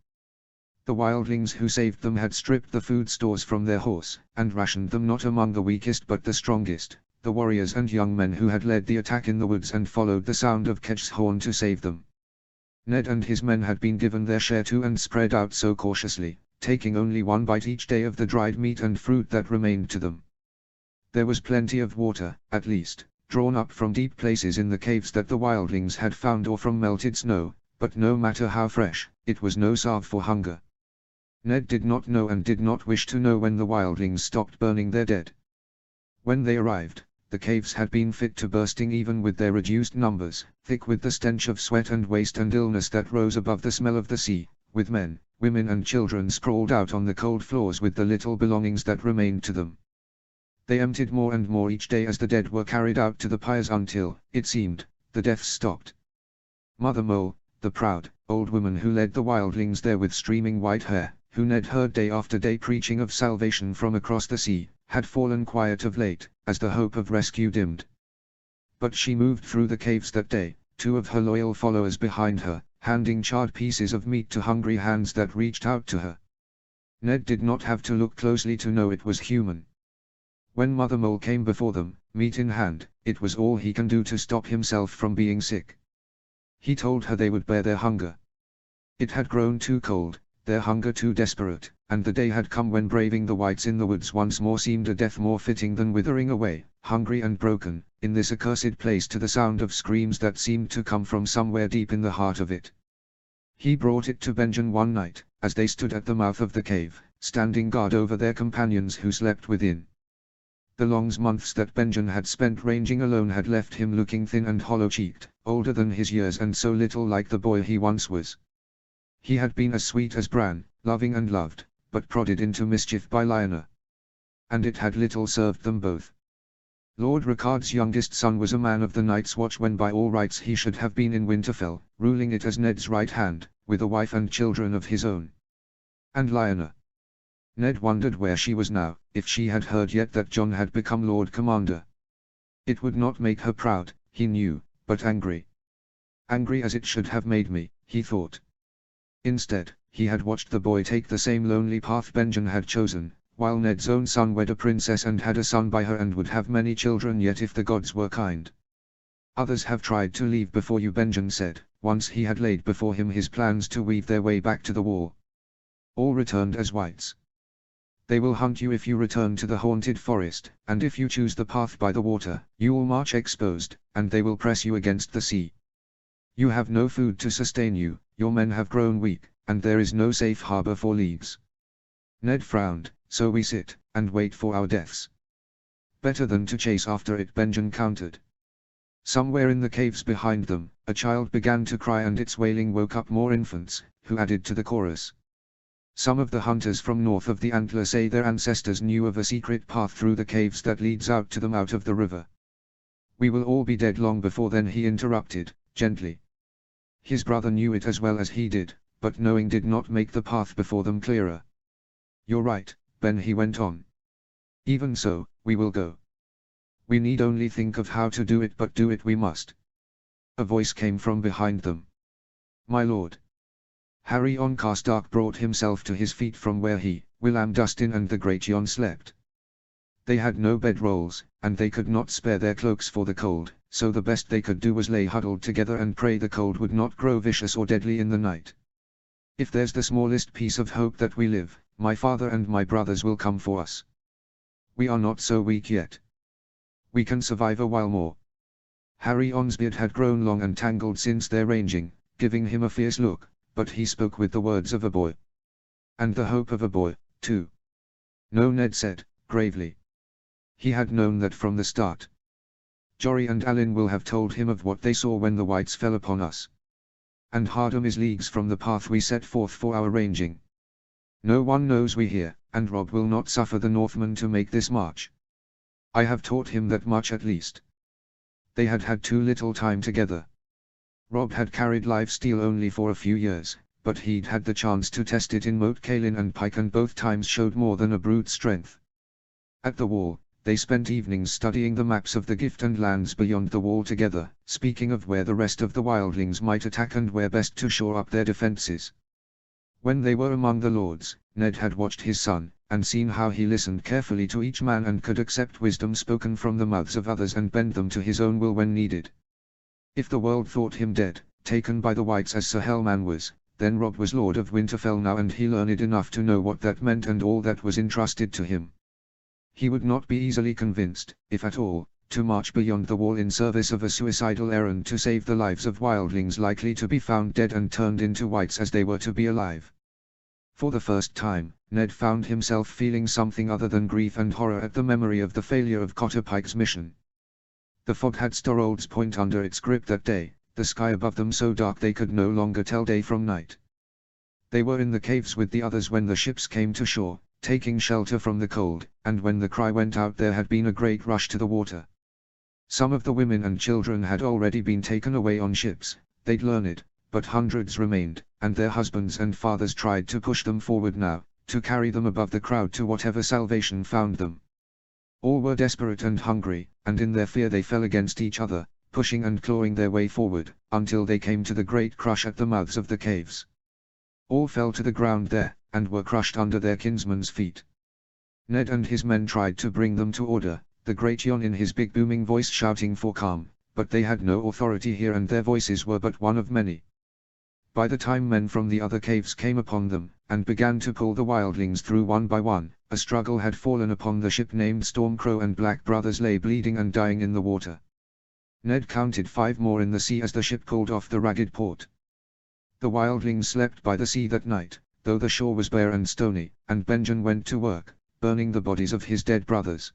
The wildlings who saved them had stripped the food stores from their horse, and rationed them not among the weakest but the strongest, the warriors and young men who had led the attack in the woods and followed the sound of Ketch's horn to save them. Ned and his men had been given their share too and spread out so cautiously, taking only one bite each day of the dried meat and fruit that remained to them. There was plenty of water, at least, drawn up from deep places in the caves that the wildlings had found or from melted snow, but no matter how fresh, it was no salve for hunger. Ned did not know and did not wish to know when the wildlings stopped burning their dead. When they arrived, the caves had been fit to bursting even with their reduced numbers, thick with the stench of sweat and waste and illness that rose above the smell of the sea, with men, women and children sprawled out on the cold floors with the little belongings that remained to them. They emptied more and more each day as the dead were carried out to the pyres until, it seemed, the deaths stopped. Mother Mole, the proud, old woman who led the wildlings there with streaming white hair, who Ned heard day after day preaching of salvation from across the sea, had fallen quiet of late, as the hope of rescue dimmed. But she moved through the caves that day, two of her loyal followers behind her, handing charred pieces of meat to hungry hands that reached out to her. Ned did not have to look closely to know it was human. When Mother Mole came before them, meat in hand, it was all he can do to stop himself from being sick. He told her they would bear their hunger. It had grown too cold, their hunger too desperate, and the day had come when braving the whites in the woods once more seemed a death more fitting than withering away, hungry and broken, in this accursed place to the sound of screams that seemed to come from somewhere deep in the heart of it. He brought it to Benjen one night, as they stood at the mouth of the cave, standing guard over their companions who slept within. The long months that Benjen had spent ranging alone had left him looking thin and hollow-cheeked, older than his years and so little like the boy he once was. He had been as sweet as Bran, loving and loved, but prodded into mischief by Lyanna. And it had little served them both. Lord Ricard's youngest son was a man of the Night's Watch when by all rights he should have been in Winterfell, ruling it as Ned's right hand, with a wife and children of his own. And Lyanna. Ned wondered where she was now, if she had heard yet that Jon had become Lord Commander. It would not make her proud, he knew, but angry. Angry as it should have made me, he thought. Instead, he had watched the boy take the same lonely path Benjen had chosen, while Ned's own son wed a princess and had a son by her and would have many children yet if the gods were kind. Others have tried to leave before you, Benjen said, once he had laid before him his plans to weave their way back to the wall. All returned as whites. They will hunt you if you return to the haunted forest, and if you choose the path by the water, you will march exposed, and they will press you against the sea. You have no food to sustain you, your men have grown weak, and there is no safe harbor for leagues. Ned frowned, so we sit, and wait for our deaths. Better than to chase after it, Benjen countered. Somewhere in the caves behind them, a child began to cry and its wailing woke up more infants, who added to the chorus. Some of the hunters from north of the Antler say their ancestors knew of a secret path through the caves that leads out to them out of the river. We will all be dead long before then, he interrupted, gently. His brother knew it as well as he did, but knowing did not make the path before them clearer. You're right, Ben, he went on. Even so, we will go. We need only think of how to do it, but do it we must. A voice came from behind them. My lord. Harry on Karstark brought himself to his feet from where he, William Dustin and the Great Jon slept. They had no bedrolls, and they could not spare their cloaks for the cold, so the best they could do was lay huddled together and pray the cold would not grow vicious or deadly in the night. If there's the smallest piece of hope that we live, my father and my brothers will come for us. We are not so weak yet. We can survive a while more. Harry On's beard had grown long and tangled since their ranging, giving him a fierce look, but he spoke with the words of a boy. And the hope of a boy, too. No, Ned said, gravely. He had known that from the start. Jory and Alyn will have told him of what they saw when the Whites fell upon us. And Hardham is leagues from the path we set forth for our ranging. No one knows we here, and Robb will not suffer the Northmen to make this march. I have taught him that much at least. They had had too little time together. Robb had carried live steel only for a few years, but he'd had the chance to test it in Moat Cailin and Pike, and both times showed more than a brute strength. At the wall, they spent evenings studying the maps of the Gift and lands beyond the wall together, speaking of where the rest of the wildlings might attack and where best to shore up their defenses. When they were among the lords, Ned had watched his son, and seen how he listened carefully to each man and could accept wisdom spoken from the mouths of others and bend them to his own will when needed. If the world thought him dead, taken by the Whites as Sir Helman was, then Robb was Lord of Winterfell now, and he learned enough to know what that meant and all that was entrusted to him. He would not be easily convinced, if at all, to march beyond the wall in service of a suicidal errand to save the lives of wildlings likely to be found dead and turned into Whites as they were to be alive. For the first time, Ned found himself feeling something other than grief and horror at the memory of the failure of Cotter Pike's mission. The fog had Storrold's Point under its grip that day, the sky above them so dark they could no longer tell day from night. They were in the caves with the others when the ships came to shore, taking shelter from the cold, and when the cry went out there had been a great rush to the water. Some of the women and children had already been taken away on ships, they'd learned, but hundreds remained, and their husbands and fathers tried to push them forward now, to carry them above the crowd to whatever salvation found them. All were desperate and hungry, and in their fear they fell against each other, pushing and clawing their way forward, until they came to the great crush at the mouths of the caves. All fell to the ground there, and were crushed under their kinsmen's feet. Ned and his men tried to bring them to order, the Great Jon in his big booming voice shouting for calm, but they had no authority here and their voices were but one of many. By the time men from the other caves came upon them, and began to pull the wildlings through one by one, a struggle had fallen upon the ship named Stormcrow, and Black Brothers lay bleeding and dying in the water. Ned counted 5 more in the sea as the ship pulled off the ragged port. The wildlings slept by the sea that night, though the shore was bare and stony, and Benjen went to work, burning the bodies of his dead brothers.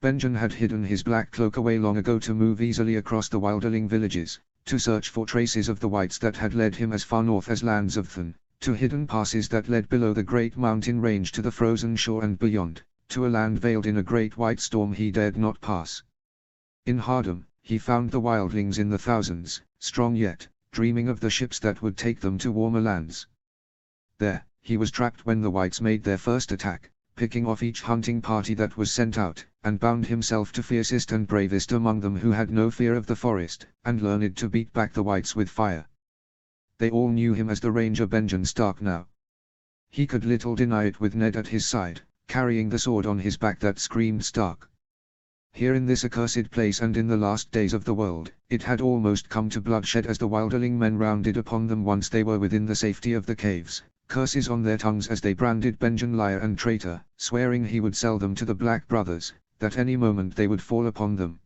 Benjen had hidden his black cloak away long ago to move easily across the wilderling villages, to search for traces of the Whites that had led him as far north as Lands of Thun, to hidden passes that led below the great mountain range to the frozen shore and beyond, to a land veiled in a great white storm he dared not pass. In Hardham, he found the wildlings in the thousands, strong yet, dreaming of the ships that would take them to warmer lands. There, he was trapped when the Whites made their first attack, picking off each hunting party that was sent out, and bound himself to fiercest and bravest among them who had no fear of the forest, and learned to beat back the Whites with fire. They all knew him as the Ranger Benjen Stark now. He could little deny it with Ned at his side, carrying the sword on his back that screamed Stark. Here in this accursed place and in the last days of the world, it had almost come to bloodshed as the wilderling men rounded upon them once they were within the safety of the caves, curses on their tongues as they branded Benjen liar and traitor, swearing he would sell them to the Black Brothers, that any moment they would fall upon them.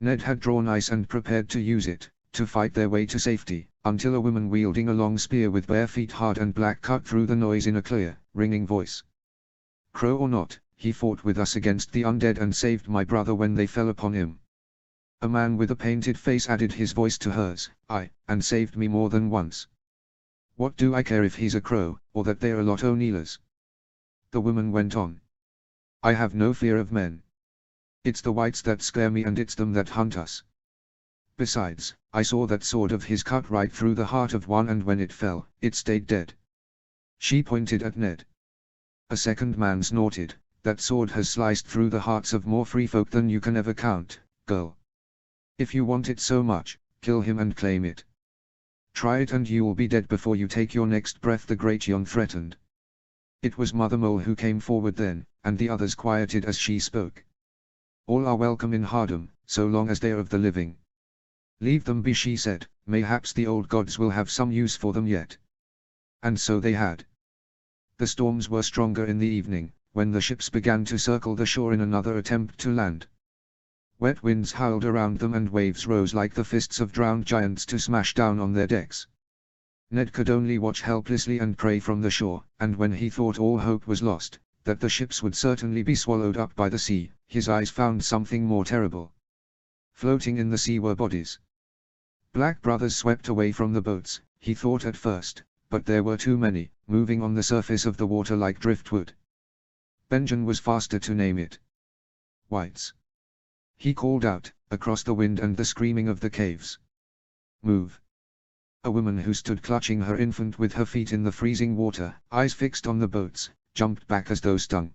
Ned had drawn ice and prepared to use it, to fight their way to safety, until a woman wielding a long spear with bare feet hard and black cut through the noise in a clear, ringing voice. Crow or not, he fought with us against the undead and saved my brother when they fell upon him. A man with a painted face added his voice to hers, and saved me more than once. What do I care if he's a crow, or that they're a lot o' kneelers? The woman went on. I have no fear of men. It's the whites that scare me, and it's them that hunt us. Besides, I saw that sword of his cut right through the heart of one, and when it fell, it stayed dead. She pointed at Ned. A second man snorted. That sword has sliced through the hearts of more free folk than you can ever count, girl. If you want it so much, kill him and claim it. Try it and you will be dead before you take your next breath, the Great Jon threatened. It was Mother Mole who came forward then, and the others quieted as she spoke. All are welcome in Hardham, so long as they are of the living. Leave them be, she said, mayhaps the old gods will have some use for them yet. And so they had. The storms were stronger in the evening, when the ships began to circle the shore in another attempt to land. Wet winds howled around them and waves rose like the fists of drowned giants to smash down on their decks. Ned could only watch helplessly and pray from the shore, and when he thought all hope was lost, that the ships would certainly be swallowed up by the sea, his eyes found something more terrible. Floating in the sea were bodies. Black Brothers swept away from the boats, he thought at first, but there were too many, moving on the surface of the water like driftwood. Benjen was faster to name it. Whites. He called out, across the wind and the screaming of the caves. Move. A woman who stood clutching her infant with her feet in the freezing water, eyes fixed on the boats, jumped back as though stung.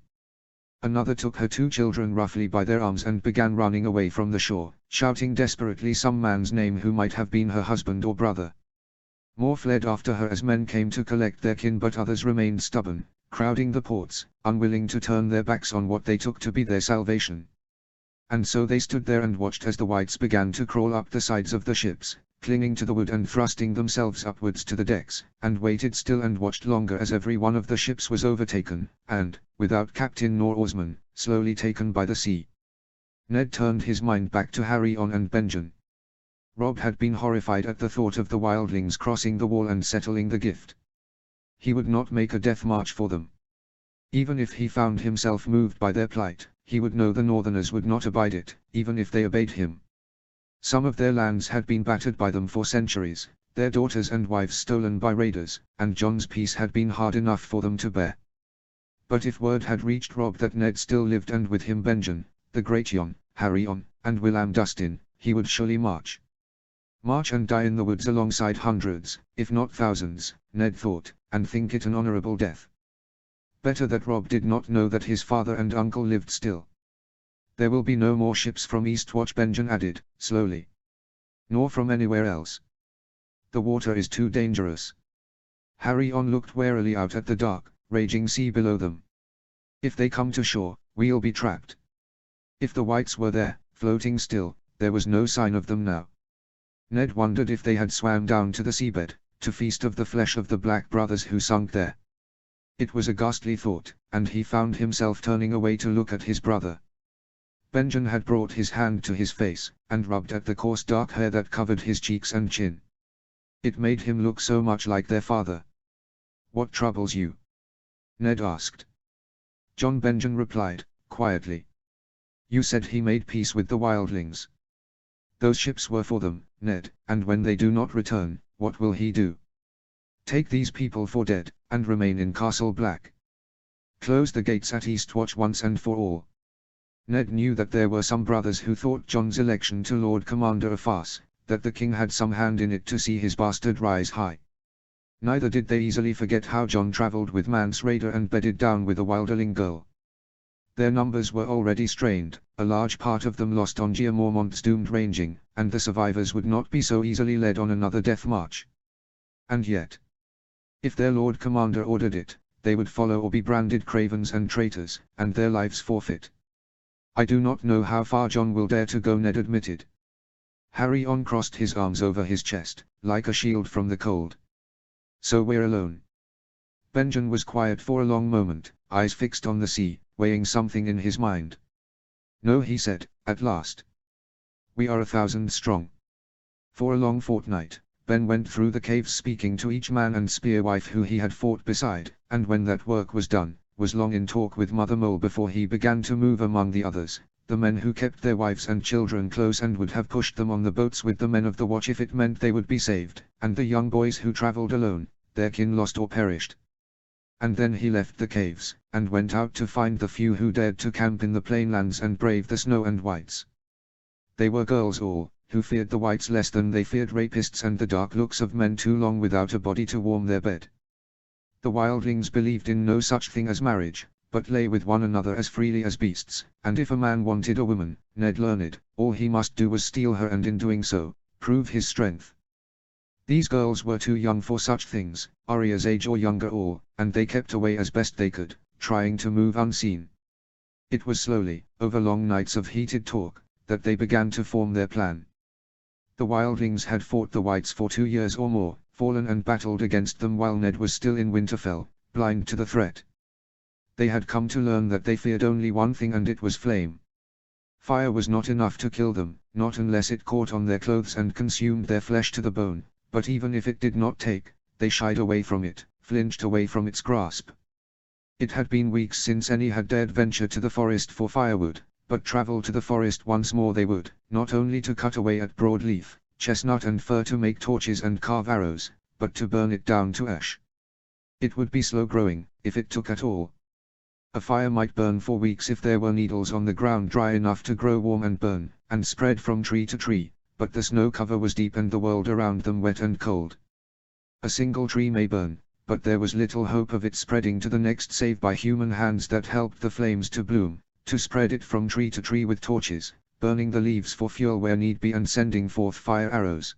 Another took her 2 children roughly by their arms and began running away from the shore, shouting desperately some man's name who might have been her husband or brother. More fled after her as men came to collect their kin, but others remained stubborn, crowding the ports, unwilling to turn their backs on what they took to be their salvation. And so they stood there and watched as the whites began to crawl up the sides of the ships, clinging to the wood and thrusting themselves upwards to the decks, and waited still and watched longer as every one of the ships was overtaken, and, without captain nor oarsman, slowly taken by the sea. Ned turned his mind back to Harry On and Benjen. Rob had been horrified at the thought of the wildlings crossing the wall and settling the gift. He would not make a death march for them. Even if he found himself moved by their plight, he would know the Northerners would not abide it, even if they obeyed him. Some of their lands had been battered by them for centuries, their daughters and wives stolen by raiders, and Jon's peace had been hard enough for them to bear. But if word had reached Rob that Ned still lived, and with him Benjen, the Great Jon, Harry On, and Willam Dustin, he would surely march. March and die in the woods alongside hundreds, if not thousands, Ned thought, and think it an honorable death. Better that Rob did not know that his father and uncle lived still. There will be no more ships from Eastwatch, Benjen added, slowly. Nor from anywhere else. The water is too dangerous. Harry On looked warily out at the dark, raging sea below them. If they come to shore, we'll be trapped. If the whites were there, floating still, there was no sign of them now. Ned wondered if they had swam down to the seabed, to feast of the flesh of the Black Brothers who sunk there. It was a ghastly thought, and he found himself turning away to look at his brother. Benjen had brought his hand to his face, and rubbed at the coarse dark hair that covered his cheeks and chin. It made him look so much like their father. What troubles you? Ned asked. Jon, Benjen replied, quietly. You said he made peace with the wildlings. Those ships were for them, Ned, and when they do not return, what will he do? Take these people for dead, and remain in Castle Black. Close the gates at Eastwatch once and for all. Ned knew that there were some brothers who thought Jon's election to Lord Commander a farce, that the king had some hand in it to see his bastard rise high. Neither did they easily forget how Jon travelled with Mance Rayder and bedded down with a wilderling girl. Their numbers were already strained, a large part of them lost on Jeor Mormont's doomed ranging, and the survivors would not be so easily led on another death march. And yet, if their Lord Commander ordered it, they would follow or be branded cravens and traitors, and their lives forfeit. I do not know how far Jon will dare to go, Ned admitted. Harry On crossed his arms over his chest, like a shield from the cold. So we're alone. Benjen was quiet for a long moment, eyes fixed on the sea, weighing something in his mind. No, he said, at last. We are 1,000 strong. For a long fortnight, Ben went through the caves speaking to each man and spearwife who he had fought beside, and when that work was done, was long in talk with Mother Mole before he began to move among the others, the men who kept their wives and children close and would have pushed them on the boats with the men of the watch if it meant they would be saved, and the young boys who travelled alone, their kin lost or perished. And then he left the caves, and went out to find the few who dared to camp in the plainlands and brave the snow and whites. They were girls all, who feared the whites less than they feared rapists and the dark looks of men too long without a body to warm their bed. The wildlings believed in no such thing as marriage, but lay with one another as freely as beasts, and if a man wanted a woman, Ned learned, all he must do was steal her and in doing so, prove his strength. These girls were too young for such things, Arya's age or younger all, and they kept away as best they could, trying to move unseen. It was slowly, over long nights of heated talk, that they began to form their plan. The wildlings had fought the whites for 2 years or more, fallen and battled against them while Ned was still in Winterfell, blind to the threat. They had come to learn that they feared only one thing, and it was flame. Fire was not enough to kill them, not unless it caught on their clothes and consumed their flesh to the bone, but even if it did not take, they shied away from it, flinched away from its grasp. It had been weeks since any had dared venture to the forest for firewood, but travel to the forest once more they would, not only to cut away at broadleaf, chestnut and fir to make torches and carve arrows, but to burn it down to ash. It would be slow growing, if it took at all. A fire might burn for weeks if there were needles on the ground dry enough to grow warm and burn, and spread from tree to tree, but the snow cover was deep and the world around them wet and cold. A single tree may burn, but there was little hope of it spreading to the next save by human hands that helped the flames to bloom, to spread it from tree to tree with torches, burning the leaves for fuel where need be and sending forth fire arrows.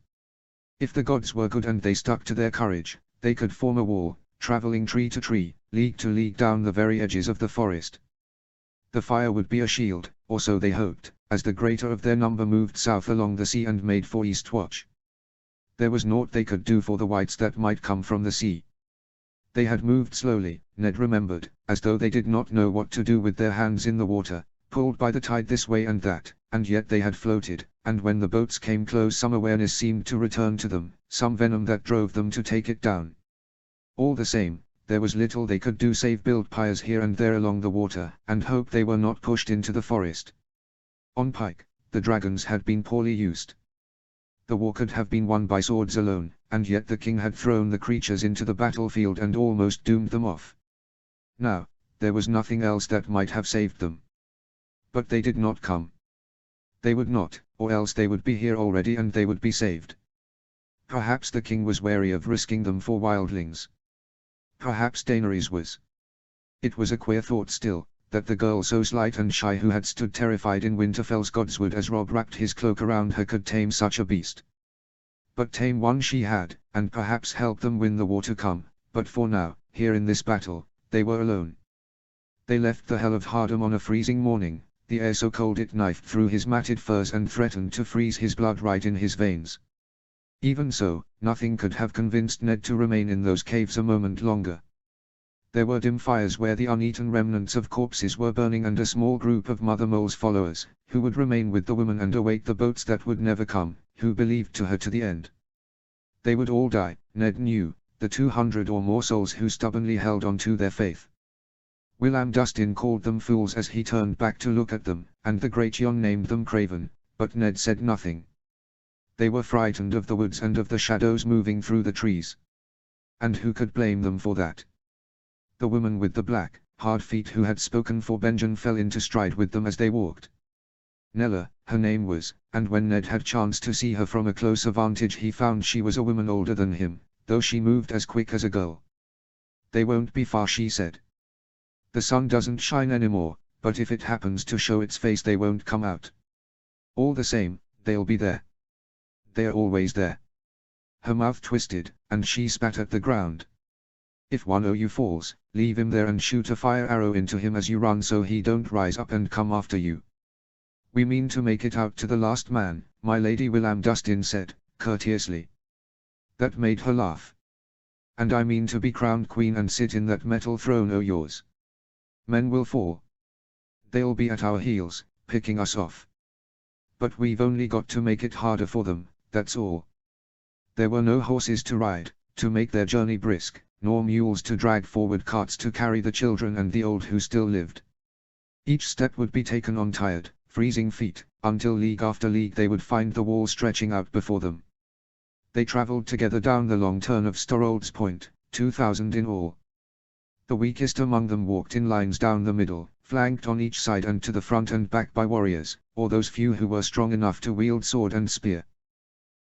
If the gods were good and they stuck to their courage, they could form a wall, traveling tree to tree, league to league down the very edges of the forest. The fire would be a shield, or so they hoped, as the greater of their number moved south along the sea and made for Eastwatch. There was naught they could do for the whites that might come from the sea. They had moved slowly, Ned remembered, as though they did not know what to do with their hands in the water, pulled by the tide this way and that, and yet they had floated, and when the boats came close some awareness seemed to return to them, some venom that drove them to take it down. All the same, there was little they could do save build piers here and there along the water, and hope they were not pushed into the forest. On Pike, the dragons had been poorly used. The war could have been won by swords alone, and yet the king had thrown the creatures into the battlefield and almost doomed them off. Now, there was nothing else that might have saved them. But they did not come. They would not, or else they would be here already and they would be saved. Perhaps the king was wary of risking them for wildlings. Perhaps Daenerys was. It was a queer thought still, that the girl so slight and shy who had stood terrified in Winterfell's Godswood as Robb wrapped his cloak around her could tame such a beast. But tame one she had, and perhaps help them win the war to come, but for now, here in this battle, they were alone. They left the Hell of Hardham on a freezing morning, the air so cold it knifed through his matted furs and threatened to freeze his blood right in his veins. Even so, nothing could have convinced Ned to remain in those caves a moment longer. There were dim fires where the uneaten remnants of corpses were burning and a small group of Mother Mole's followers, who would remain with the woman and await the boats that would never come, who believed to her to the end. They would all die, Ned knew, the 200 or more souls who stubbornly held on to their faith. Willam Dustin called them fools as he turned back to look at them, and the Great Jon named them craven, but Ned said nothing. They were frightened of the woods and of the shadows moving through the trees. And who could blame them for that? The woman with the black, hard feet who had spoken for Benjen fell into stride with them as they walked. Nella, her name was, and when Ned had chanced to see her from a closer vantage he found she was a woman older than him, though she moved as quick as a girl. They won't be far, she said. The sun doesn't shine anymore, but if it happens to show its face they won't come out. All the same, they'll be there. They're always there. Her mouth twisted, and she spat at the ground. If one of you falls, leave him there and shoot a fire arrow into him as you run so he don't rise up and come after you. We mean to make it out to the last man, my lady, Willam Dustin said, courteously. That made her laugh. And I mean to be crowned queen and sit in that metal throne o' yours. Men will fall. They'll be at our heels, picking us off. But we've only got to make it harder for them, that's all. There were no horses to ride, to make their journey brisk, nor mules to drag forward carts to carry the children and the old who still lived. Each step would be taken on tired, freezing feet, until league after league they would find the wall stretching out before them. They travelled together down the long turn of Storolds Point, 2,000 in all. The weakest among them walked in lines down the middle, flanked on each side and to the front and back by warriors, or those few who were strong enough to wield sword and spear.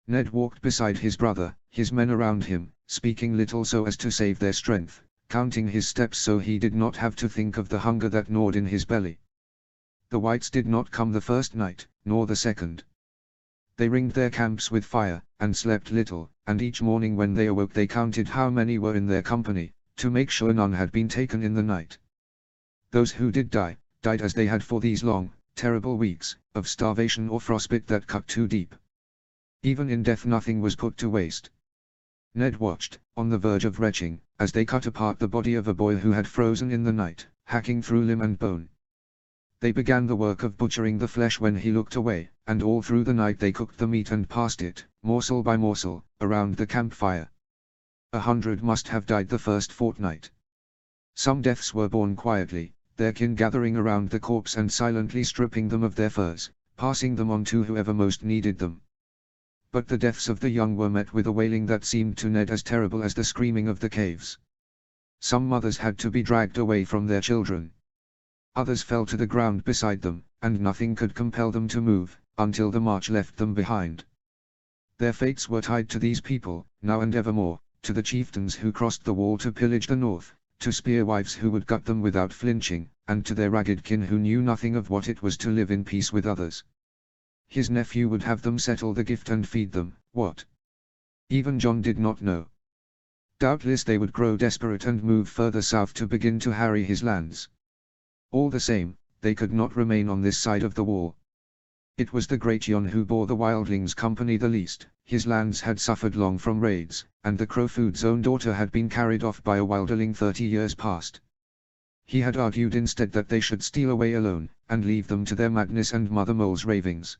Ned walked beside his brother, his men around him, speaking little so as to save their strength, counting his steps so he did not have to think of the hunger that gnawed in his belly. The whites did not come the first night, nor the second. They ringed their camps with fire, and slept little, and each morning when they awoke they counted how many were in their company, to make sure none had been taken in the night. Those who did die, died as they had for these long, terrible weeks, of starvation or frostbite that cut too deep. Even in death nothing was put to waste. Ned watched, on the verge of retching, as they cut apart the body of a boy who had frozen in the night, hacking through limb and bone. They began the work of butchering the flesh when he looked away, and all through the night they cooked the meat and passed it, morsel by morsel, around the campfire. 100 must have died the first fortnight. Some deaths were born quietly, their kin gathering around the corpse and silently stripping them of their furs, passing them on to whoever most needed them. But the deaths of the young were met with a wailing that seemed to Ned as terrible as the screaming of the caves. Some mothers had to be dragged away from their children. Others fell to the ground beside them, and nothing could compel them to move, until the march left them behind. Their fates were tied to these people, now and evermore, to the chieftains who crossed the wall to pillage the north, to spear wives who would gut them without flinching, and to their ragged kin who knew nothing of what it was to live in peace with others. His nephew would have them settle the gift and feed them, what? Even John did not know. Doubtless they would grow desperate and move further south to begin to harry his lands. All the same, they could not remain on this side of the wall. It was the great Jon who bore the wildlings company the least. His lands had suffered long from raids, and the Crowfoot's own daughter had been carried off by a wilderling 30 years past. He had argued instead that they should steal away alone, and leave them to their madness and Mother Mole's ravings.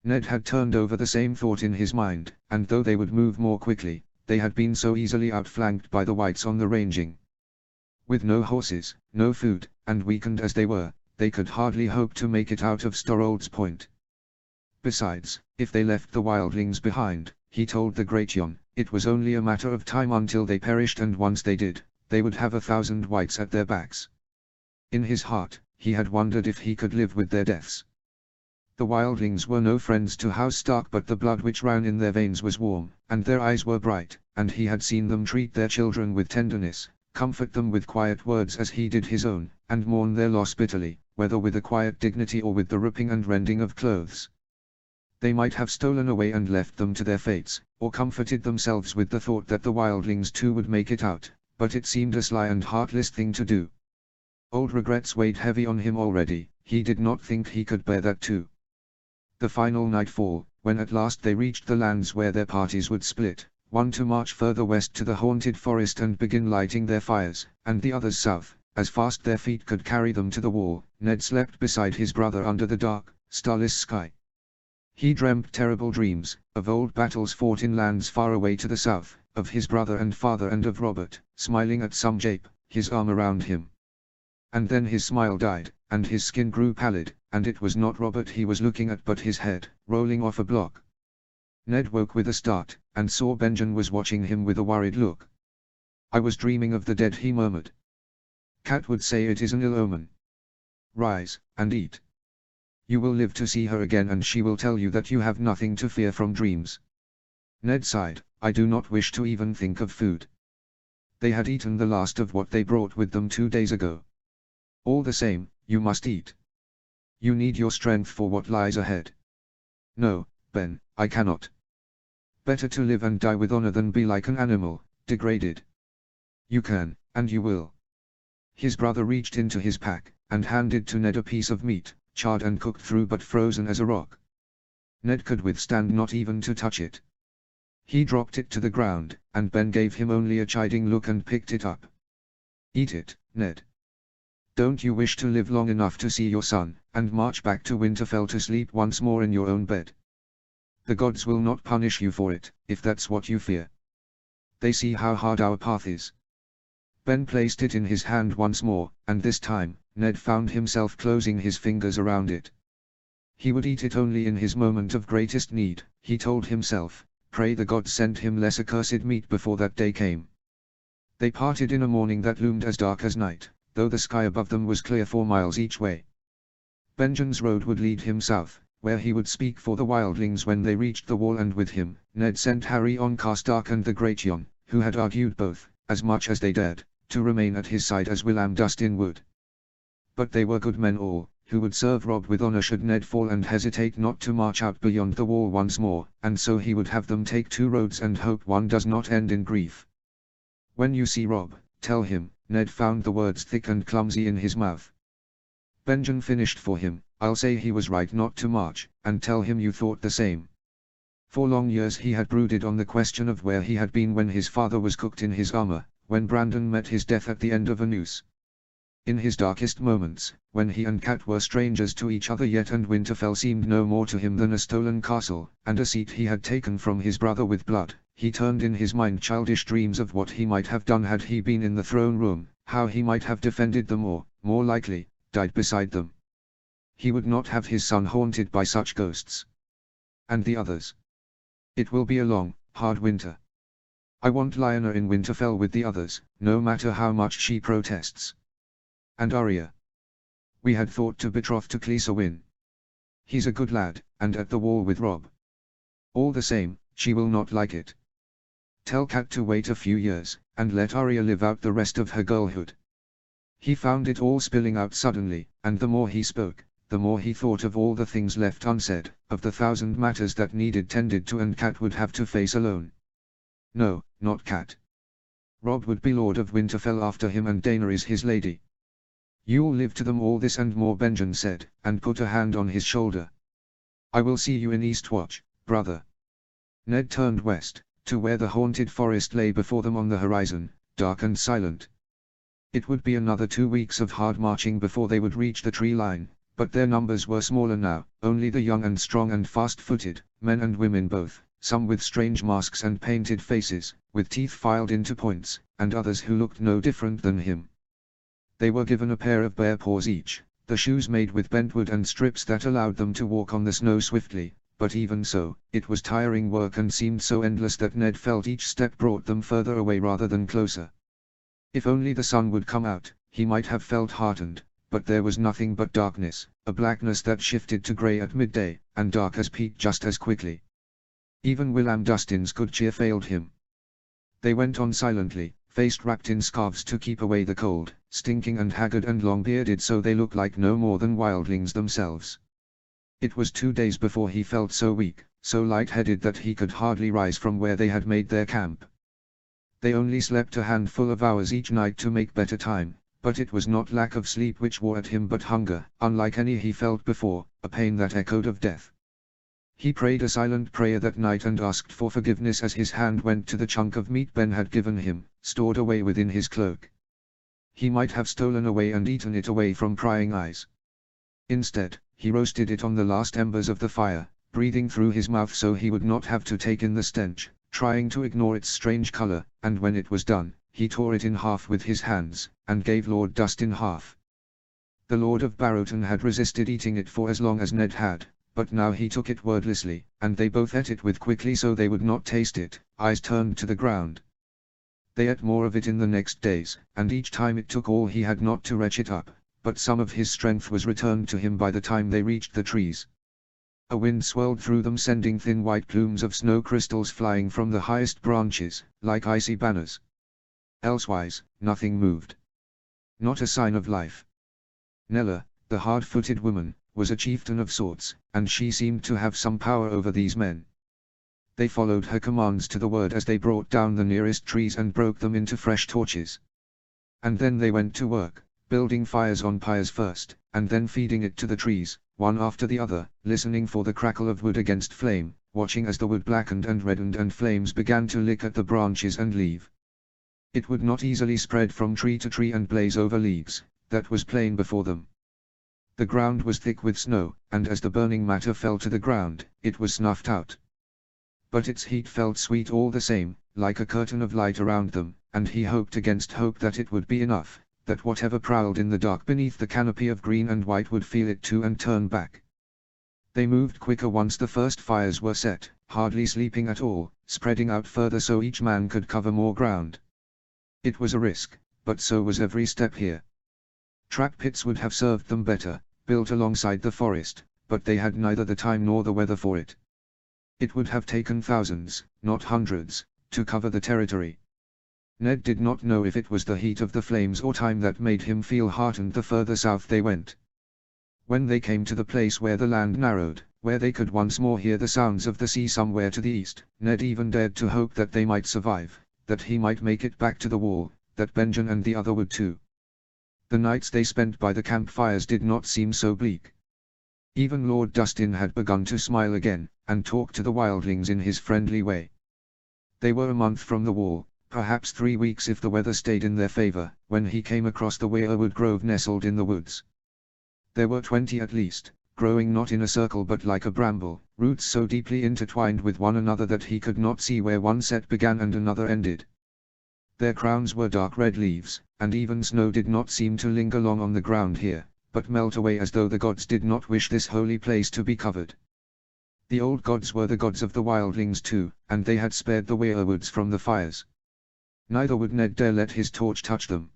Ned had turned over the same thought in his mind, and though they would move more quickly, they had been so easily outflanked by the whites on the ranging. With no horses, no food, and weakened as they were, they could hardly hope to make it out of Storrold's Point. Besides, if they left the wildlings behind, he told the great Jon, it was only a matter of time until they perished, and once they did, they would have 1,000 whites at their backs. In his heart, he had wondered if he could live with their deaths. The wildlings were no friends to House Stark, but the blood which ran in their veins was warm, and their eyes were bright, and he had seen them treat their children with tenderness, comfort them with quiet words as he did his own, and mourn their loss bitterly, whether with a quiet dignity or with the ripping and rending of clothes. They might have stolen away and left them to their fates, or comforted themselves with the thought that the wildlings too would make it out, but it seemed a sly and heartless thing to do. Old regrets weighed heavy on him already. He did not think he could bear that too. The final nightfall, when at last they reached the lands where their parties would split, one to march further west to the haunted forest and begin lighting their fires, and the others south, as fast their feet could carry them to the wall, Ned slept beside his brother under the dark, starless sky. He dreamt terrible dreams, of old battles fought in lands far away to the south, of his brother and father and of Robert, smiling at some jape, his arm around him. And then his smile died, and his skin grew pallid, and it was not Robert he was looking at but his head, rolling off a block. Ned woke with a start, and saw Benjen was watching him with a worried look. "I was dreaming of the dead," he murmured. "Cat would say it is an ill omen. Rise, and eat. You will live to see her again, and she will tell you that you have nothing to fear from dreams." Ned sighed. "I do not wish to even think of food." They had eaten the last of what they brought with them 2 days ago. "All the same, you must eat. You need your strength for what lies ahead." "No, Ben, I cannot. Better to live and die with honor than be like an animal, degraded." "You can, and you will." His brother reached into his pack, and handed to Ned a piece of meat, charred and cooked through but frozen as a rock. Ned could withstand not even to touch it. He dropped it to the ground, and Ben gave him only a chiding look and picked it up. "Eat it, Ned. Don't you wish to live long enough to see your son, and march back to Winterfell to sleep once more in your own bed? The gods will not punish you for it, if that's what you fear. They see how hard our path is." Ben placed it in his hand once more, and this time, Ned found himself closing his fingers around it. He would eat it only in his moment of greatest need, he told himself. Pray the gods sent him less accursed meat before that day came. They parted in a morning that loomed as dark as night, though the sky above them was clear 4 miles each way. Benjen's road would lead him south, where he would speak for the wildlings when they reached the wall, and with him, Ned sent Harry on Karstark and the Great Jon, who had argued both, as much as they dared, to remain at his side as Willam Dustin would. But they were good men all, who would serve Robb with honor should Ned fall and hesitate not to march out beyond the wall once more, and so he would have them take 2 roads and hope one does not end in grief. When you see Robb, tell him, Ned found the words thick and clumsy in his mouth. Benjen finished for him, I'll say he was right not to march, and tell him you thought the same. For long years he had brooded on the question of where he had been when his father was cooked in his armor, when Brandon met his death at the end of a noose. In his darkest moments, when he and Cat were strangers to each other yet and Winterfell seemed no more to him than a stolen castle, and a seat he had taken from his brother with blood, he turned in his mind childish dreams of what he might have done had he been in the throne room, how he might have defended them or, more likely, died beside them. He would not have his son haunted by such ghosts. And the others. It will be a long, hard winter. I want Lyanna in Winterfell with the others, no matter how much she protests. And Arya. We had thought to betroth to Cleesa Wyn. He's a good lad, and at the wall with Robb. All the same, she will not like it. Tell Cat to wait a few years, and let Arya live out the rest of her girlhood. He found it all spilling out suddenly, and the more he spoke, the more he thought of all the things left unsaid, of the 1,000 matters that needed tended to and Cat would have to face alone. No, not Cat. Robb would be Lord of Winterfell after him and Daenerys his lady. You'll live to them all this and more, Benjen said, and put a hand on his shoulder. I will see you in Eastwatch, brother. Ned turned west, to where the haunted forest lay before them on the horizon, dark and silent. It would be another 2 weeks of hard marching before they would reach the tree line, but their numbers were smaller now, only the young and strong and fast-footed, men and women both, some with strange masks and painted faces, with teeth filed into points, and others who looked no different than him. They were given a pair of bare paws each, the shoes made with bent wood and strips that allowed them to walk on the snow swiftly, but even so, it was tiring work and seemed so endless that Ned felt each step brought them further away rather than closer. If only the sun would come out, he might have felt heartened, but there was nothing but darkness, a blackness that shifted to grey at midday, and dark as peat just as quickly. Even Willam Dustin's good cheer failed him. They went on silently, faced wrapped in scarves to keep away the cold, stinking and haggard and long-bearded so they looked like no more than wildlings themselves. It was 2 days before he felt so weak, so light-headed that he could hardly rise from where they had made their camp. They only slept a handful of hours each night to make better time, but it was not lack of sleep which wore at him but hunger, unlike any he felt before, a pain that echoed of death. He prayed a silent prayer that night and asked for forgiveness as his hand went to the chunk of meat Ben had given him, stored away within his cloak. He might have stolen away and eaten it away from prying eyes. Instead, he roasted it on the last embers of the fire, breathing through his mouth so he would not have to take in the stench, trying to ignore its strange color, and when it was done, he tore it in half with his hands, and gave Lord Dustin half. The Lord of Barrowton had resisted eating it for as long as Ned had, but now he took it wordlessly, and they both ate it with quickly so they would not taste it, eyes turned to the ground. They ate more of it in the next days, and each time it took all he had not to retch it up, but some of his strength was returned to him by the time they reached the trees. A wind swirled through them sending thin white plumes of snow crystals flying from the highest branches, like icy banners. Elsewise, nothing moved. Not a sign of life. Nella, the hard-footed woman, was a chieftain of sorts, and she seemed to have some power over these men. They followed her commands to the word as they brought down the nearest trees and broke them into fresh torches. And then they went to work, building fires on pyres first, and then feeding it to the trees, one after the other, listening for the crackle of wood against flame, watching as the wood blackened and reddened and flames began to lick at the branches and leave. It would not easily spread from tree to tree and blaze over leagues, that was plain before them. The ground was thick with snow, and as the burning matter fell to the ground, it was snuffed out. But its heat felt sweet all the same, like a curtain of light around them, and he hoped against hope that it would be enough, that whatever prowled in the dark beneath the canopy of green and white would feel it too and turn back. They moved quicker once the first fires were set, hardly sleeping at all, spreading out further so each man could cover more ground. It was a risk, but so was every step here. Trap pits would have served them better, built alongside the forest, but they had neither the time nor the weather for it. It would have taken thousands, not hundreds, to cover the territory. Ned did not know if it was the heat of the flames or time that made him feel heartened the further south they went. When they came to the place where the land narrowed, where they could once more hear the sounds of the sea somewhere to the east, Ned even dared to hope that they might survive, that he might make it back to the wall, that Benjen and the other would too. The nights they spent by the campfires did not seem so bleak. Even Lord Dustin had begun to smile again, and talk to the wildlings in his friendly way. They were a month from the wall, perhaps 3 weeks if the weather stayed in their favor, when he came across the weirwood grove nestled in the woods. There were 20 at least, growing not in a circle but like a bramble, roots so deeply intertwined with one another that he could not see where one set began and another ended. Their crowns were dark red leaves, and even snow did not seem to linger long on the ground here, but melt away as though the gods did not wish this holy place to be covered. The old gods were the gods of the wildlings too, and they had spared the weirwoods from the fires. Neither would Ned dare let his torch touch them.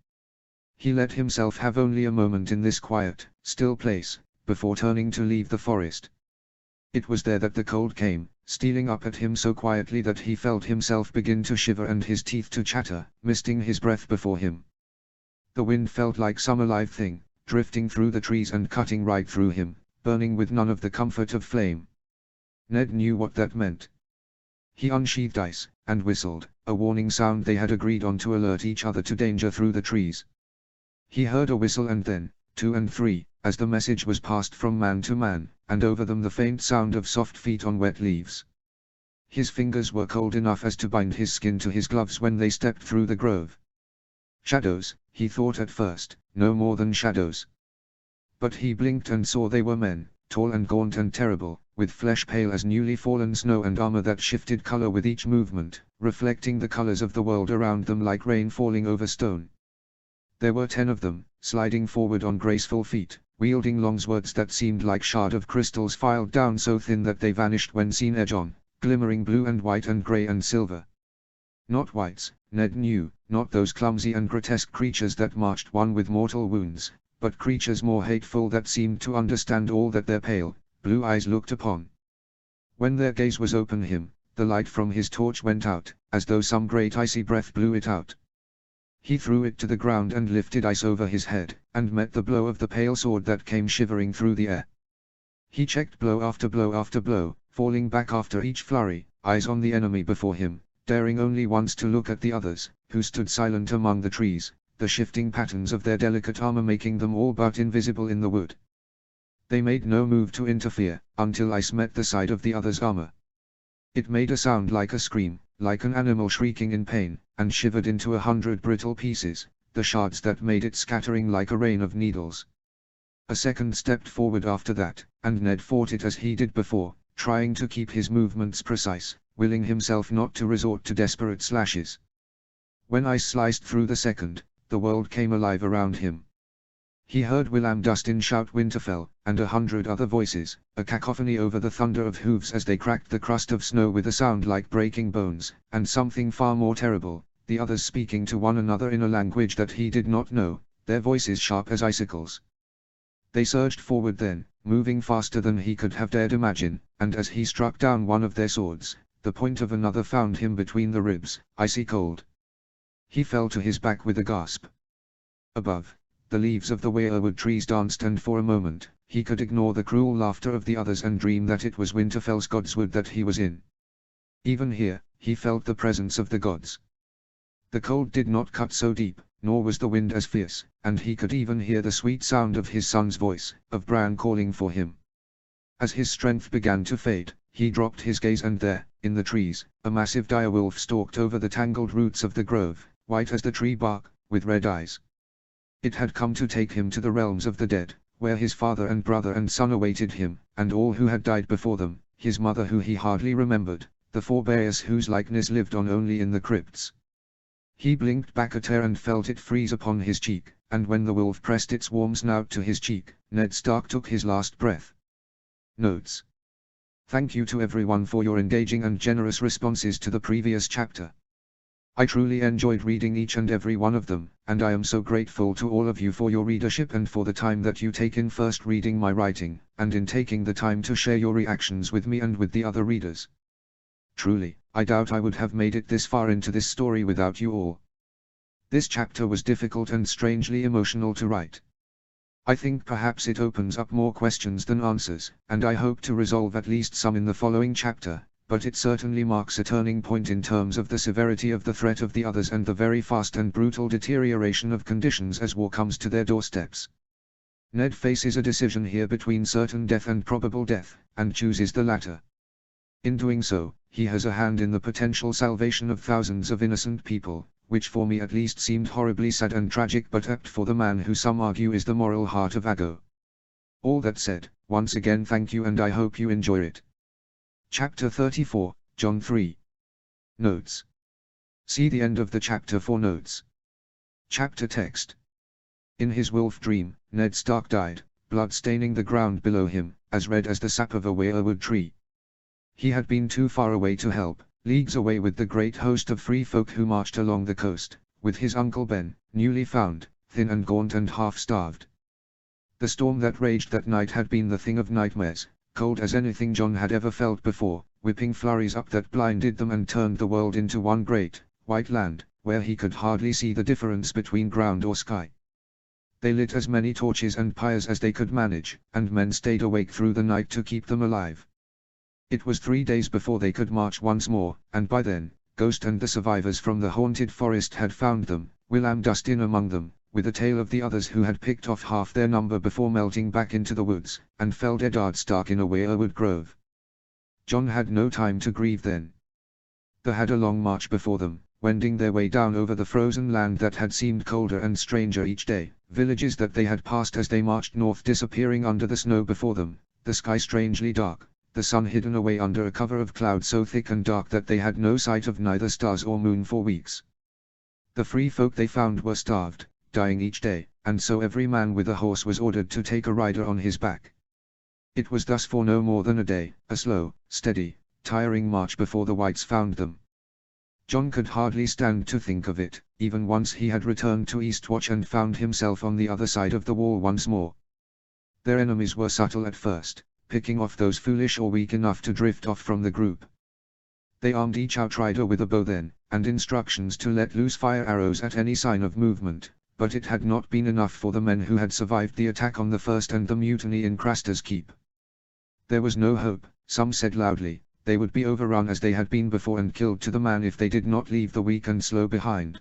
He let himself have only a moment in this quiet, still place, before turning to leave the forest. It was there that the cold came, stealing up at him so quietly that he felt himself begin to shiver and his teeth to chatter, misting his breath before him. The wind felt like some alive thing, drifting through the trees and cutting right through him, burning with none of the comfort of flame. Ned knew what that meant. He unsheathed ice, and whistled, a warning sound they had agreed on to alert each other to danger through the trees. He heard a whistle and then, 2 and 3, as the message was passed from man to man, and over them the faint sound of soft feet on wet leaves. His fingers were cold enough as to bind his skin to his gloves when they stepped through the grove. Shadows, he thought at first, no more than shadows. But he blinked and saw they were men, tall and gaunt and terrible, with flesh pale as newly fallen snow and armor that shifted color with each movement, reflecting the colors of the world around them like rain falling over stone. There were 10 of them, sliding forward on graceful feet, wielding long swords that seemed like shard of crystals filed down so thin that they vanished when seen edge on, glimmering blue and white and gray and silver. Not wights, Ned knew, not those clumsy and grotesque creatures that marched one with mortal wounds, but creatures more hateful that seemed to understand all that their pale, blue eyes looked upon. When their gaze was open him, the light from his torch went out, as though some great icy breath blew it out. He threw it to the ground and lifted ice over his head, and met the blow of the pale sword that came shivering through the air. He checked blow after blow after blow, falling back after each flurry, eyes on the enemy before him, daring only once to look at the others, who stood silent among the trees, the shifting patterns of their delicate armor making them all but invisible in the wood. They made no move to interfere, until ice met the side of the other's armor. It made a sound like a scream, like an animal shrieking in pain, and shivered into 100 brittle pieces, the shards that made it scattering like a rain of needles. A second stepped forward after that, and Ned fought it as he did before, trying to keep his movements precise, willing himself not to resort to desperate slashes. When ice sliced through the second, the world came alive around him. He heard Willam Dustin shout Winterfell, and 100 other voices, a cacophony over the thunder of hooves as they cracked the crust of snow with a sound like breaking bones, and something far more terrible, the others speaking to one another in a language that he did not know, their voices sharp as icicles. They surged forward then, moving faster than he could have dared imagine, and as he struck down one of their swords, the point of another found him between the ribs, icy cold. He fell to his back with a gasp. Above, the leaves of the weirwood trees danced, and for a moment, he could ignore the cruel laughter of the others and dream that it was Winterfell's godswood that he was in. Even here, he felt the presence of the gods. The cold did not cut so deep, nor was the wind as fierce, and he could even hear the sweet sound of his son's voice, of Bran calling for him. As his strength began to fade, he dropped his gaze, and there, in the trees, a massive direwolf stalked over the tangled roots of the grove, white as the tree bark, with red eyes. It had come to take him to the realms of the dead, where his father and brother and son awaited him, and all who had died before them, his mother who he hardly remembered, the forebears whose likeness lived on only in the crypts. He blinked back at her and felt it freeze upon his cheek, and when the wolf pressed its warm snout to his cheek, Ned Stark took his last breath. Notes. Thank you to everyone for your engaging and generous responses to the previous chapter. I truly enjoyed reading each and every one of them, and I am so grateful to all of you for your readership and for the time that you take in first reading my writing, and in taking the time to share your reactions with me and with the other readers. Truly, I doubt I would have made it this far into this story without you all. This chapter was difficult and strangely emotional to write. I think perhaps it opens up more questions than answers, and I hope to resolve at least some in the following chapter, but it certainly marks a turning point in terms of the severity of the threat of the others and the very fast and brutal deterioration of conditions as war comes to their doorsteps. Ned faces a decision here between certain death and probable death, and chooses the latter. In doing so, he has a hand in the potential salvation of thousands of innocent people, which for me at least seemed horribly sad and tragic but apt for the man who some argue is the moral heart of Aggo. All that said, once again thank you and I hope you enjoy it. Chapter 34, John 3. Notes. See the end of the chapter for notes. Chapter text. In his wolf dream, Ned Stark died, blood staining the ground below him, as red as the sap of a weirwood tree. He had been too far away to help, leagues away with the great host of free folk who marched along the coast, with his Uncle Ben, newly found, thin and gaunt and half-starved. The storm that raged that night had been the thing of nightmares, cold as anything John had ever felt before, whipping flurries up that blinded them and turned the world into one great, white land, where he could hardly see the difference between ground or sky. They lit as many torches and pyres as they could manage, and men stayed awake through the night to keep them alive. It was 3 days before they could march once more, and by then, Ghost and the survivors from the haunted forest had found them, Willam Dustin among them, with a tale of the others who had picked off half their number before melting back into the woods, and felled Eddard Stark in a weirwood grove. John had no time to grieve then. They had a long march before them, wending their way down over the frozen land that had seemed colder and stranger each day, villages that they had passed as they marched north disappearing under the snow before them, the sky strangely dark, the sun hidden away under a cover of cloud so thick and dark that they had no sight of neither stars or moon for weeks. The free folk they found were starved, dying each day, and so every man with a horse was ordered to take a rider on his back. It was thus for no more than a day, a slow, steady, tiring march before the whites found them. John could hardly stand to think of it, even once he had returned to Eastwatch and found himself on the other side of the wall once more. Their enemies were subtle at first, picking off those foolish or weak enough to drift off from the group. They armed each outrider with a bow then, and instructions to let loose fire arrows at any sign of movement. But it had not been enough for the men who had survived the attack on the first and the mutiny in Craster's Keep. There was no hope, some said loudly, they would be overrun as they had been before and killed to the man if they did not leave the weak and slow behind.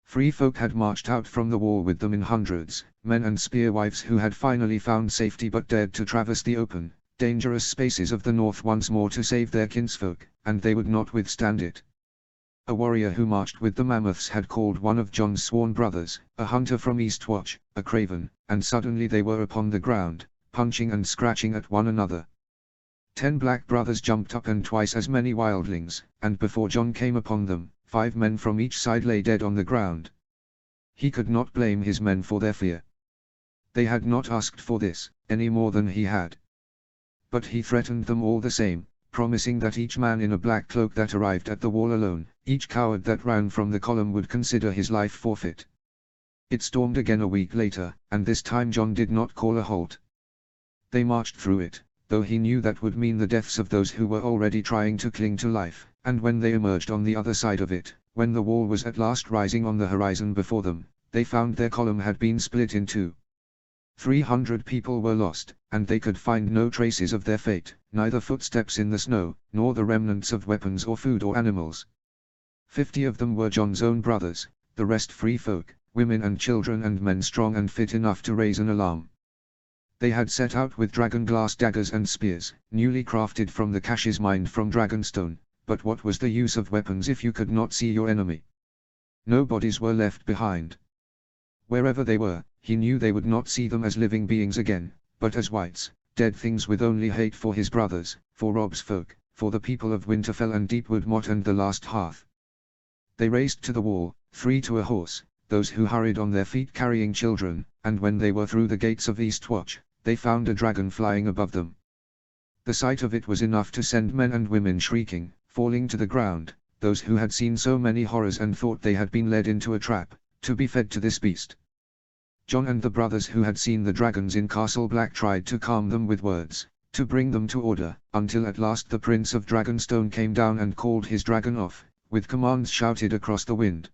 Free folk had marched out from the wall with them in hundreds, men and spearwives who had finally found safety but dared to traverse the open, dangerous spaces of the north once more to save their kinsfolk, and they would not withstand it. A warrior who marched with the mammoths had called one of John's sworn brothers, a hunter from Eastwatch, a craven, and suddenly they were upon the ground, punching and scratching at one another. 10 black brothers jumped up and twice as many wildlings, and before John came upon them, 5 men from each side lay dead on the ground. He could not blame his men for their fear. They had not asked for this, any more than he had. But he threatened them all the same, promising that each man in a black cloak that arrived at the wall alone, each coward that ran from the column would consider his life forfeit. It stormed again a week later, and this time John did not call a halt. They marched through it, though he knew that would mean the deaths of those who were already trying to cling to life, and when they emerged on the other side of it, when the wall was at last rising on the horizon before them, they found their column had been split in two. 300 people were lost, and they could find no traces of their fate, neither footsteps in the snow, nor the remnants of weapons or food or animals. 50 of them were John's own brothers, the rest free folk, women and children and men strong and fit enough to raise an alarm. They had set out with dragon-glass daggers and spears, newly crafted from the caches mined from Dragonstone, but what was the use of weapons if you could not see your enemy? No bodies were left behind. Wherever they were, he knew they would not see them as living beings again, but as whites, dead things with only hate for his brothers, for Robb's folk, for the people of Winterfell and Deepwood Motte and the Last Hearth. They raced to the wall, 3 to a horse, those who hurried on their feet carrying children, and when they were through the gates of Eastwatch, they found a dragon flying above them. The sight of it was enough to send men and women shrieking, falling to the ground, those who had seen so many horrors and thought they had been led into a trap, to be fed to this beast. John and the brothers who had seen the dragons in Castle Black tried to calm them with words, to bring them to order, until at last the Prince of Dragonstone came down and called his dragon off, with commands shouted across the wind.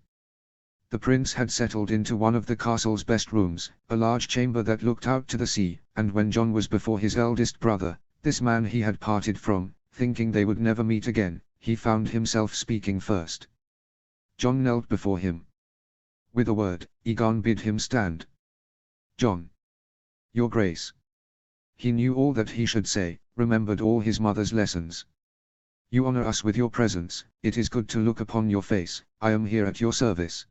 The prince had settled into one of the castle's best rooms, a large chamber that looked out to the sea, and when John was before his eldest brother, this man he had parted from, thinking they would never meet again, he found himself speaking first. John knelt before him. With a word, Egon bid him stand. "John. Your Grace." He knew all that he should say, remembered all his mother's lessons. "You honor us with your presence, it is good to look upon your face, I am here at your service."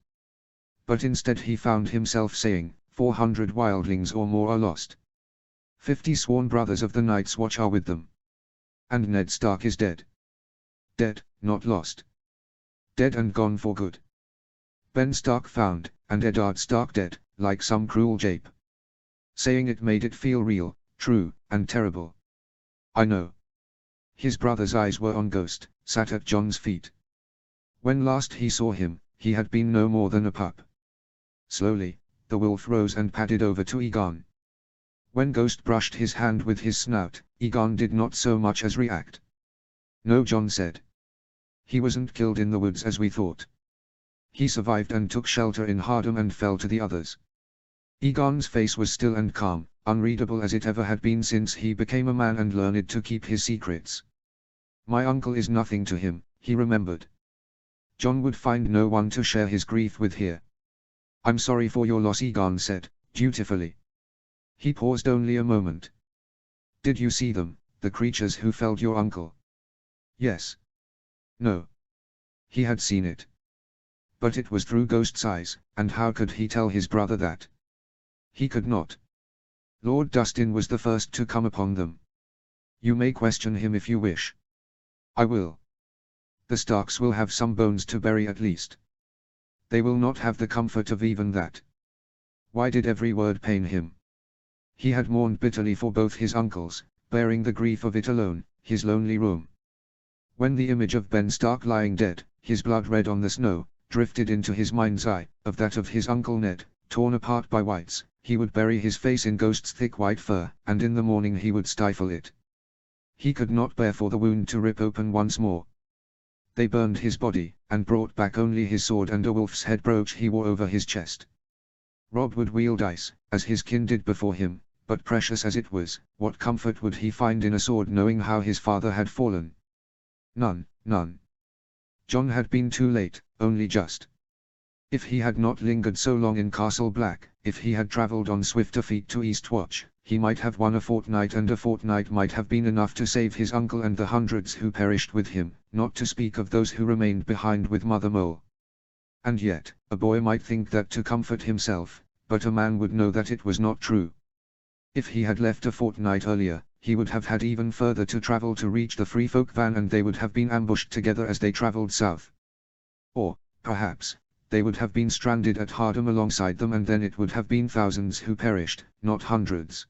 But instead he found himself saying, 400 wildlings or more are lost. 50 sworn brothers of the Night's Watch are with them. And Ned Stark is dead. Dead, not lost. Dead and gone for good. Ben Stark found, and Eddard Stark dead, like some cruel jape. Saying it made it feel real, true, and terrible. I know. His brother's eyes were on Ghost, sat at John's feet. When last he saw him, he had been no more than a pup. Slowly, the wolf rose and padded over to Egon. When Ghost brushed his hand with his snout, Egon did not so much as react. "No," John said. "He wasn't killed in the woods as we thought. He survived and took shelter in Hardham and fell to the others." Egon's face was still and calm, unreadable as it ever had been since he became a man and learned to keep his secrets. "My uncle is nothing to him," he remembered. John would find no one to share his grief with here. "I'm sorry for your loss," Egon said, dutifully. He paused only a moment. "Did you see them, the creatures who felled your uncle?" "Yes." "No." He had seen it. But it was through Ghost's eyes, and how could he tell his brother that? He could not. Lord Dustin was the first to come upon them. "You may question him if you wish." "I will. The Starks will have some bones to bury at least. They will not have the comfort of even that." Why did every word pain him? He had mourned bitterly for both his uncles, bearing the grief of it alone, his lonely room. When the image of Ben Stark lying dead, his blood red on the snow, drifted into his mind's eye, of that of his uncle Ned, torn apart by wights, he would bury his face in Ghost's thick white fur, and in the morning he would stifle it. He could not bear for the wound to rip open once more. They burned his body, and brought back only his sword and a wolf's head brooch he wore over his chest. Robb would wield ice, as his kin did before him, but precious as it was, what comfort would he find in a sword knowing how his father had fallen? None, none. John had been too late, only just. If he had not lingered so long in Castle Black, if he had travelled on swifter feet to Eastwatch, he might have won a fortnight, and a fortnight might have been enough to save his uncle and the hundreds who perished with him, not to speak of those who remained behind with Mother Mole. And yet, a boy might think that to comfort himself, but a man would know that it was not true. If he had left a fortnight earlier, he would have had even further to travel to reach the Free Folk van, and they would have been ambushed together as they travelled south. Or, perhaps, they would have been stranded at Hardham alongside them, and then it would have been thousands who perished, not hundreds.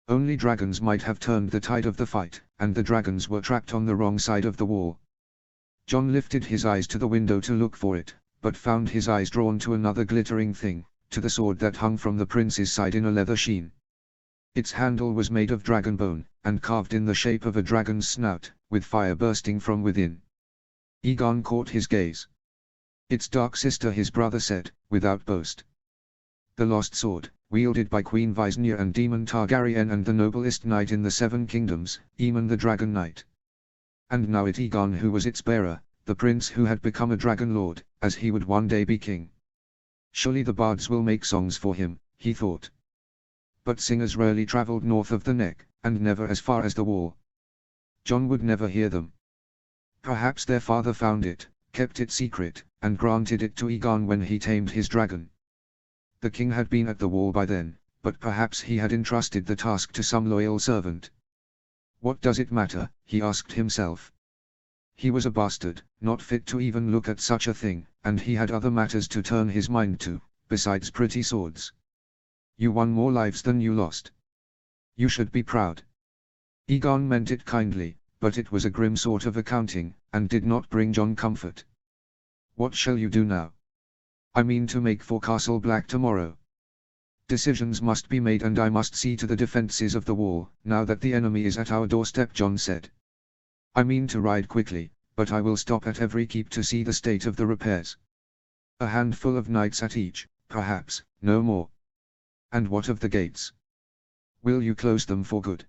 Only dragons might have turned the tide of the fight, and the dragons were trapped on the wrong side of the wall. John lifted his eyes to the window to look for it, but found his eyes drawn to another glittering thing, to the sword that hung from the prince's side in a leather sheen. Its handle was made of dragon bone, and carved in the shape of a dragon's snout, with fire bursting from within. Egon caught his gaze. "Its dark sister," his brother said, without boast. "The lost sword, wielded by Queen Visenya and Daemon Targaryen and the noblest knight in the Seven Kingdoms, Aemon the Dragon Knight. And now it Egon who was its bearer, the prince who had become a dragon lord, as he would one day be king. Surely the bards will make songs for him, he thought. But singers rarely travelled north of the Neck, and never as far as the Wall. John would never hear them. Perhaps their father found it, kept it secret, and granted it to Egon when he tamed his dragon. The king had been at the Wall by then, but perhaps he had entrusted the task to some loyal servant. What does it matter, he asked himself. He was a bastard, not fit to even look at such a thing, and he had other matters to turn his mind to, besides pretty swords. You won more lives than you lost. You should be proud. Egon meant it kindly, but it was a grim sort of accounting, and did not bring John comfort. "What shall you do now?" "I mean to make for Castle Black tomorrow. Decisions must be made and I must see to the defences of the wall, now that the enemy is at our doorstep," John said. "I mean to ride quickly, but I will stop at every keep to see the state of the repairs. A handful of knights at each, perhaps, no more." "And what of the gates? Will you close them for good?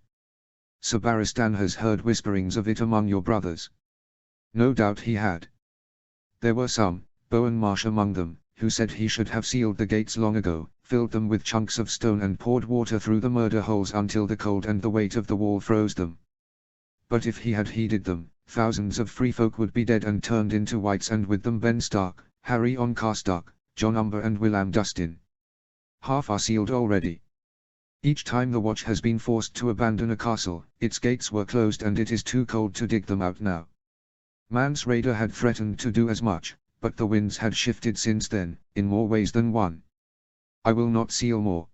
Sir Barristan has heard whisperings of it among your brothers." No doubt he had. There were some, Bowen Marsh among them, who said he should have sealed the gates long ago, filled them with chunks of stone and poured water through the murder holes until the cold and the weight of the wall froze them. But if he had heeded them, thousands of free folk would be dead and turned into whites, and with them Ben Stark, Harry on Carstark, John Umber and William Dustin. Half are sealed already. Each time the watch has been forced to abandon a castle, its gates were closed and it is too cold to dig them out now. Mance Rayder had threatened to do as much, but the winds had shifted since then, in more ways than one. "I will not seal more.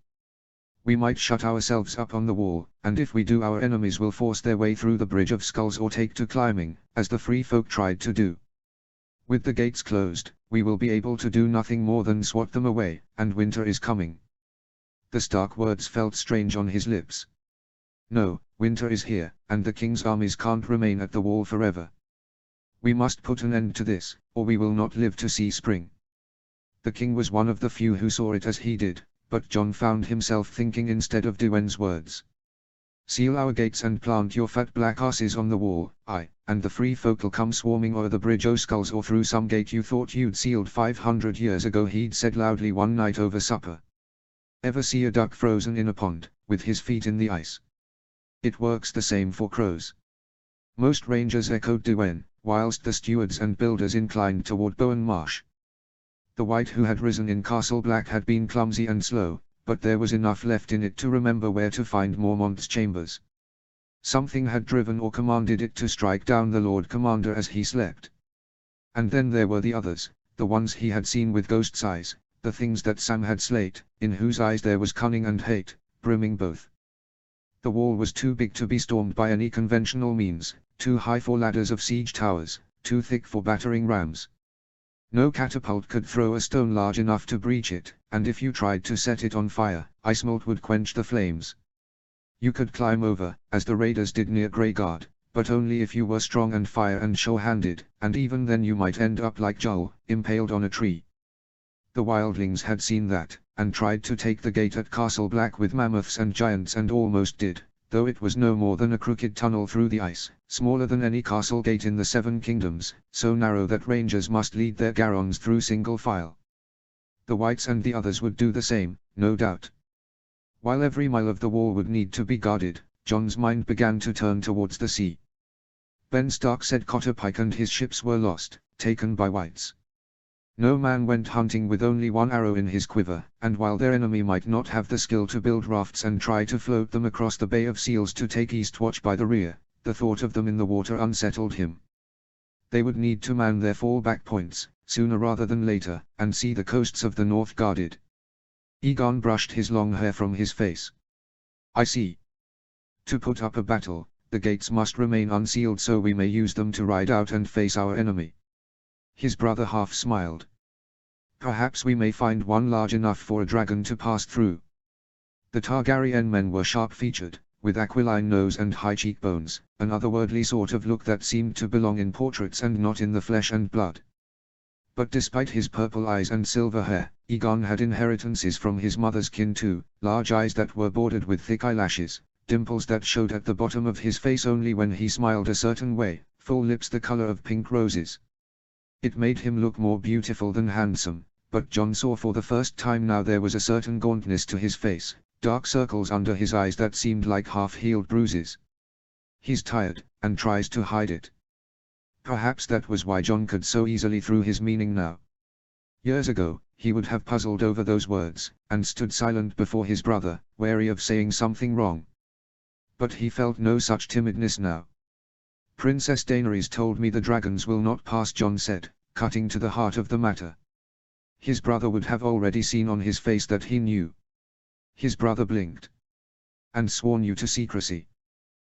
We might shut ourselves up on the wall, and if we do our enemies will force their way through the Bridge of Skulls or take to climbing, as the free folk tried to do. With the gates closed, we will be able to do nothing more than swat them away, and winter is coming." The stark words felt strange on his lips. "No, winter is here, and the king's armies can't remain at the wall forever. We must put an end to this, or we will not live to see spring." The king was one of the few who saw it as he did, but John found himself thinking instead of Dewin's words. "Seal our gates and plant your fat black asses on the wall, aye, and the free folk'll come swarming o'er the Bridge o' Skulls or through some gate you thought you'd sealed 500 years ago," he'd said loudly one night over supper. "Ever see a duck frozen in a pond, with his feet in the ice? It works the same for crows." Most rangers echoed Dewen, whilst the stewards and builders inclined toward Bowen Marsh. The wight who had risen in Castle Black had been clumsy and slow, but there was enough left in it to remember where to find Mormont's chambers. Something had driven or commanded it to strike down the Lord Commander as he slept. And then there were the others, the ones he had seen with Ghost's eyes, the things that Sam had slayed, in whose eyes there was cunning and hate, brimming both. The wall was too big to be stormed by any conventional means, too high for ladders of siege towers, too thick for battering rams. No catapult could throw a stone large enough to breach it, and if you tried to set it on fire, ice melt would quench the flames. You could climb over, as the raiders did near Greyguard, but only if you were strong and fire and sure-handed, and even then you might end up like Joel, impaled on a tree. The wildlings had seen that, and tried to take the gate at Castle Black with mammoths and giants and almost did, though it was no more than a crooked tunnel through the ice, smaller than any castle gate in the Seven Kingdoms, so narrow that rangers must lead their garrons through single file. The whites and the others would do the same, no doubt. While every mile of the wall would need to be guarded, John's mind began to turn towards the sea. Ben Stark said Cotter Pike and his ships were lost, taken by whites. No man went hunting with only one arrow in his quiver, and while their enemy might not have the skill to build rafts and try to float them across the Bay of Seals to take Eastwatch by the rear, the thought of them in the water unsettled him. They would need to man their fallback points, sooner rather than later, and see the coasts of the north guarded. Egon brushed his long hair from his face. "I see. To put up a battle, the gates must remain unsealed so we may use them to ride out and face our enemy." His brother half smiled. "Perhaps we may find one large enough for a dragon to pass through." The Targaryen men were sharp-featured, with aquiline nose and high cheekbones, an otherworldly sort of look that seemed to belong in portraits and not in the flesh and blood. But despite his purple eyes and silver hair, Egon had inheritances from his mother's kin too, large eyes that were bordered with thick eyelashes, dimples that showed at the bottom of his face only when he smiled a certain way, full lips the color of pink roses. It made him look more beautiful than handsome, but John saw for the first time now there was a certain gauntness to his face, dark circles under his eyes that seemed like half-healed bruises. "He's tired, and tries to hide it." Perhaps that was why John could so easily through his meaning now. Years ago, he would have puzzled over those words, and stood silent before his brother, wary of saying something wrong. But he felt no such timidness now. "Princess Daenerys told me the dragons will not pass," John said, cutting to the heart of the matter. His brother would have already seen on his face that he knew. His brother blinked. "And sworn you to secrecy?"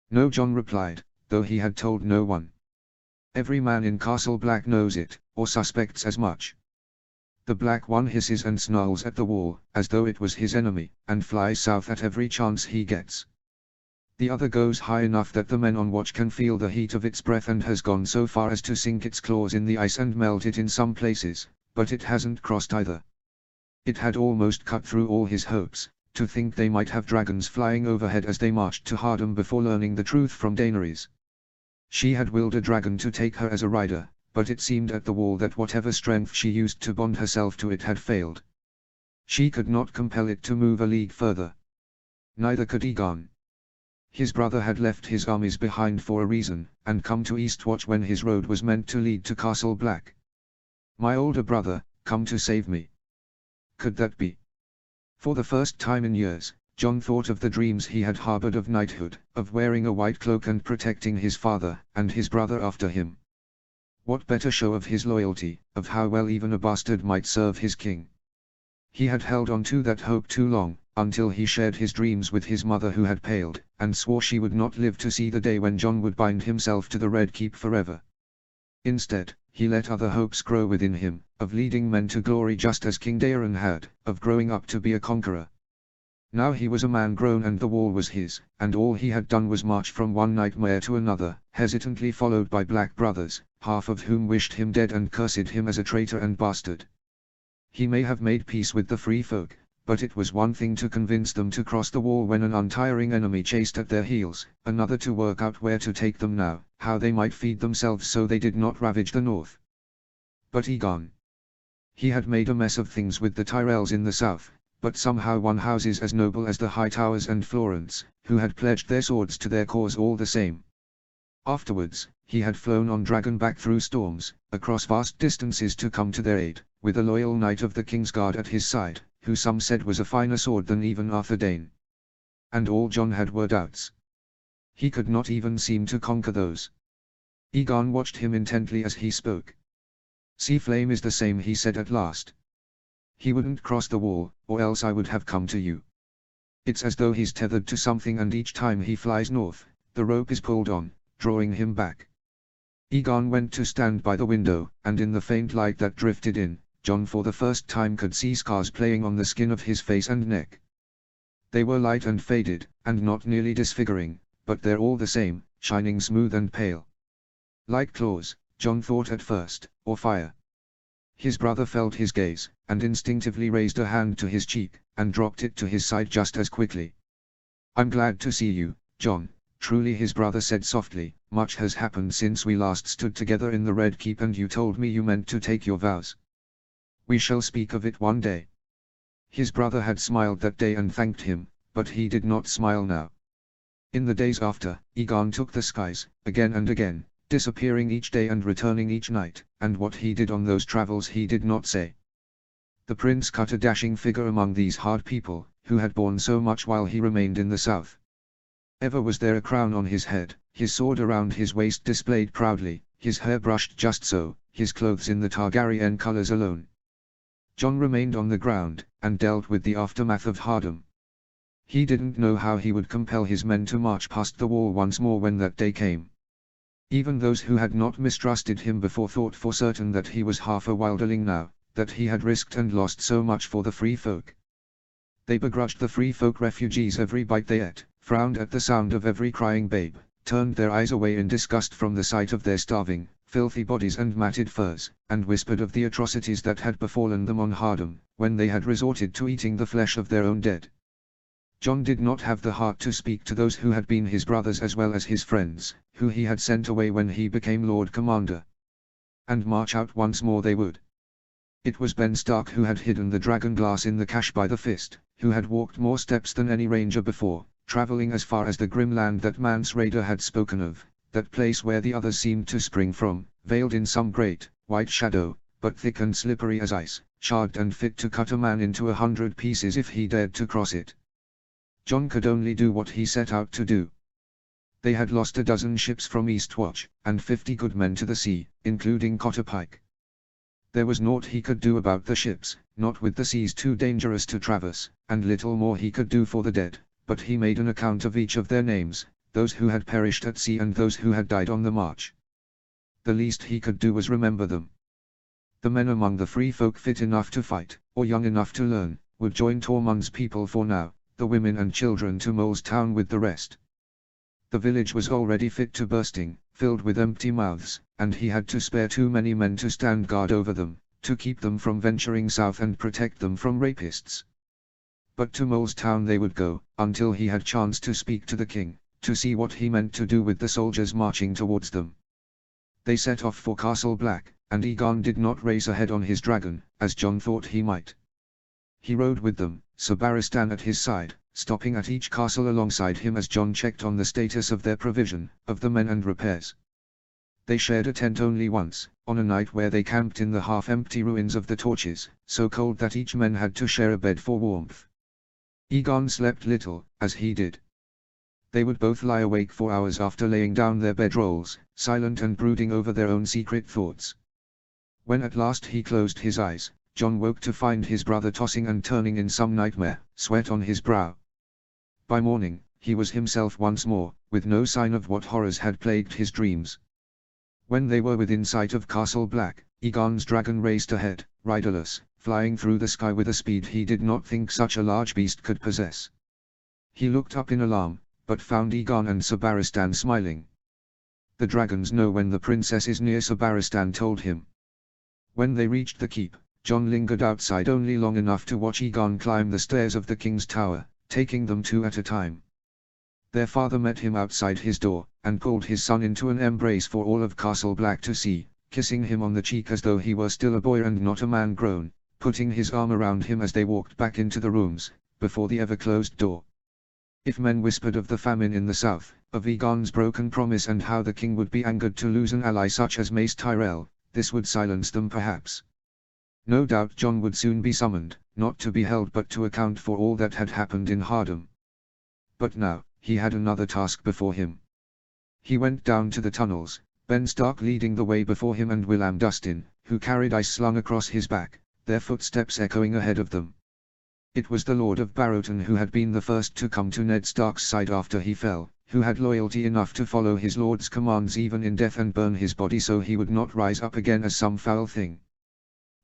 "No," John replied, though he had told no one. Every man in Castle Black knows it, or suspects as much. The Black One hisses and snarls at the wall, as though it was his enemy, and flies south at every chance he gets. The other goes high enough that the men on watch can feel the heat of its breath, and has gone so far as to sink its claws in the ice and melt it in some places, but it hasn't crossed either. It had almost cut through all his hopes, to think they might have dragons flying overhead as they marched to Hardham before learning the truth from Daenerys. She had willed a dragon to take her as a rider, but it seemed at the wall that whatever strength she used to bond herself to it had failed. She could not compel it to move a league further. Neither could Aegon. His brother had left his armies behind for a reason, and come to Eastwatch when his road was meant to lead to Castle Black. My older brother, come to save me. Could that be? For the first time in years, Jon thought of the dreams he had harbored of knighthood, of wearing a white cloak and protecting his father, and his brother after him. What better show of his loyalty, of how well even a bastard might serve his king? He had held on to that hope too long, until he shared his dreams with his mother who had paled, and swore she would not live to see the day when Jon would bind himself to the Red Keep forever. Instead, he let other hopes grow within him, of leading men to glory just as King Daeron had, of growing up to be a conqueror. Now he was a man grown and the wall was his, and all he had done was march from one nightmare to another, hesitantly followed by black brothers, half of whom wished him dead and cursed him as a traitor and bastard. He may have made peace with the free folk, but it was one thing to convince them to cross the wall when an untiring enemy chased at their heels, another to work out where to take them now, how they might feed themselves so they did not ravage the north. But Aegon. He had made a mess of things with the Tyrells in the south, but somehow won houses as noble as the Hightowers and Florence, who had pledged their swords to their cause all the same. Afterwards, he had flown on dragonback through storms, across vast distances to come to their aid, with a loyal knight of the Kingsguard at his side, who some said was a finer sword than even Arthur Dane. And all Jon had were doubts. He could not even seem to conquer those. Aegon watched him intently as he spoke. "Sea Flame is the same," he said at last. "He wouldn't cross the wall, or else I would have come to you. It's as though he's tethered to something, and each time he flies north, the rope is pulled on, drawing him back." Aegon went to stand by the window, and in the faint light that drifted in, Jon for the first time could see scars playing on the skin of his face and neck. They were light and faded, and not nearly disfiguring, but they're all the same, shining smooth and pale. Like claws, Jon thought at first, or fire. His brother felt his gaze, and instinctively raised a hand to his cheek, and dropped it to his side just as quickly. "I'm glad to see you, Jon," truly his brother said softly. "Much has happened since we last stood together in the Red Keep and you told me you meant to take your vows. We shall speak of it one day." His brother had smiled that day and thanked him, but he did not smile now. In the days after, Aegon took the skies, again and again, disappearing each day and returning each night, and what he did on those travels he did not say. The prince cut a dashing figure among these hard people, who had borne so much while he remained in the south. Ever was there a crown on his head, his sword around his waist displayed proudly, his hair brushed just so, his clothes in the Targaryen colors alone. Jon remained on the ground, and dealt with the aftermath of Hardham. He didn't know how he would compel his men to march past the wall once more when that day came. Even those who had not mistrusted him before thought for certain that he was half a wilderling now, that he had risked and lost so much for the free folk. They begrudged the free folk refugees every bite they ate, frowned at the sound of every crying babe, turned their eyes away in disgust from the sight of their starving, filthy bodies and matted furs, and whispered of the atrocities that had befallen them on Hardham, when they had resorted to eating the flesh of their own dead. Jon did not have the heart to speak to those who had been his brothers as well as his friends, who he had sent away when he became Lord Commander. And march out once more they would. It was Ben Stark who had hidden the dragon glass in the cache by the fist, who had walked more steps than any ranger before, traveling as far as the grim land that Mance Rayder had spoken of, that place where the others seemed to spring from, veiled in some great, white shadow, but thick and slippery as ice, charred and fit to cut a man into 100 pieces if he dared to cross it. Jon could only do what he set out to do. They had lost a dozen ships from Eastwatch, and 50 good men to the sea, including Cotter Pike. There was naught he could do about the ships, not with the seas too dangerous to traverse, and little more he could do for the dead, but he made an account of each of their names, those who had perished at sea and those who had died on the march. The least he could do was remember them. The men among the free folk fit enough to fight, or young enough to learn, would join Tormund's people for now, the women and children to Mole's town with the rest. The village was already fit to bursting, filled with empty mouths, and he had to spare too many men to stand guard over them, to keep them from venturing south and protect them from rapists. But to Mole's town they would go, until he had chance to speak to the king, to see what he meant to do with the soldiers marching towards them. They set off for Castle Black, and Egon did not race ahead on his dragon, as Jon thought he might. He rode with them, Sir Barristan at his side, stopping at each castle alongside him as Jon checked on the status of their provision, of the men and repairs. They shared a tent only once, on a night where they camped in the half-empty ruins of the Torches, so cold that each man had to share a bed for warmth. Egon slept little, as he did. They would both lie awake for hours after laying down their bedrolls, silent and brooding over their own secret thoughts. When at last he closed his eyes, Jon woke to find his brother tossing and turning in some nightmare, sweat on his brow. By morning, he was himself once more, with no sign of what horrors had plagued his dreams. When they were within sight of Castle Black, Egon's dragon raced ahead, riderless, flying through the sky with a speed he did not think such a large beast could possess. He looked up in alarm, but found Egon and Sir Barristan smiling. "The dragons know when the princess is near," Sir Barristan told him. When they reached the keep, Jon lingered outside only long enough to watch Egon climb the stairs of the king's tower, taking them two at a time. Their father met him outside his door, and pulled his son into an embrace for all of Castle Black to see, kissing him on the cheek as though he were still a boy and not a man grown, putting his arm around him as they walked back into the rooms, before the ever-closed door. If men whispered of the famine in the south, of Egon's broken promise and how the king would be angered to lose an ally such as Mace Tyrell, this would silence them perhaps. No doubt Jon would soon be summoned, not to be held but to account for all that had happened in Hardham. But now, he had another task before him. He went down to the tunnels, Ben Stark leading the way before him and Willam Dustin, who carried ice slung across his back, their footsteps echoing ahead of them. It was the Lord of Barrowton who had been the first to come to Ned Stark's side after he fell, who had loyalty enough to follow his lord's commands even in death and burn his body so he would not rise up again as some foul thing.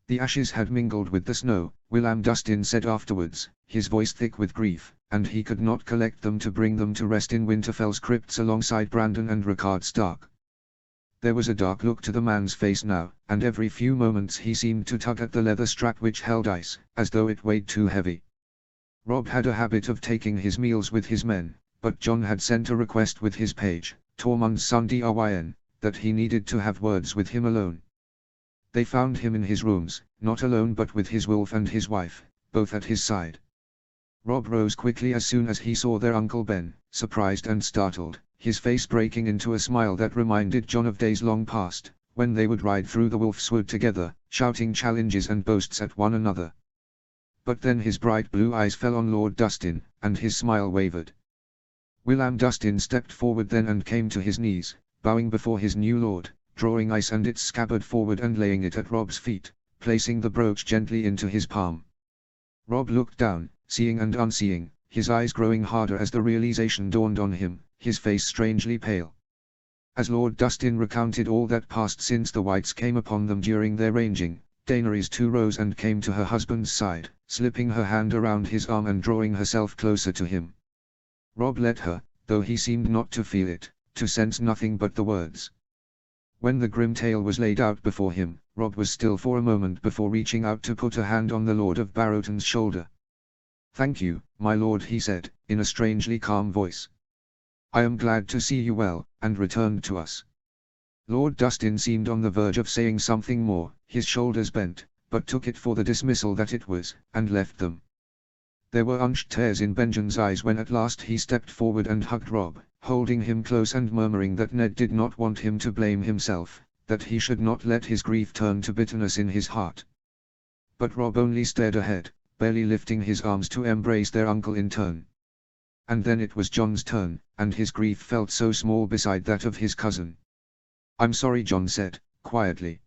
The ashes had mingled with the snow, Willam Dustin said afterwards, his voice thick with grief, and he could not collect them to bring them to rest in Winterfell's crypts alongside Brandon and Rickard Stark. There was a dark look to the man's face now, and every few moments he seemed to tug at the leather strap which held ice, as though it weighed too heavy. Robb had a habit of taking his meals with his men, but Jon had sent a request with his page, Tormund's son Dryn, that he needed to have words with him alone. They found him in his rooms, not alone but with his wolf and his wife, both at his side. Robb rose quickly as soon as he saw their Uncle Ben, surprised and startled, his face breaking into a smile that reminded Jon of days long past, when they would ride through the Wolfswood together, shouting challenges and boasts at one another. But then his bright blue eyes fell on Lord Dustin, and his smile wavered. Willam Dustin stepped forward then and came to his knees, bowing before his new lord, drawing ice and its scabbard forward and laying it at Robb's feet, placing the brooch gently into his palm. Robb looked down, seeing and unseeing, his eyes growing harder as the realization dawned on him, his face strangely pale. As Lord Dustin recounted all that passed since the Whites came upon them during their ranging, Daenerys too rose and came to her husband's side, slipping her hand around his arm and drawing herself closer to him. Robb let her, though he seemed not to feel it, to sense nothing but the words. When the grim tale was laid out before him, Robb was still for a moment before reaching out to put a hand on the Lord of Barrowton's shoulder. "Thank you, my lord," he said, in a strangely calm voice. "I am glad to see you well, and returned to us." Lord Dustin seemed on the verge of saying something more, his shoulders bent, but took it for the dismissal that it was, and left them. There were unshed tears in Benjen's eyes when at last he stepped forward and hugged Robb, holding him close and murmuring that Ned did not want him to blame himself, that he should not let his grief turn to bitterness in his heart. But Robb only stared ahead, barely lifting his arms to embrace their uncle in turn. And then it was Jon's turn, and his grief felt so small beside that of his cousin. "I'm sorry," Jon said, quietly.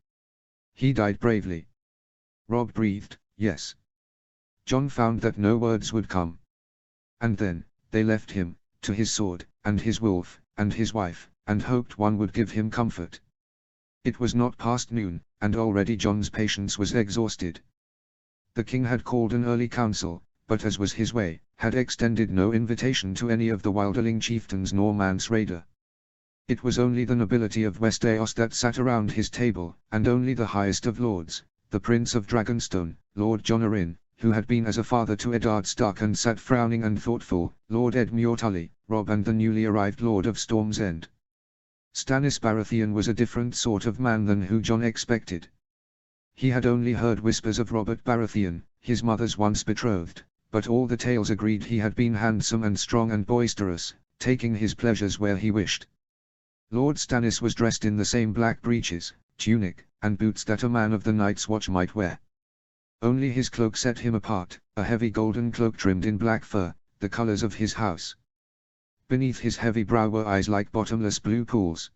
"He died bravely." Robb breathed, "Yes." Jon found that no words would come. And then, they left him, to his sword, and his wolf, and his wife, and hoped one would give him comfort. It was not past noon, and already Jon's patience was exhausted. The king had called an early council, but as was his way, had extended no invitation to any of the wilderling chieftains nor Mance Rayder. It was only the nobility of Westeros that sat around his table, and only the highest of lords, the Prince of Dragonstone, Lord Jon Arryn, who had been as a father to Eddard Stark and sat frowning and thoughtful, Lord Edmure Tully, Robb and the newly arrived Lord of Storm's End. Stannis Baratheon was a different sort of man than who Jon expected. He had only heard whispers of Robert Baratheon, his mother's once betrothed, but all the tales agreed he had been handsome and strong and boisterous, taking his pleasures where he wished. Lord Stannis was dressed in the same black breeches, tunic, and boots that a man of the Night's Watch might wear. Only his cloak set him apart, a heavy golden cloak trimmed in black fur, the colors of his house. Beneath his heavy brow were eyes like bottomless blue pools.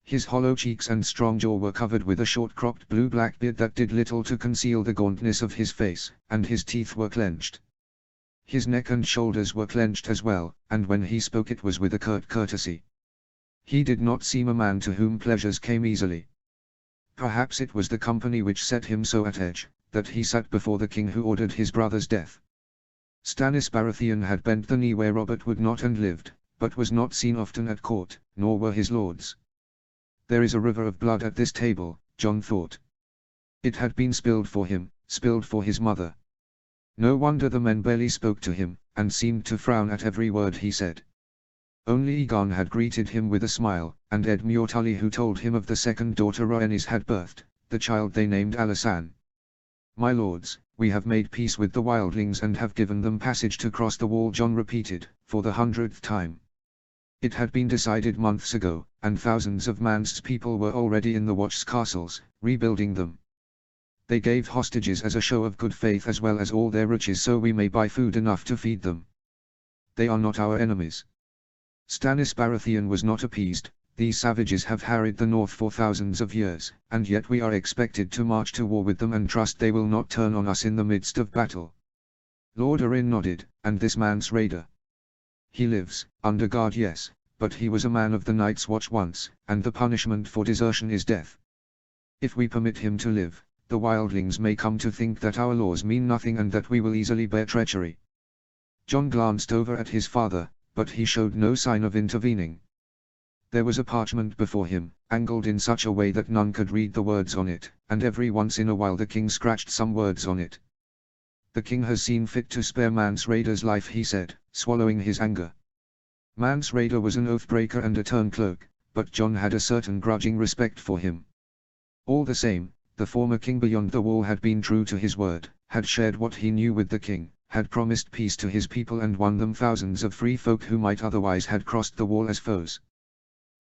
His hollow cheeks and strong jaw were covered with a short-cropped blue-black beard that did little to conceal the gauntness of his face, and his teeth were clenched. His neck and shoulders were clenched as well, and when he spoke it was with a curt courtesy. He did not seem a man to whom pleasures came easily. Perhaps it was the company which set him so at edge, that he sat before the king who ordered his brother's death. Stannis Baratheon had bent the knee where Robert would not and lived, but was not seen often at court, nor were his lords. There is a river of blood at this table, Jon thought. It had been spilled for him, spilled for his mother. No wonder the men barely spoke to him, and seemed to frown at every word he said. Only Aegon had greeted him with a smile, and Edmure Tully who told him of the second daughter Rhaenys had birthed, the child they named Alysanne. "My lords, we have made peace with the wildlings and have given them passage to cross the wall," Jon repeated, for the 100th time. It had been decided months ago, and thousands of Mance's people were already in the Watch's castles, rebuilding them. They gave hostages as a show of good faith as well as all their riches so we may buy food enough to feed them. They are not our enemies. Stannis Baratheon was not appeased. These savages have harried the north for thousands of years, and yet we are expected to march to war with them and trust they will not turn on us in the midst of battle. Lord Arryn nodded, and this Mance Rayder. He lives, under guard yes, but he was a man of the Night's Watch once, and the punishment for desertion is death. If we permit him to live, the wildlings may come to think that our laws mean nothing and that we will easily bear treachery. Jon glanced over at his father, but he showed no sign of intervening. There was a parchment before him, angled in such a way that none could read the words on it, and every once in a while the king scratched some words on it. "The king has seen fit to spare Mance Rayder's life," he said, swallowing his anger. Mance Rayder was an oath-breaker and a turncloak, but Jon had a certain grudging respect for him. All the same, the former king beyond the wall had been true to his word, had shared what he knew with the king, had promised peace to his people and won them thousands of free folk who might otherwise had crossed the wall as foes.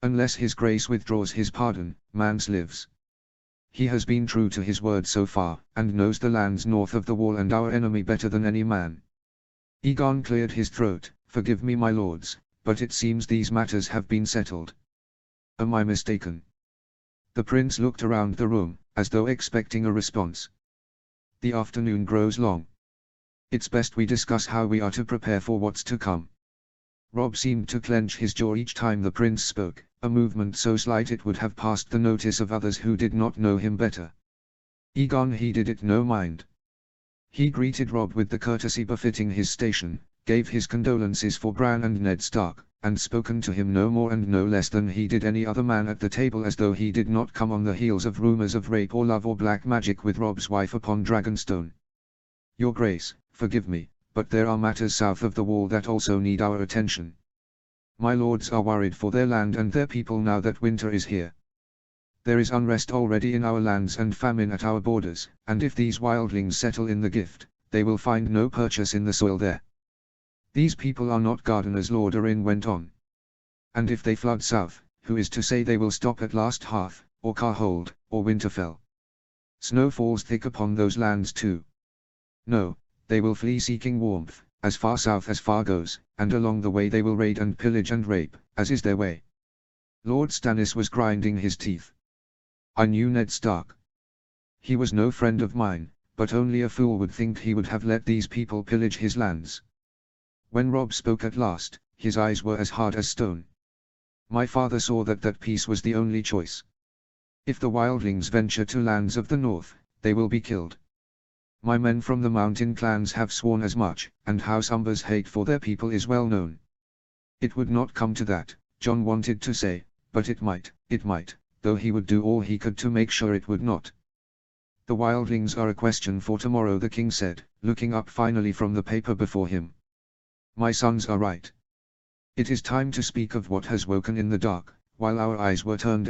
Unless his grace withdraws his pardon, Mance lives. He has been true to his word so far, and knows the lands north of the wall and our enemy better than any man. Aegon cleared his throat. "Forgive me, my lords, but it seems these matters have been settled. Am I mistaken?" The prince looked around the room, as though expecting a response. "The afternoon grows long. It's best we discuss how we are to prepare for what's to come." Robb seemed to clench his jaw each time the prince spoke, a movement so slight it would have passed the notice of others who did not know him better. Aegon heeded it no mind. He greeted Robb with the courtesy befitting his station, gave his condolences for Bran and Ned Stark, and spoken to him no more and no less than he did any other man at the table, as though he did not come on the heels of rumors of rape or love or black magic with Robb's wife upon Dragonstone. "Your Grace, forgive me, but there are matters south of the wall that also need our attention. My lords are worried for their land and their people now that winter is here. There is unrest already in our lands and famine at our borders, and if these wildlings settle in the Gift, they will find no purchase in the soil there. These people are not gardeners," Lord Arryn went on. "And if they flood south, who is to say they will stop at Last Hearth, or Carhold, or Winterfell? Snow falls thick upon those lands too. No, they will flee seeking warmth, as far south as far goes, and along the way they will raid and pillage and rape, as is their way." Lord Stannis was grinding his teeth. "I knew Ned Stark. He was no friend of mine, but only a fool would think he would have let these people pillage his lands." When Robb spoke at last, his eyes were as hard as stone. My father saw that peace was the only choice. If the wildlings venture to lands of the north, they will be killed. My men from the mountain clans have sworn as much, and House Umber's hate for their people is well known. It would not come to that, John wanted to say, but it might, though he would do all he could to make sure it would not. The wildlings are a question for tomorrow, the king said, looking up finally from the paper before him. My sons are right. It is time to speak of what has woken in the dark, while our eyes were turned